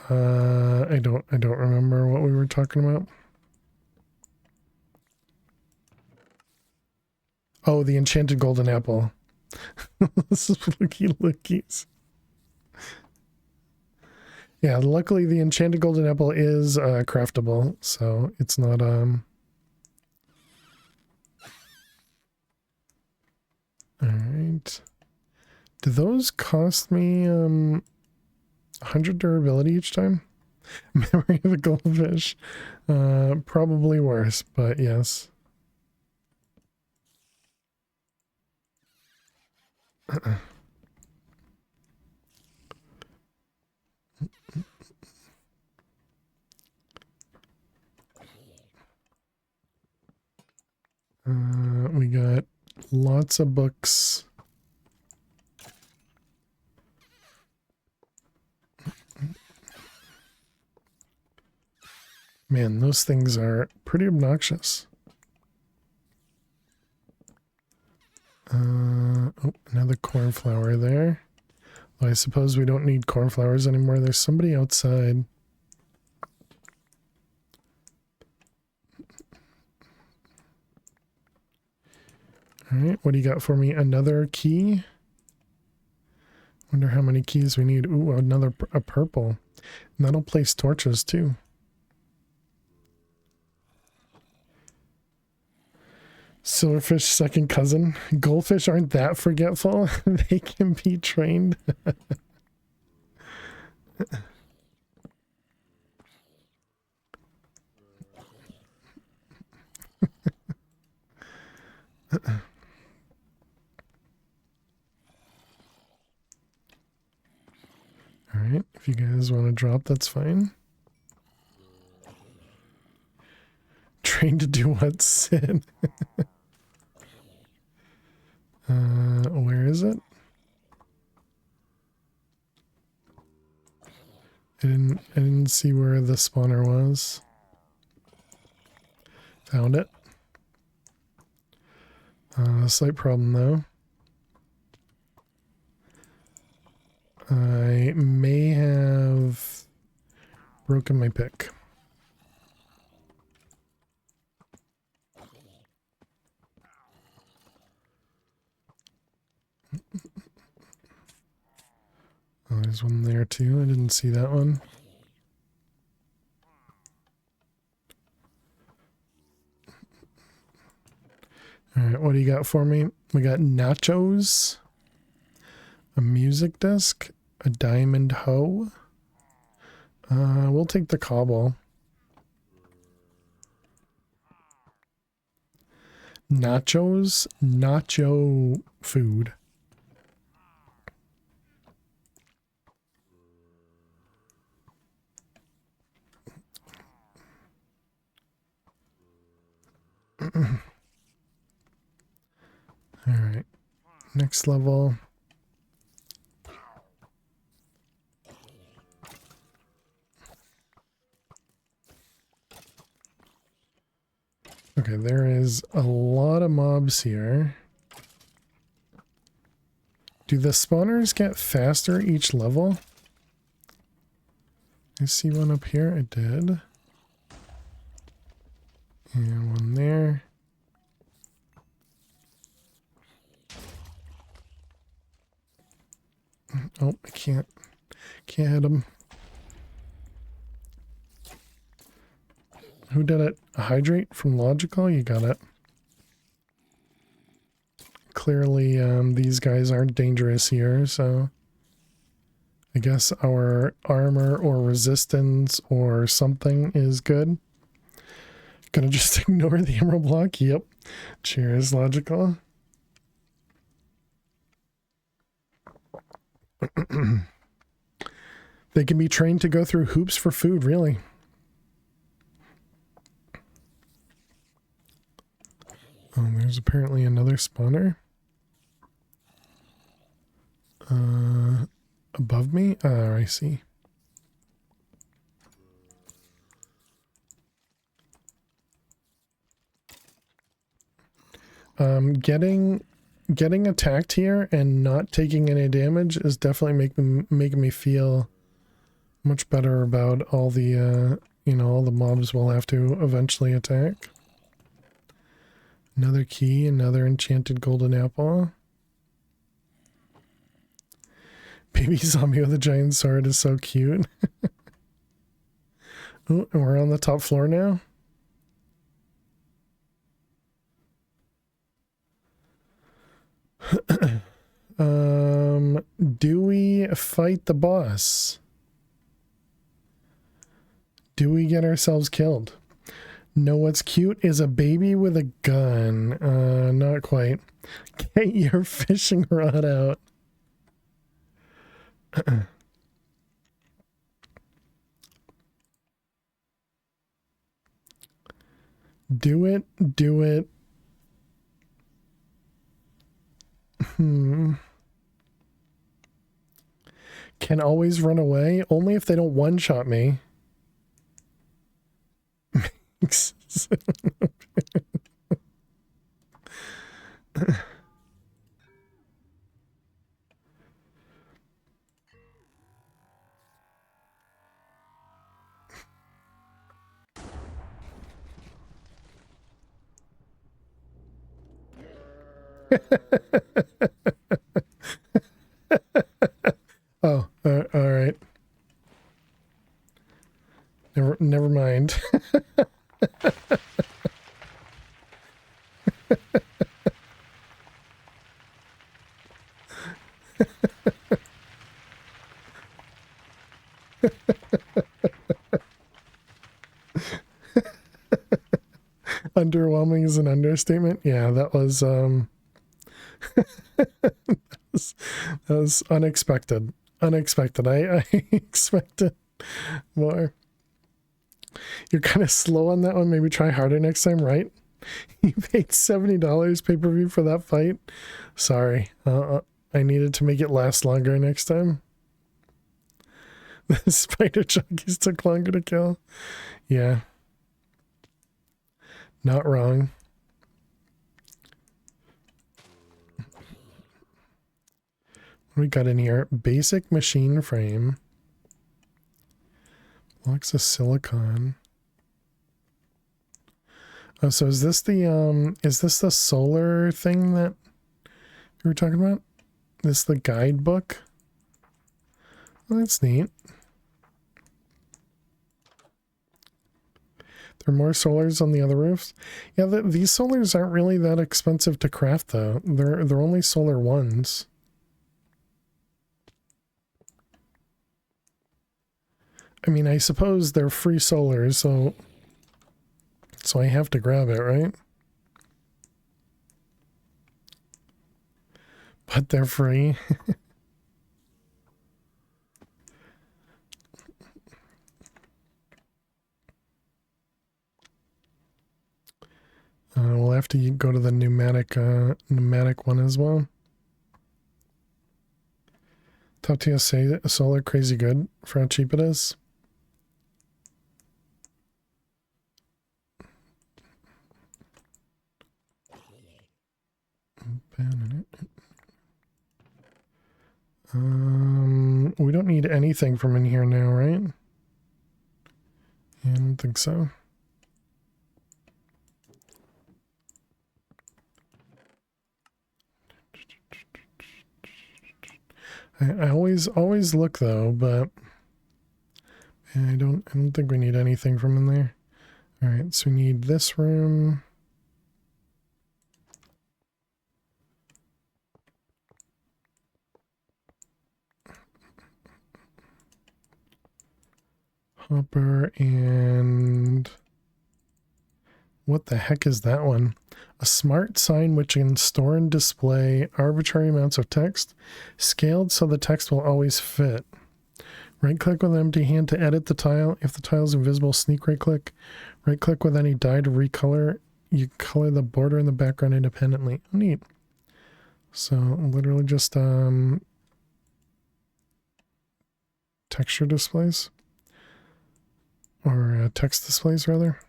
[SPEAKER 1] I don't remember what we were talking about. Oh, the enchanted golden apple. This is lookies. Yeah, luckily the enchanted golden apple is craftable, so it's not Alright. Do those cost me 100 durability each time? Memory of a goldfish. Probably worse, but yes. We got lots of books. Man, those things are pretty obnoxious. Oh, another cornflower there. Well, I suppose we don't need cornflowers anymore. There's somebody outside. Alright, what do you got for me? Another key? Wonder how many keys we need. Ooh, a purple. And that'll place torches too. Silverfish second cousin. Goldfish aren't that forgetful. They can be trained. Alright, if you guys want to drop, that's fine. Trained to do what, Sid? Where is it? I didn't see where the spawner was. Found it. Slight problem though. I may have broken my pick. Oh, there's one there too. I didn't see that one. Alright, what do you got for me? We got nachos, a music disc, a diamond hoe. We'll take the cobble. Nachos, nacho food. All right, next level. Okay, there is a lot of mobs here. Do the spawners get faster each level? I see one up here. I did. And one there. Oh, I can't hit him. Who did it? A hydrate from Logical? You got it. Clearly, these guys aren't dangerous here, so I guess our armor or resistance or something is good. Gonna just ignore the emerald block? Yep. Cheers, Logical. They can be trained to go through hoops for food, really. Oh, there's apparently another spawner. Above me? Oh, I see. Getting attacked here and not taking any damage is definitely making me feel much better about all the all the mobs we'll have to eventually attack. Another key, another enchanted golden apple. Baby zombie with a giant sword is so cute. Oh, and we're on the top floor now. Do we fight the boss? Do we get ourselves killed? No, what's cute is a baby with a gun. Not quite. Get your fishing rod out. Do it. Do it. Can always run away. Only if they don't one-shot me. Oh, all right. Never mind. Underwhelming is an understatement. Yeah, that was that was unexpected. Unexpected. I expected more. You're kind of slow on that one. Maybe try harder next time, right? You paid $70 pay-per-view for that fight. Sorry. I needed to make it last longer next time. The spider junkies took longer to kill. Yeah. Not wrong. What we got in here? Basic machine frame. Blocks of silicon. Oh, so is this the solar thing that you were talking about? This the guidebook? Well, that's neat. There are more solars on the other roofs. Yeah, these solars aren't really that expensive to craft though. They're only solar ones. I mean, I suppose they're free solars, so I have to grab it, right? But they're free. We'll have to go to the pneumatic one as well. Top TSA solar crazy good for how cheap it is. We don't need anything from in here now, right? I don't think so. I always look though, but I don't think we need anything from in there. All right, so we need this room. Hopper and what the heck is that one? A smart sign which can store and display arbitrary amounts of text, scaled so the text will always fit. Right-click with an empty hand to edit the tile. If the tile is invisible, sneak right-click. Right-click with any die to recolor. You color the border and the background independently. Oh, neat. So literally just texture displays. Or text displays, rather.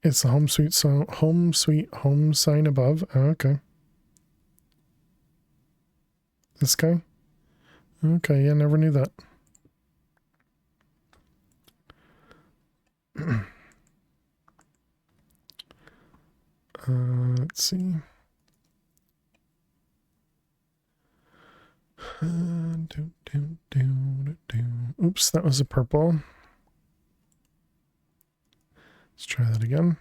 [SPEAKER 1] It's the home sweet home sign above. Oh, okay. This guy? Okay, yeah, never knew that. Let's see. Oops, that was a purple. Let's try that again.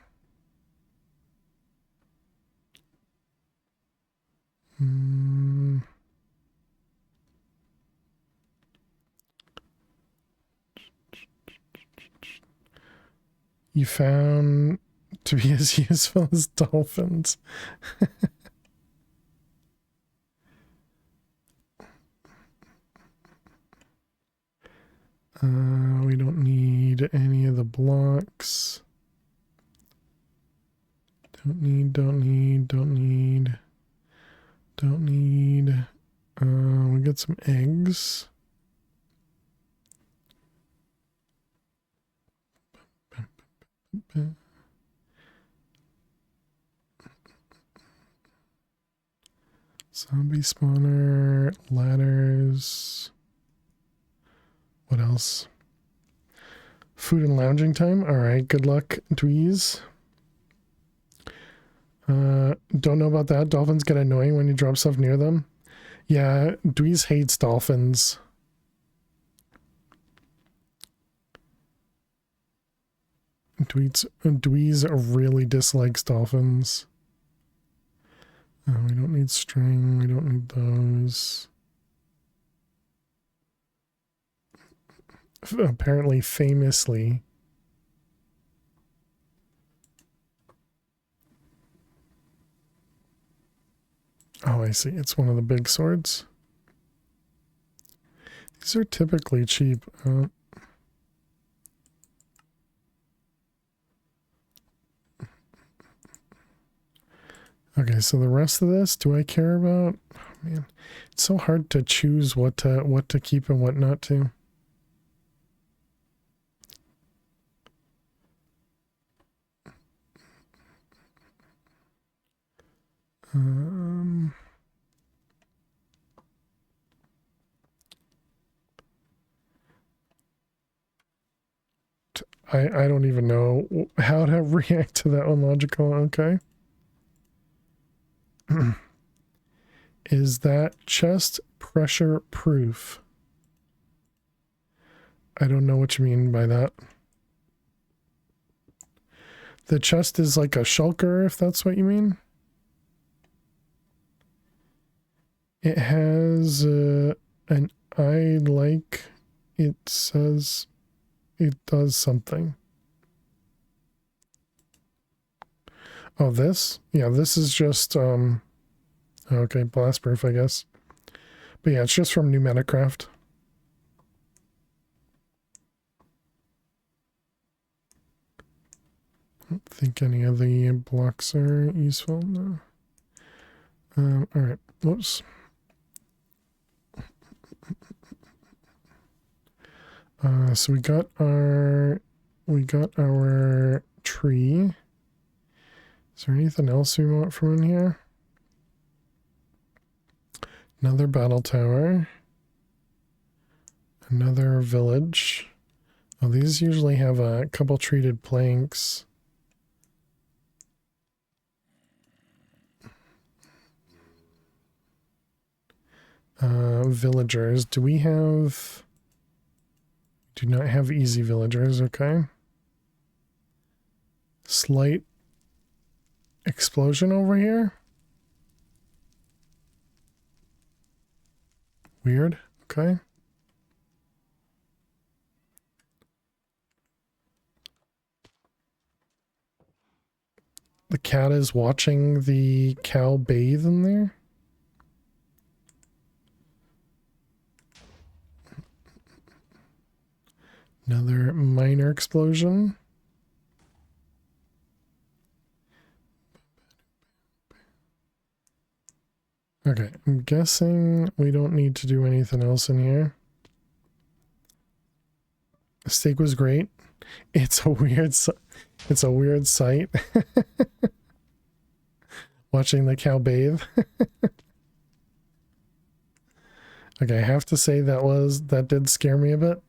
[SPEAKER 1] You found to be as useful as dolphins. We don't need any of the blocks. Don't need. We got some eggs. Zombie spawner, ladders. What else? Food and lounging time. All right, good luck, Dweez. Don't know about that. Dolphins get annoying when you drop stuff near them. Yeah, Dweez hates dolphins. Dweez really dislikes dolphins. We don't need string. We don't need those. apparently famously. Oh, I see. It's one of the big swords. These are typically cheap. Okay, so the rest of this, do I care about? Oh, man, it's so hard to choose what to keep and what not to. Um, I don't even know how to react to that one. Logical. Okay. Is that chest pressure proof? I don't know what you mean by that. The chest is like a shulker, if that's what you mean. It has an eye like, it says it does something. Oh, this? Yeah, this is just, okay, blast proof, I guess. But yeah, it's just from New Metacraft. I don't think any of the blocks are useful, no. Alright, whoops. So we got our tree. Is there anything else we want from in here? Another battle tower. Another village. Oh, these usually have a couple treated planks. Villagers. Do we have... Do not have easy villagers, okay. Slight explosion over here. Weird, okay. The cat is watching the cow bathe in there. Another minor explosion. Okay, I'm guessing we don't need to do anything else in here. The steak was great. It's a weird sight. Watching the cow bathe. Okay, I have to say that did scare me a bit.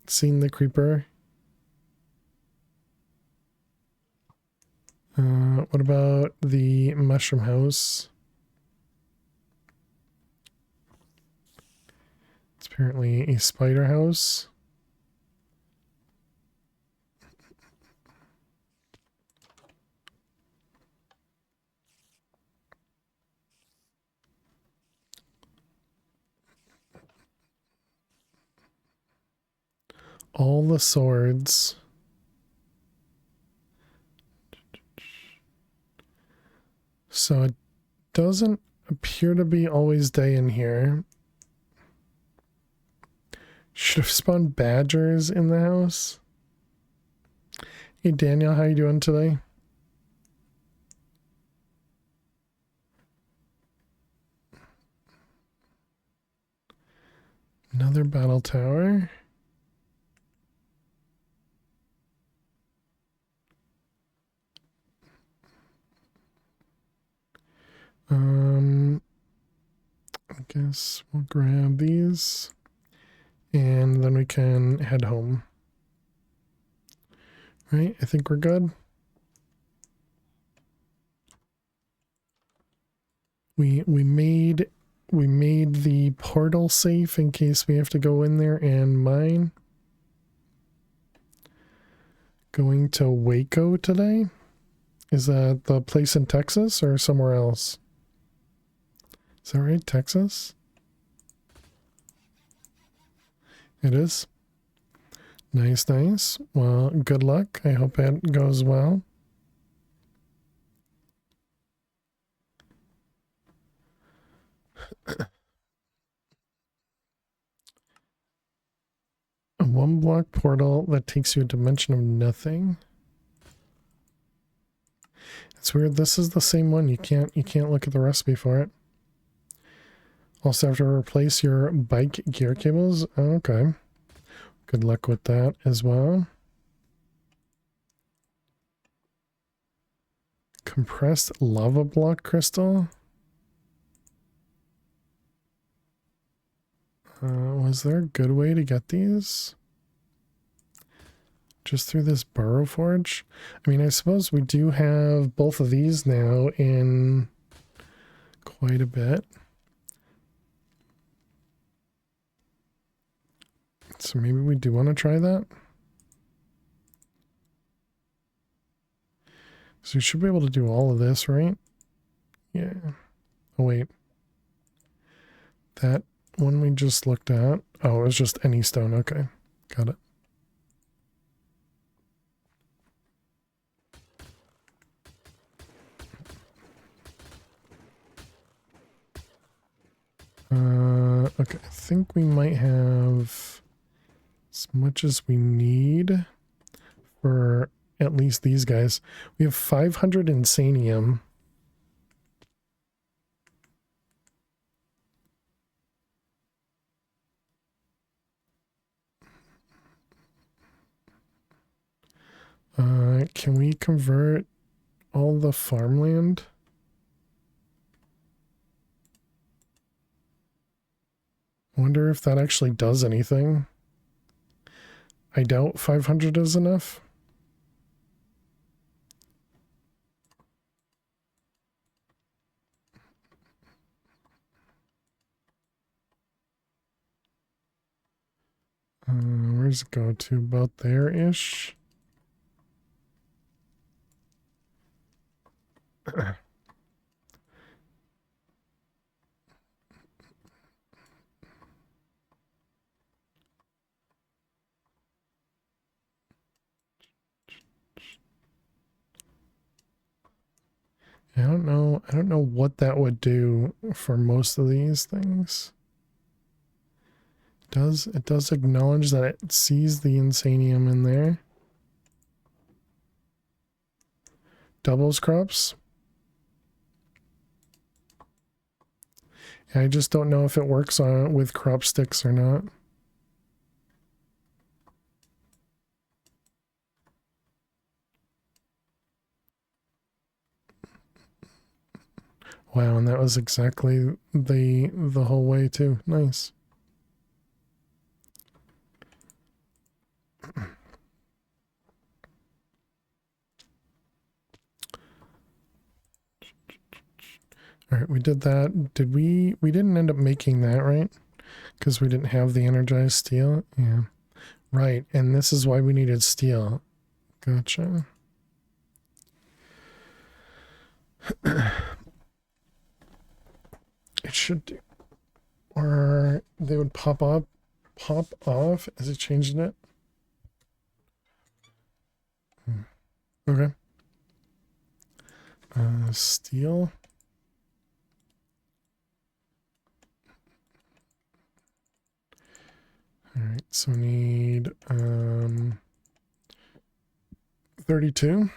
[SPEAKER 1] Seeing the creeper. What about the mushroom house? It's apparently a spider house. All the swords. So it doesn't appear to be always day in here. Should have spawned badgers in the house. Hey Daniel, how you doing today? Another battle tower. I guess we'll grab these and then we can head home. Right, I think we're good. We made the portal safe in case we have to go in there and mine. Going to Waco today? Is that the place in Texas or somewhere else? Is that right? Texas? It is? Nice, nice. Well, good luck. I hope it goes well. A 1-block portal that takes you a dimension of nothing. It's weird. This is the same one. You can't look at the recipe for it. Also have to replace your bike gear cables. Okay. Good luck with that as well. Compressed lava block crystal. Was there a good way to get these? Just through this burrow forge? I mean, I suppose we do have both of these now in quite a bit. So maybe we do want to try that. So we should be able to do all of this, right? Yeah. Oh, wait. That one we just looked at. Oh, it was just any stone. Okay. Got it. Okay. I think we might have as much as we need for at least these guys. We have 500 insanium. Can we convert all the farmland? I wonder if that actually does anything. I doubt 500 is enough. Where does it go to? About there-ish? I don't know what that would do for most of these things. It does acknowledge that it sees the insanium in there. Doubles crops. I just don't know if it works on with crop sticks or not. Wow, and that was exactly the whole way too. Nice. All right, we did that. Did we didn't end up making that, right? Because we didn't have the energized steel. Yeah. Right, and this is why we needed steel. Gotcha. It should do. Or they would pop off as it changed it. Okay. Steel. All right, so we need 32.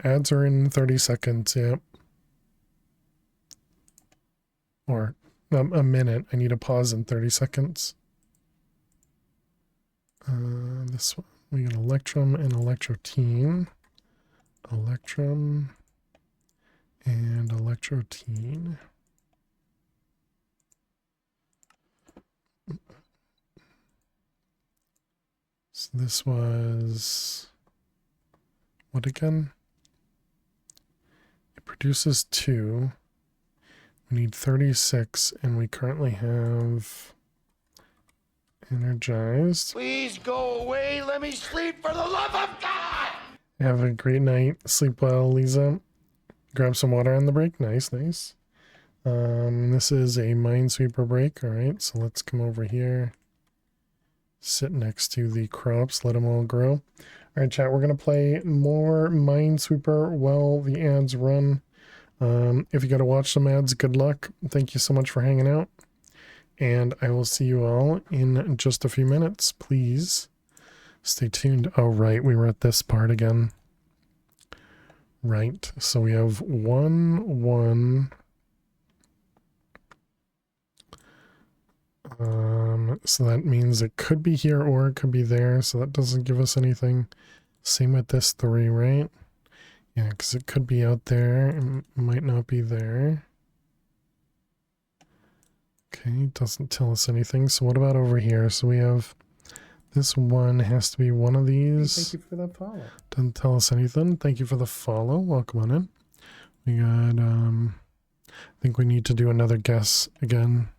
[SPEAKER 1] Ads are in 30 seconds, yep. Or a minute. I need a pause in 30 seconds. This one. We got Electrum and Electrotine. Electrum and Electrotine. So this was what again? It produces 2. We need 36, and we currently have energized.
[SPEAKER 4] Please go away. Let me sleep for the love of God.
[SPEAKER 1] Have a great night. Sleep well, Lisa. Grab some water on the break. Nice, nice. This is a Minesweeper break. All right, so let's come over here. sit next to the crops, let them all grow. All right, chat, we're going to play more Minesweeper while the ads run. If you got to watch some ads, good luck. Thank you so much for hanging out. And I will see you all in just a few minutes. Please stay tuned. Oh, right, we were at this part again. Right, so we have 1-1. So that means it could be here or it could be there, so that doesn't give us anything. Same with this 3, right? Yeah, because it could be out there, it might not be there. Okay, doesn't tell us anything. So what about over here? So we have this one has to be one of these.
[SPEAKER 5] Thank you for that follow.
[SPEAKER 1] Doesn't tell us anything. Thank you for the follow. Welcome on in. We got, I think we need to do another guess again.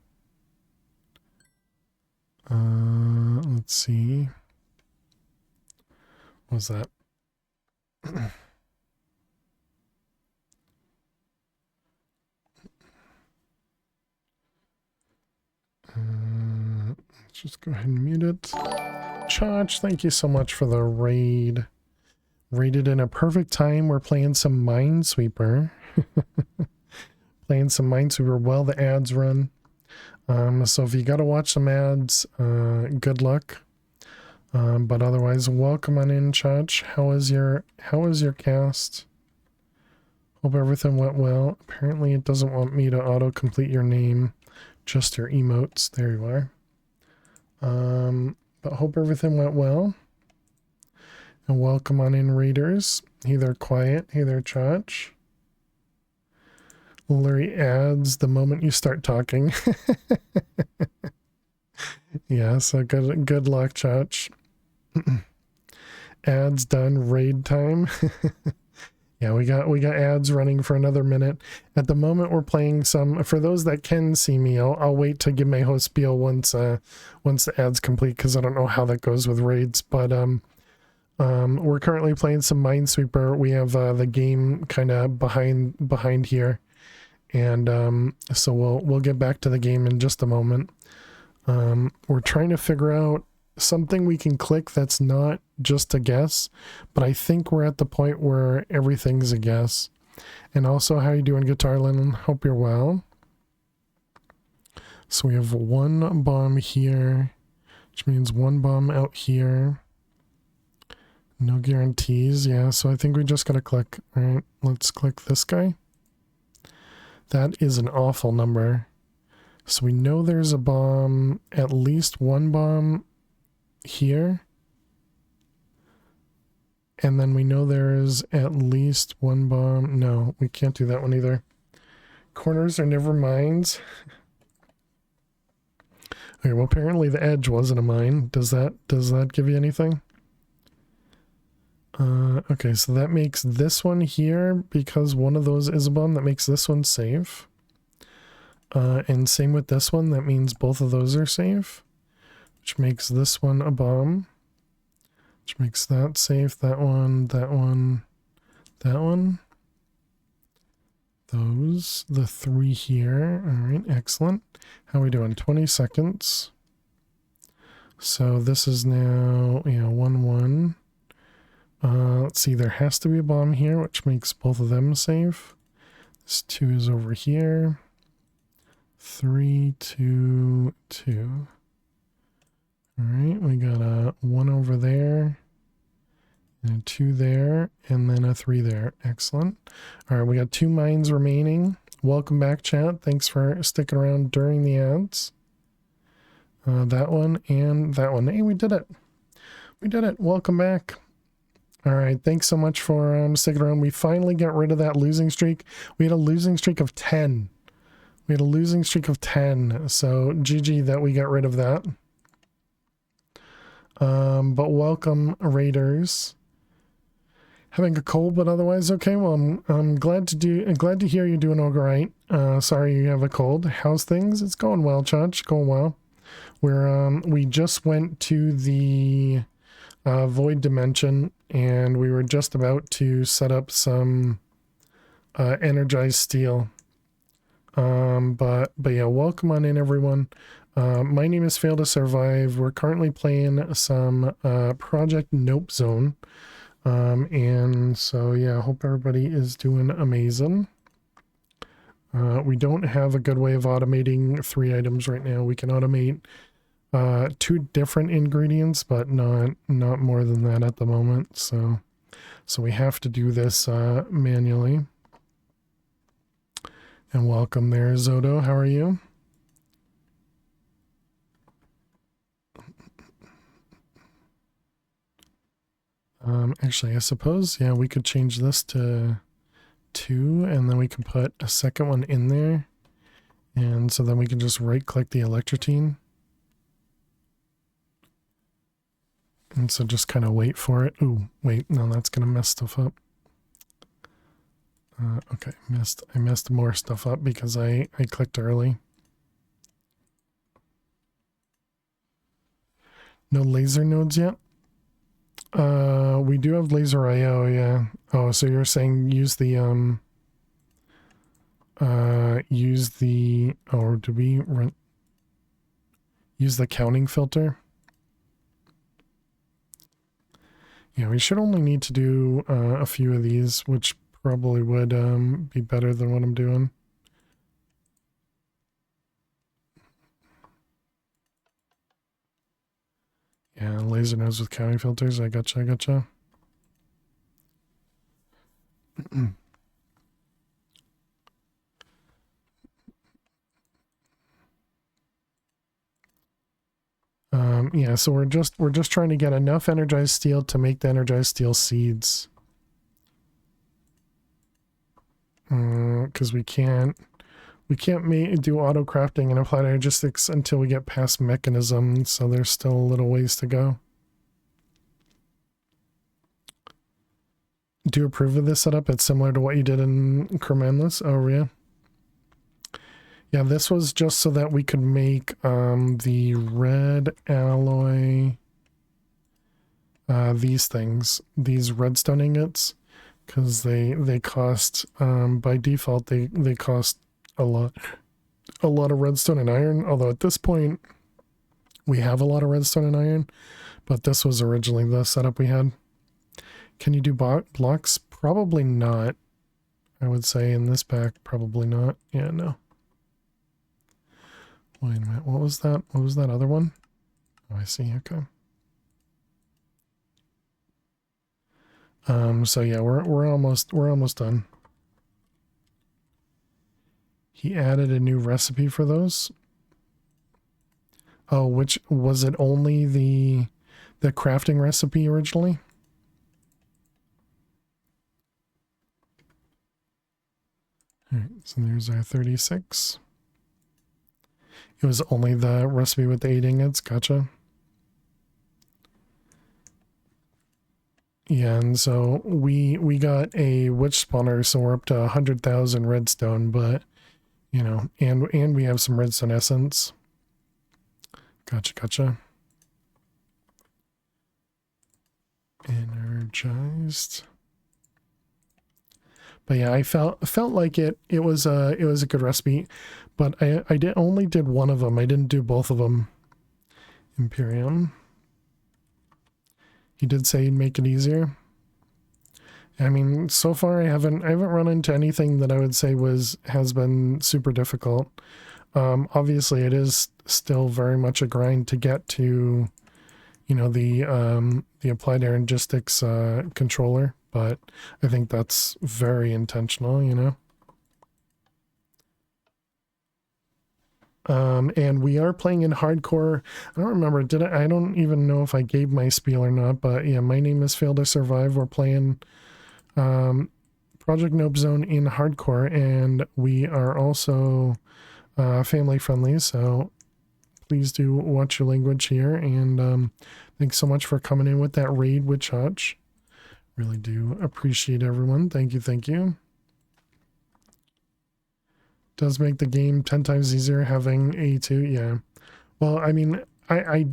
[SPEAKER 1] Let's see. What was that? Let's just go ahead and mute it. Charge, thank you so much for the raid. Raided in a perfect time. We're playing some Minesweeper. Playing some Minesweeper while the ads run. So if you got to watch some ads, good luck. But otherwise, welcome on in, Chach. How is your cast? Hope everything went well. Apparently it doesn't want me to auto-complete your name, just your emotes. There you are. But hope everything went well. And welcome on in, readers. Hey there, Quiet. Hey there, Chach. Larry adds the moment you start talking. Yeah, so good luck, Chach. Ads done, raid time. Yeah, we got ads running for another minute. At the moment we're playing some, for those that can see me, I'll wait to give my host spiel once the ads complete, because I don't know how that goes with raids, but we're currently playing some Minesweeper. We have the game kind of behind here. And so we'll get back to the game in just a moment. We're trying to figure out something we can click that's not just a guess, but I think we're at the point where everything's a guess. And also, how you doing, Guitar Lennon? Hope you're well. So we have one bomb here, which means one bomb out here. No guarantees. Yeah, so I think we just gotta click. All right, let's click this guy. That is an awful number. So we know there's a bomb, at least one bomb here. And then we know there's at least one bomb. No, we can't do that one either. Corners are never mines. Okay, well apparently the edge wasn't a mine. Does that give you anything? Okay, so that makes this one here, because one of those is a bomb, that makes this one safe. And same with this one, that means both of those are safe, which makes this one a bomb, which makes that safe, that one, that one, that one. Those, the 3 here. All right, excellent. How are we doing? 20 seconds. So this is now, 1-1. Let's see, there has to be a bomb here, which makes both of them safe. This 2 is over here. 3, 2, 2. All right, we got a 1 over there, and a 2 there, and then a 3 there. Excellent. All right, we got 2 mines remaining. Welcome back, chat. Thanks for sticking around during the ads. That one and that one. Hey, we did it. We did it. Welcome back. All right, thanks so much for sticking around. We finally got rid of that losing streak. We had a losing streak of 10. We had a losing streak of 10, so GG that we got rid of that. But welcome, Raiders. Having a cold, but otherwise okay. Well, I'm glad to hear you're doing all right. Sorry you have a cold. How's things? It's going well, Chach. Going well. We just went to the void dimension, and we were just about to set up some energized steel. But yeah, welcome on in, everyone. My name is Fail to Survive. We're currently playing some Project Nope Zone. And so, yeah, I hope everybody is doing amazing. We don't have a good way of automating 3 items right now. We can automate 2 different ingredients, but not more than that at the moment. So we have to do this manually. And welcome there, Zodo. How are you? Actually, I suppose, yeah, we could change this to 2, and then we can put a second one in there. And so then we can just right-click the electrotine. And so just kind of wait for it. Ooh, wait, no, that's going to mess stuff up. Okay, I messed more stuff up because I clicked early. No laser nodes yet? We do have laser IO, yeah. Oh, so you're saying use the, or do we use the counting filter? Yeah, we should only need to do a few of these, which probably would be better than what I'm doing. Yeah, laser nodes with counting filters. I gotcha. Yeah, so we're just trying to get enough energized steel to make the energized steel seeds. Because we can't do auto crafting and applied energistics until we get past mechanism, so there's still a little ways to go. Do you approve of this setup? It's similar to what you did in Kermanless? Oh, yeah. Yeah, this was just so that we could make the red alloy, these things, these redstone ingots, because they cost, by default, they cost a lot of redstone and iron, although at this point we have a lot of redstone and iron, but this was originally the setup we had. Can you do blocks? Probably not. I would say in this pack, probably not. Yeah, no. Wait a minute, what was that? What was that other one? Oh, I see, okay. So yeah, we're almost done. He added a new recipe for those. Oh, which was it only the crafting recipe originally? All right, so there's our 36. It was only the recipe with the 8 ingots, gotcha. Yeah, and so we got a witch spawner, so we're up to 100,000 redstone, but you know, and we have some redstone essence. Gotcha. Energized. But yeah, I felt like it was a good recipe, but I only did one of them. I didn't do both of them. Imperium. He did say he'd make it easier. I mean, so far I haven't run into anything that I would say has been super difficult. Obviously it is still very much a grind to get to, you know, the applied energistics controller, but I think that's very intentional, you know. And we are playing in hardcore. I don't remember, I don't even know if I gave my spiel or not, but yeah, my name is Fail to Survive. We're playing Project Nope Zone in hardcore, and we are also family friendly, so please do watch your language here, and thanks so much for coming in with that raid with Chach. Really do appreciate everyone. Thank you. Does make the game 10 times easier having A2, yeah. Well, I mean, I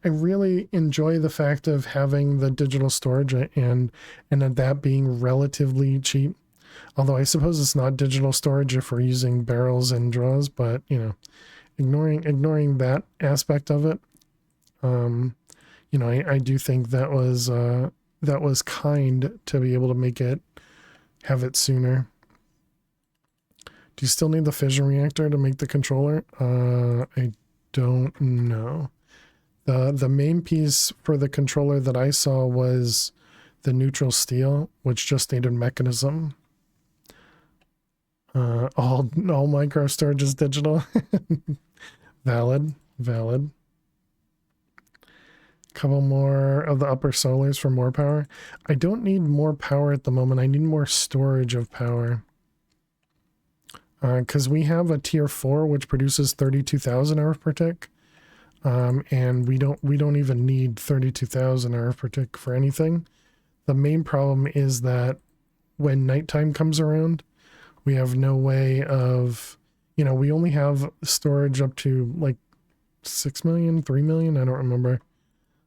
[SPEAKER 1] really enjoy the fact of having the digital storage and that being relatively cheap. Although I suppose it's not digital storage if we're using barrels and draws, but you know, ignoring that aspect of it, you know, I do think that was kind to be able to make it have it sooner. Do you still need the fission reactor to make the controller? I don't know. The main piece for the controller that I saw was the neutral steel, which just needed mechanism. All micro storage is digital. Valid. Couple more of the upper solars for more power. I don't need more power at the moment. I need more storage of power. Because we have a tier 4 which produces 32,000 hours per tick. And we don't even need 32,000 hours per tick for anything. The main problem is that when nighttime comes around, we have no way of, you know, we only have storage up to like 6 million, 3 million, I don't remember.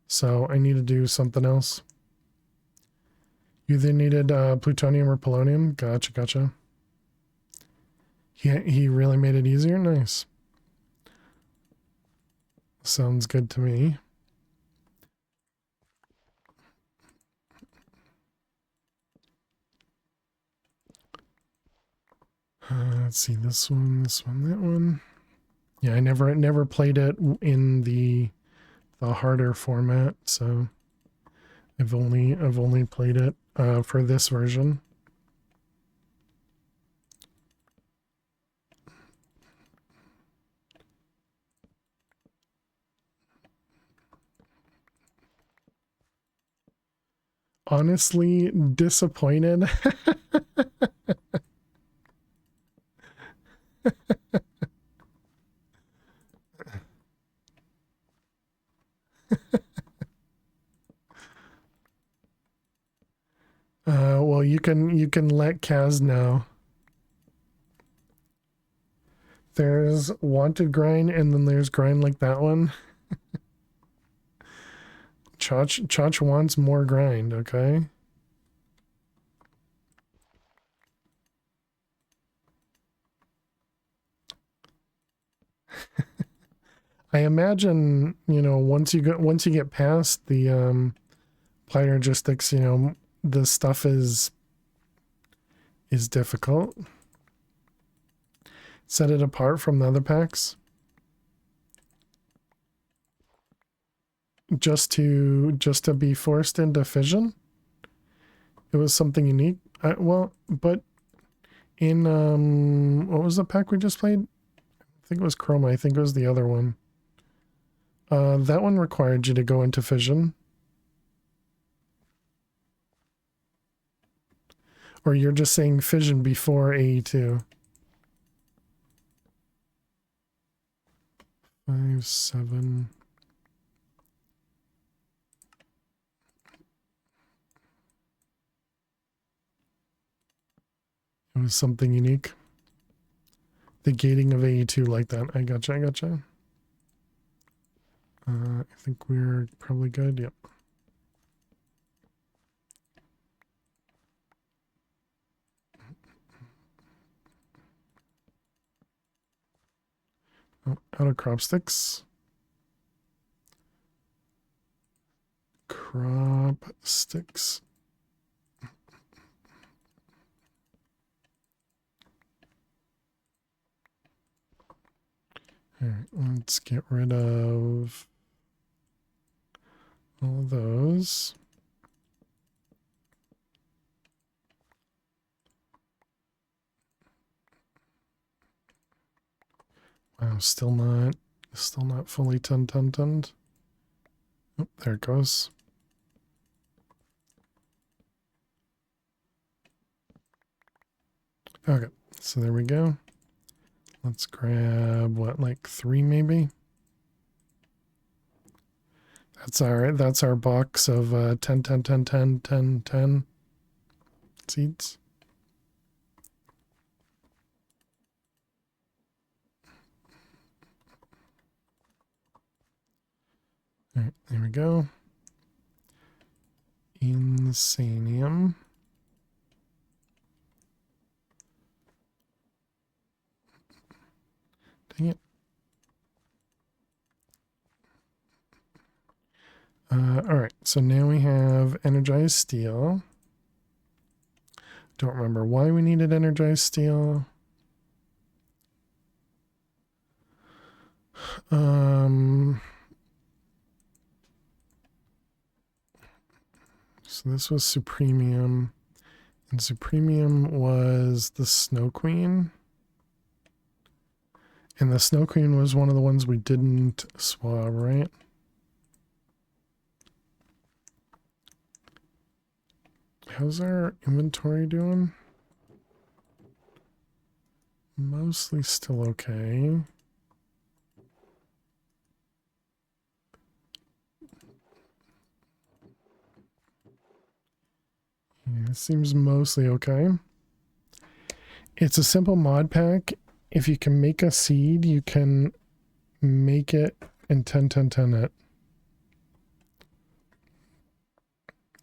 [SPEAKER 1] So I need to do something else. You either needed plutonium or polonium. Gotcha. He really made it easier. Nice. Sounds good to me. Let's see, this one, that one. Yeah, I never played it in the harder format, so I've only played it for this version. Honestly, disappointed. Well, you can let Kaz know. There's wanted grind, and then there's grind like that one. Chach wants more grind, okay? I imagine, you know, once you get past the logistics, you know, the stuff is difficult. Set it apart from the other packs. Just to be forced into fission. It was something unique. Well, but in what was the pack we just played? I think it was Chroma. I think it was the other one. That one required you to go into fission. Or you're just saying fission before AE2. 5, 7. It was something unique. The gating of AE2 like that. I gotcha. I think we're probably good. Yep. Oh, out of crop sticks. Crop sticks. All right, let's get rid of all those. Wow, still not fully ton. Oh, there it goes. Okay, so there we go. Let's grab what, like 3 maybe? That's our box of 10 seeds. All right, there we go. Insanium. Dang it. All right, so now we have energized steel. Don't remember why we needed energized steel. So this was Supremium, and Supremium was the Snow Queen. And the Snow Queen was one of the ones we didn't swap, right? How's our inventory doing? Mostly still okay. Yeah, it seems mostly okay. It's a simple mod pack. If you can make a seed, you can make it and 10 it.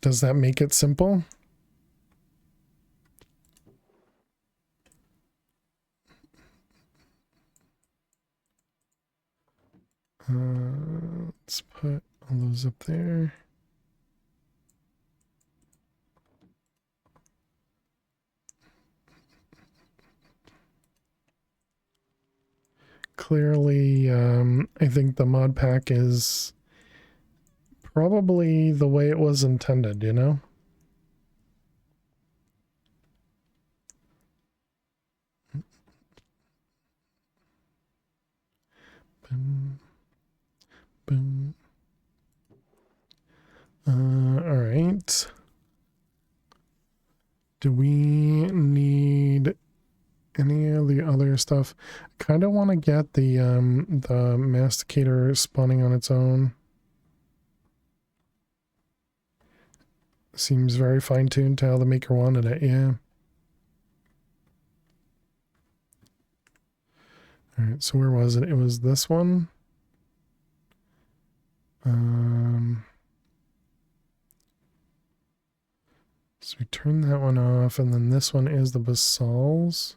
[SPEAKER 1] Does that make it simple? Let's put all those up there. Clearly, I think the mod pack is probably the way it was intended, you know? Boom. Boom. All right. Do we need any of the other stuff? Kind of want to get the masticator spawning on its own. Seems very fine-tuned to how the maker wanted it, yeah. Alright, so where was it? It was this one. So we turn that one off, and then this one is the basals.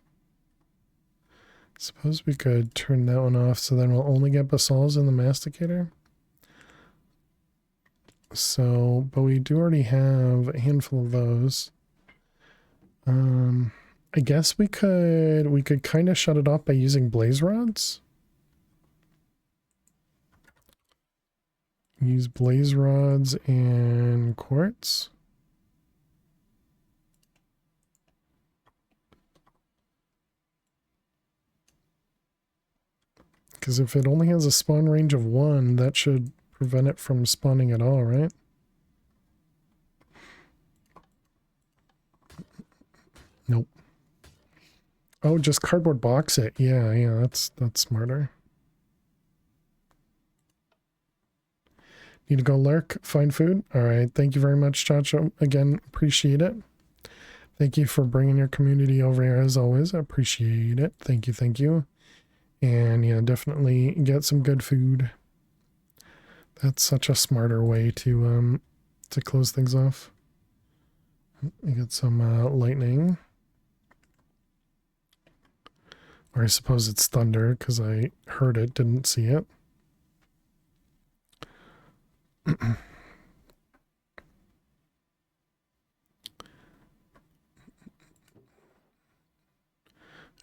[SPEAKER 1] Suppose we could turn that one off, so then we'll only get basals in the masticator. So, but we do already have a handful of those. I guess we could kind of shut it off by using blaze rods. Use blaze rods and quartz. Because if it only has a spawn range of 1, that should prevent it from spawning at all, right? Nope. Oh, just cardboard box it. Yeah, that's smarter. Need to go lurk, find food. All right, thank you very much, Chacho. Again, appreciate it. Thank you for bringing your community over here as always. I appreciate it. Thank you, thank you. And yeah, definitely get some good food. That's such a smarter way to close things off. We get some lightning. Or I suppose it's thunder because I heard it, didn't see it.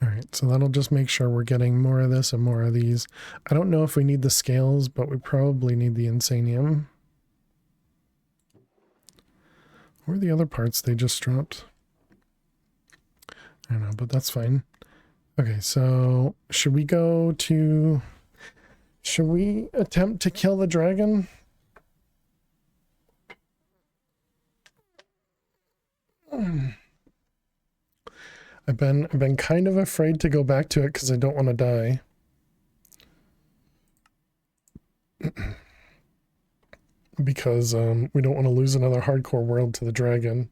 [SPEAKER 1] All right, so that'll just make sure we're getting more of this and more of these. I don't know if we need the scales, but we probably need the insanium. Or the other parts they just dropped. I don't know, but that's fine. Okay, so should we attempt to kill the dragon? I've been kind of afraid to go back to it because I don't want to die. Because we don't want to lose another hardcore world to the dragon.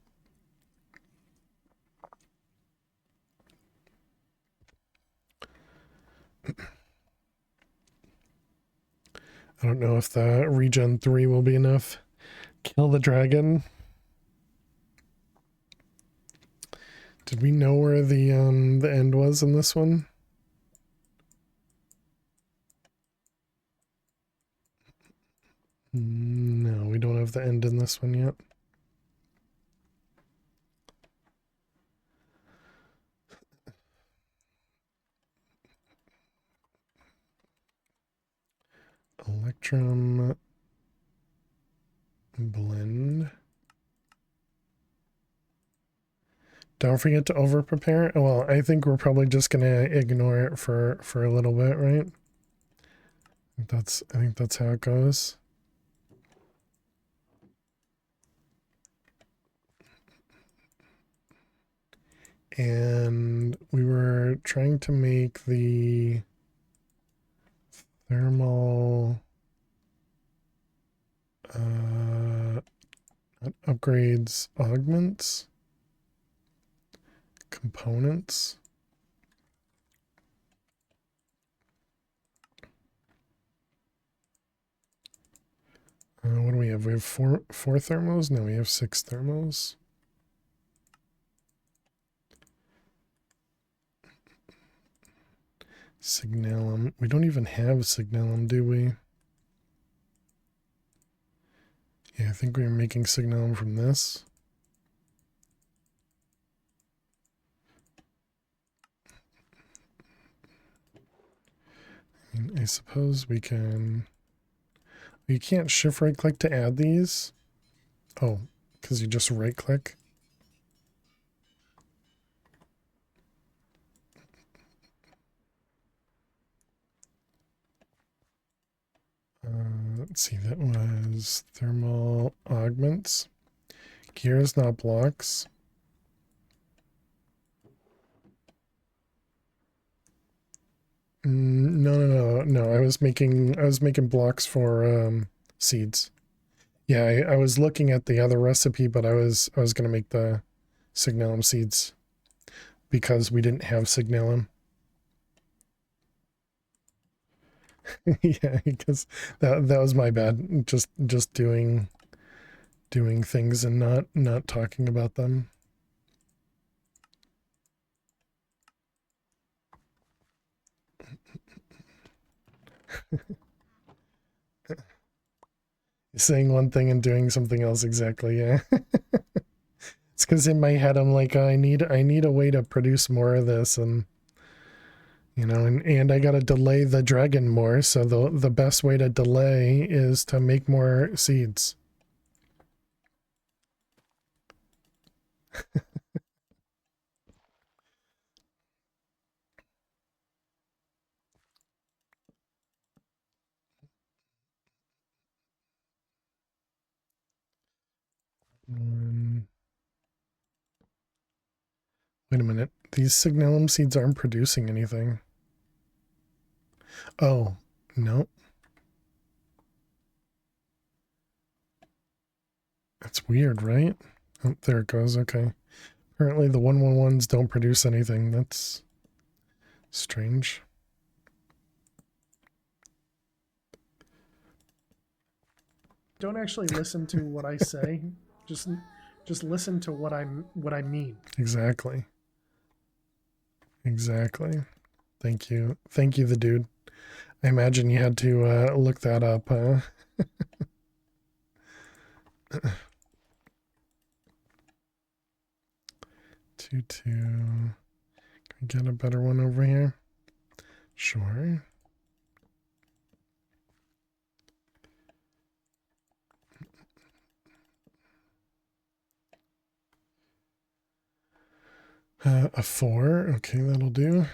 [SPEAKER 1] I don't know if the regen 3 will be enough. Kill the dragon. Did we know where the end was in this one? No, we don't have the end in this one yet. Electrum blend. Don't forget to over prepare. Well, I think we're probably just gonna ignore it for a little bit, right? I think that's how it goes. And we were trying to make the thermal not upgrades, augments, components. What do we have? We have four thermals? No, we have 6 thermals. Signalum. We don't even have signalum, do we? Yeah, I think we were making signalum from this. I mean, I suppose we can... You can't shift right click to add these. Oh, because you just right click. Let's see, that was thermal augments. Gears, not blocks. No. I was making blocks for seeds. Yeah, I was looking at the other recipe, but I was gonna make the signalum seeds because we didn't have signalum. Yeah, because that was my bad. Just doing things and not talking about them. Saying one thing and doing something else exactly, yeah. It's because in my head I'm like, I need a way to produce more of this, and you know, and I gotta delay the dragon more, so the best way to delay is to make more seeds. Wait a minute, these signalum seeds aren't producing anything. Oh, no. That's weird, right? Oh, there it goes, okay. Apparently the 111s don't produce anything. That's strange. Don't actually listen to what I say. Just listen to what I mean. Exactly. Exactly. Thank you. Thank you, the dude. I imagine you had to look that up, huh? 2, 2. Can we get a better one over here? Sure. A 4. Okay, that'll do.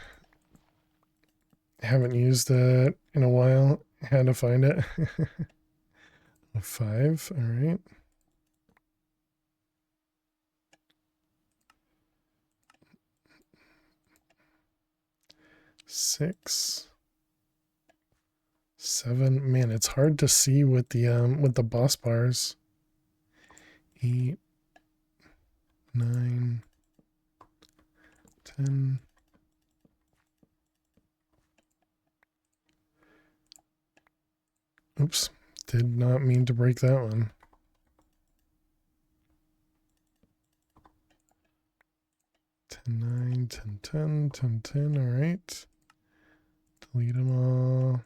[SPEAKER 1] Haven't used that in a while. Had to find it. A 5. All right. 6. 7. Man, it's hard to see with the boss bars. 8. 9. 10. Oops. Did not mean to break that one. Ten, 9, 10, 10, 10, 10. All right. Delete them all.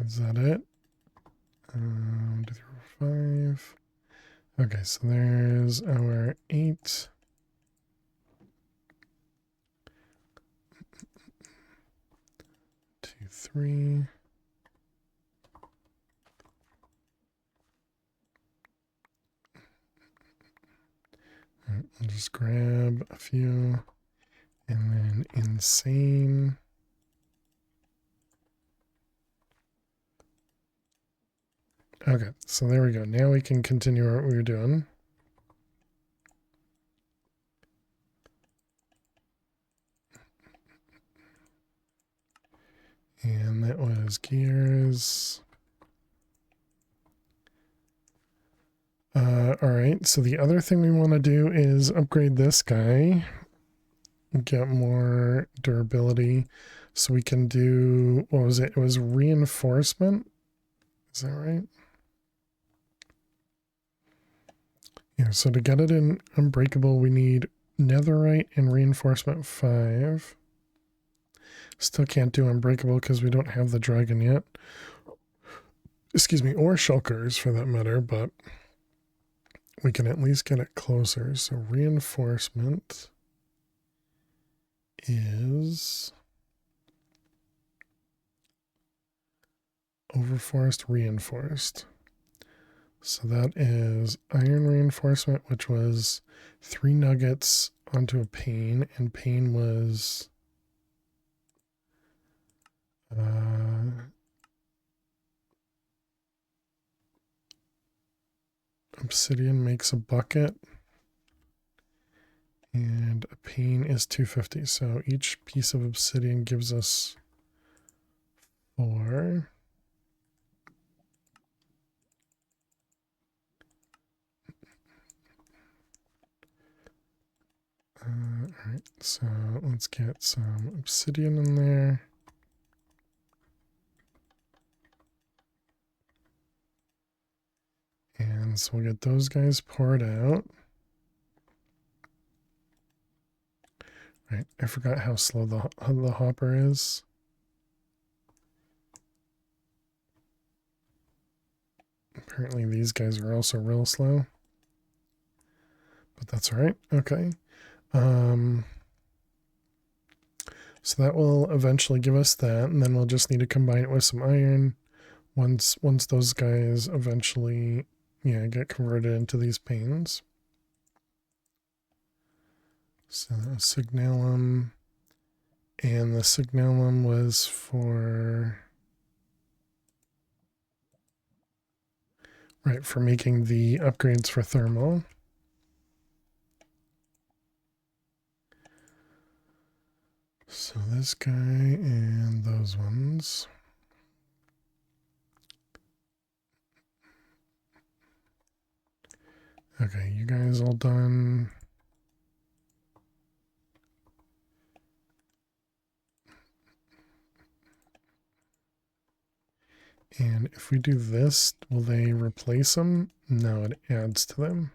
[SPEAKER 1] Is that it? 2, 3, 4, 5. Okay, so there's our 8. Two, 3. Right, I'll just grab a few. And then insane. Okay, so there we go. Now we can continue what we were doing. And that was gears. All right, so the other thing we want to do is upgrade this guy. Get more durability. So we can do, what was it? It was reinforcement. Is that right? Yeah, so to get it in unbreakable, we need netherite and reinforcement 5. Still can't do unbreakable because we don't have the dragon yet. Excuse me, or shulkers for that matter, but we can at least get it closer. So reinforcement is overforced reinforced. So that is iron reinforcement, which was 3 nuggets onto a pane, and pane was obsidian makes a bucket, and a pane is 250. So each piece of obsidian gives us 4. Alright, so let's get some obsidian in there. And so we'll get those guys poured out. Right, I forgot how slow the hopper is. Apparently these guys are also real slow. But that's all right. Okay. So that will eventually give us that, and then we'll just need to combine it with some iron once those guys eventually get converted into these panes. So that was signalum, and the signalum was for for making the upgrades for thermal. So this guy and those ones. Okay, you guys all done. And if we do this, will they replace them? No, it adds to them.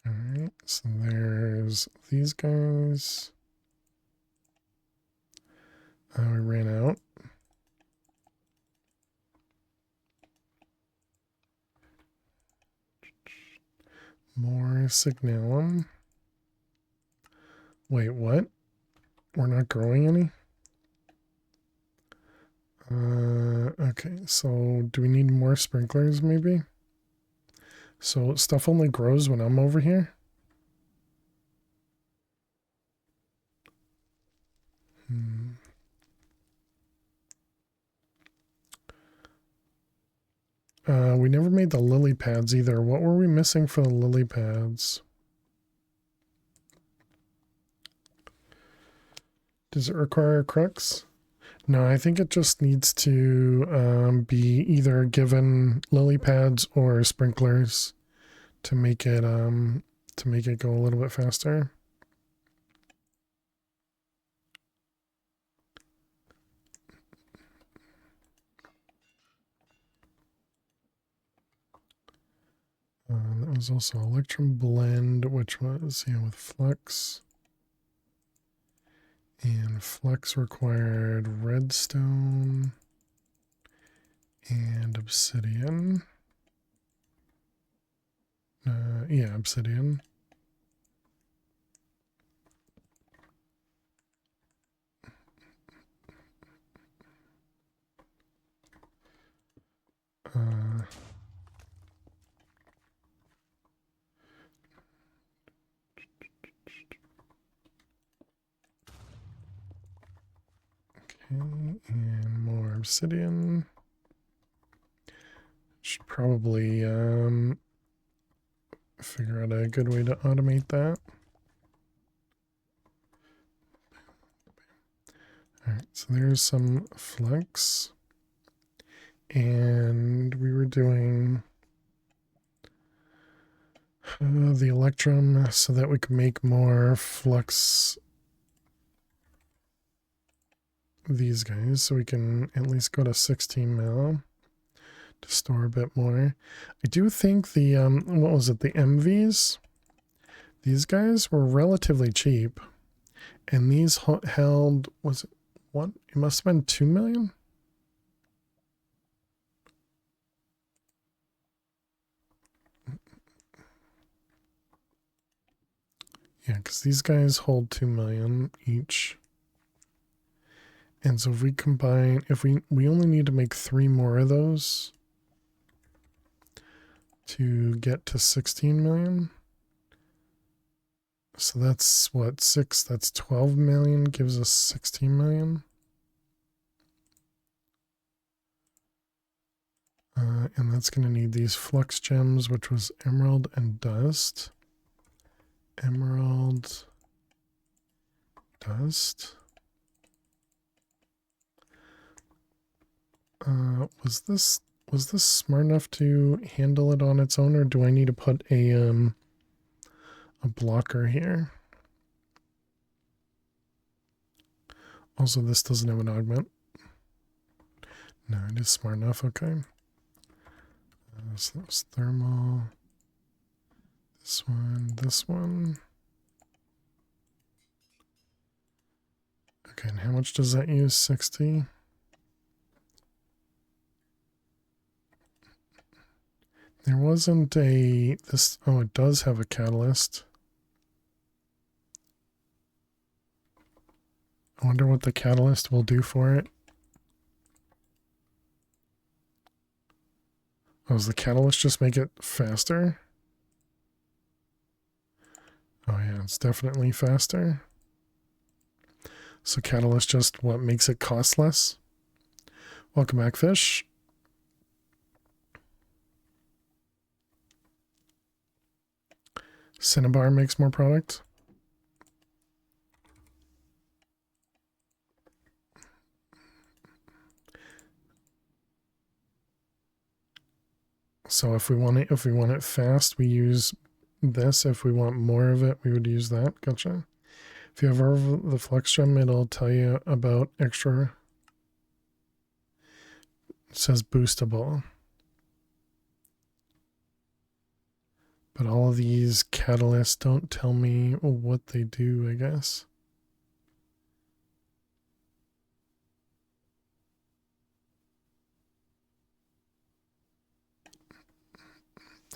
[SPEAKER 1] Alright, so there's these guys. We ran out. More signalum. Wait, what? We're not growing any? Okay, so do we need more sprinklers maybe? So stuff only grows when I'm over here? We never made the lily pads either. What were we missing for the lily pads? Does it require a crux? No, I think it just needs to be either given lily pads or sprinklers to make it go a little bit faster. there's also Electrum Blend, which was, yeah, with Flux. And Flux required redstone and obsidian. Yeah, obsidian. Okay, and more obsidian. Should probably figure out a good way to automate that. Alright, so there's some flux. And we were doing the electrum so that we could make more flux these guys, so we can at least go to 16 mil to store a bit more. I do think the what was it, the MVs, these guys were relatively cheap, and these held, was it what, it must have been 2 million. Yeah, because these guys hold 2 million each. And so if we combine, if we only need to make 3 more of those to get to 16 million. So that's what, 6, that's 12 million, gives us 16 million. And that's going to need these flux gems, which was emerald and dust. Emerald, dust. Was this smart enough to handle it on its own, or do I need to put a blocker here? Also, this doesn't have an augment. No, it is smart enough. Okay. So that was thermal. This one, this one. Okay, and how much does that use? 60. There wasn't a, this, oh, it does have a catalyst. I wonder what the catalyst will do for it. Oh, does the catalyst just make it faster? Oh yeah, it's definitely faster. So catalyst just what makes it cost less? Welcome back, fish. Cinnabar makes more product. So if we want it fast, we use this. If we want more of it, we would use that. Gotcha. If you have the flux gem, it'll tell you about extra. It says boostable. But all of these catalysts don't tell me what they do, I guess.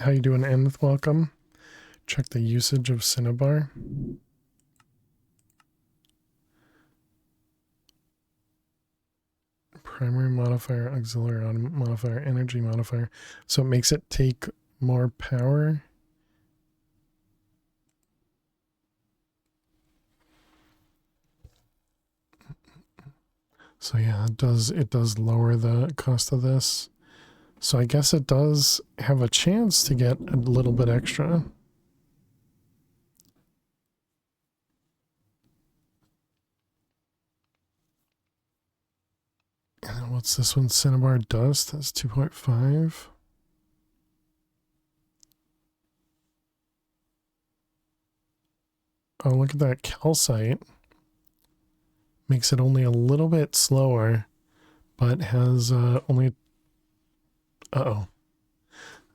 [SPEAKER 1] How you doing, Nth? Welcome. Check the usage of Cinnabar. Primary modifier, auxiliary modifier, energy modifier. So it makes it take more power. So yeah, it does lower the cost of this. So I guess it does have a chance to get a little bit extra. And what's this one? Cinnabar dust. That's 2.5. Oh, look at that calcite. Makes it only a little bit slower, but has only... Uh-oh.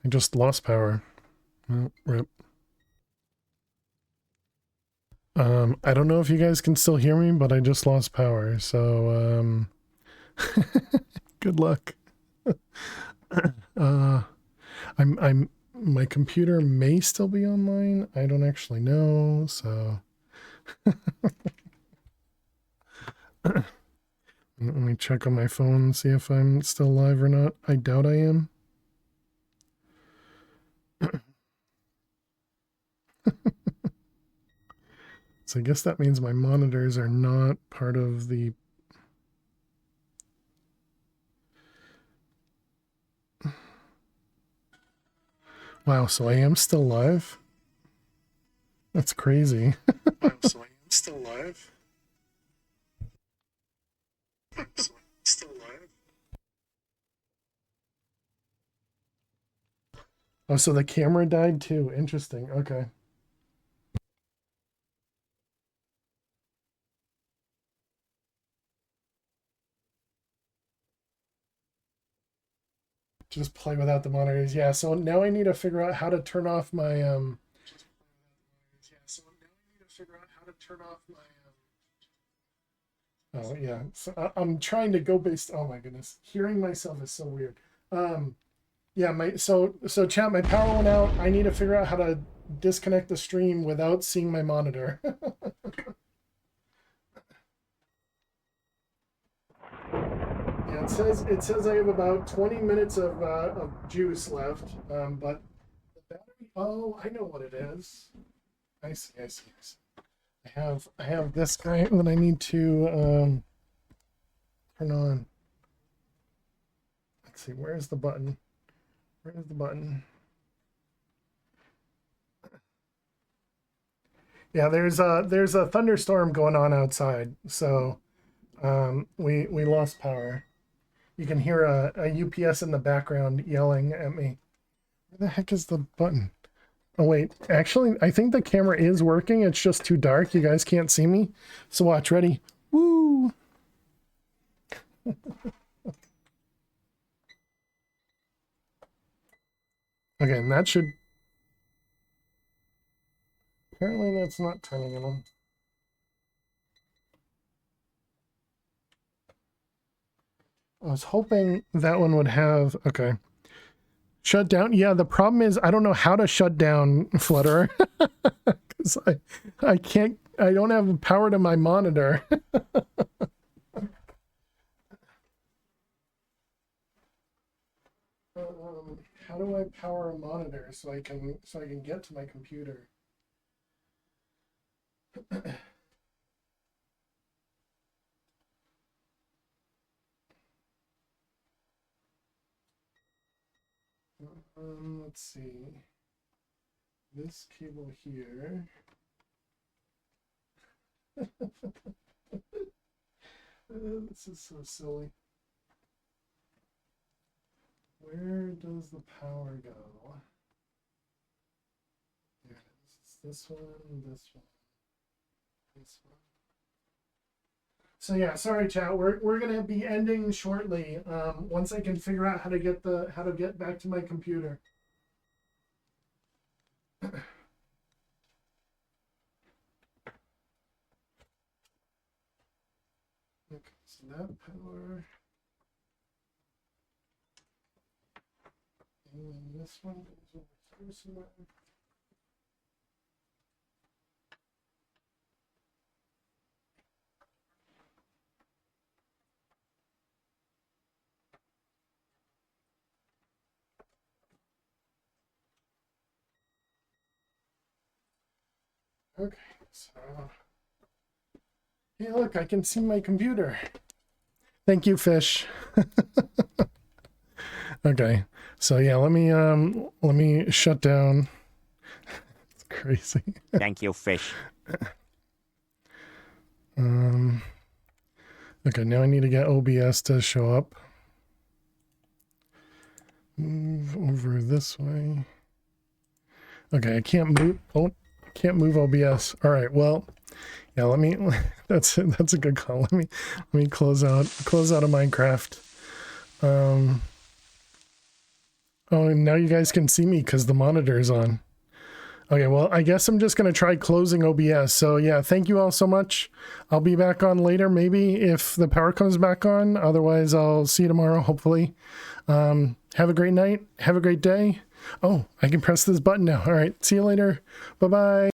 [SPEAKER 1] I just lost power. Oh, rip. I don't know if you guys can still hear me, but I just lost power, so good luck. My computer may still be online. I don't actually know, so let me check on my phone, see if I'm still live or not. I doubt I am. So I guess that means my monitors are not part of the... Wow, so I am still live? That's crazy. Wow, so I am still live? Wow, so I am still live? Oh, so the camera died too. Interesting. Okay. Just play without the monitors. Yeah, so now I need to figure out how to turn off my Just play without the monitors. Yeah, so now I need to figure out how to turn off my Oh yeah. So I'm trying to go based oh my goodness. Hearing myself is so weird. Yeah, so chat, my power went out. I need to figure out how to disconnect the stream without seeing my monitor. Yeah, it says I have about 20 minutes of juice left, but the battery. Oh, I know what it is. I see. I have this guy that I need to turn on. Let's see. Where's the button? Where's the button? Yeah, there's a thunderstorm going on outside, so we lost power. You can hear a UPS in the background yelling at me. Where the heck is the button? Oh wait, actually, I think the camera is working. It's just too dark. You guys can't see me. So watch, ready? Woo! Okay, and that should... Apparently that's not turning it on. I was hoping that one would have... Okay. Shut down? Yeah, the problem is I don't know how to shut down Flutter. Because I can't... I don't have power to my monitor. How do I power a monitor so I can get to my computer? Let's see. This cable here. This is so silly. Where does the power go? There it is. It's this one, this one, this one. So yeah, sorry chat. We're gonna be ending shortly. Once I can figure out how to get back to my computer. Okay, so that power. And then this one goes over here somewhere. Okay, so hey, look, I can see my computer. Thank you, Fish. Okay, so yeah, let me shut down. It's crazy.
[SPEAKER 5] Thank you, Fish.
[SPEAKER 1] Okay, now I need to get OBS to show up. Move over this way. Okay, I can't move. Oh, can't move OBS. All right, well, yeah. Let me. That's a good call. Let me close out of Minecraft. Oh, and now you guys can see me because the monitor is on. Okay, well, I guess I'm just going to try closing OBS. So yeah, thank you all so much. I'll be back on later, maybe if the power comes back on. Otherwise, I'll see you tomorrow, hopefully. Have a great night. Have a great day. Oh, I can press this button now. All right, see you later. Bye-bye.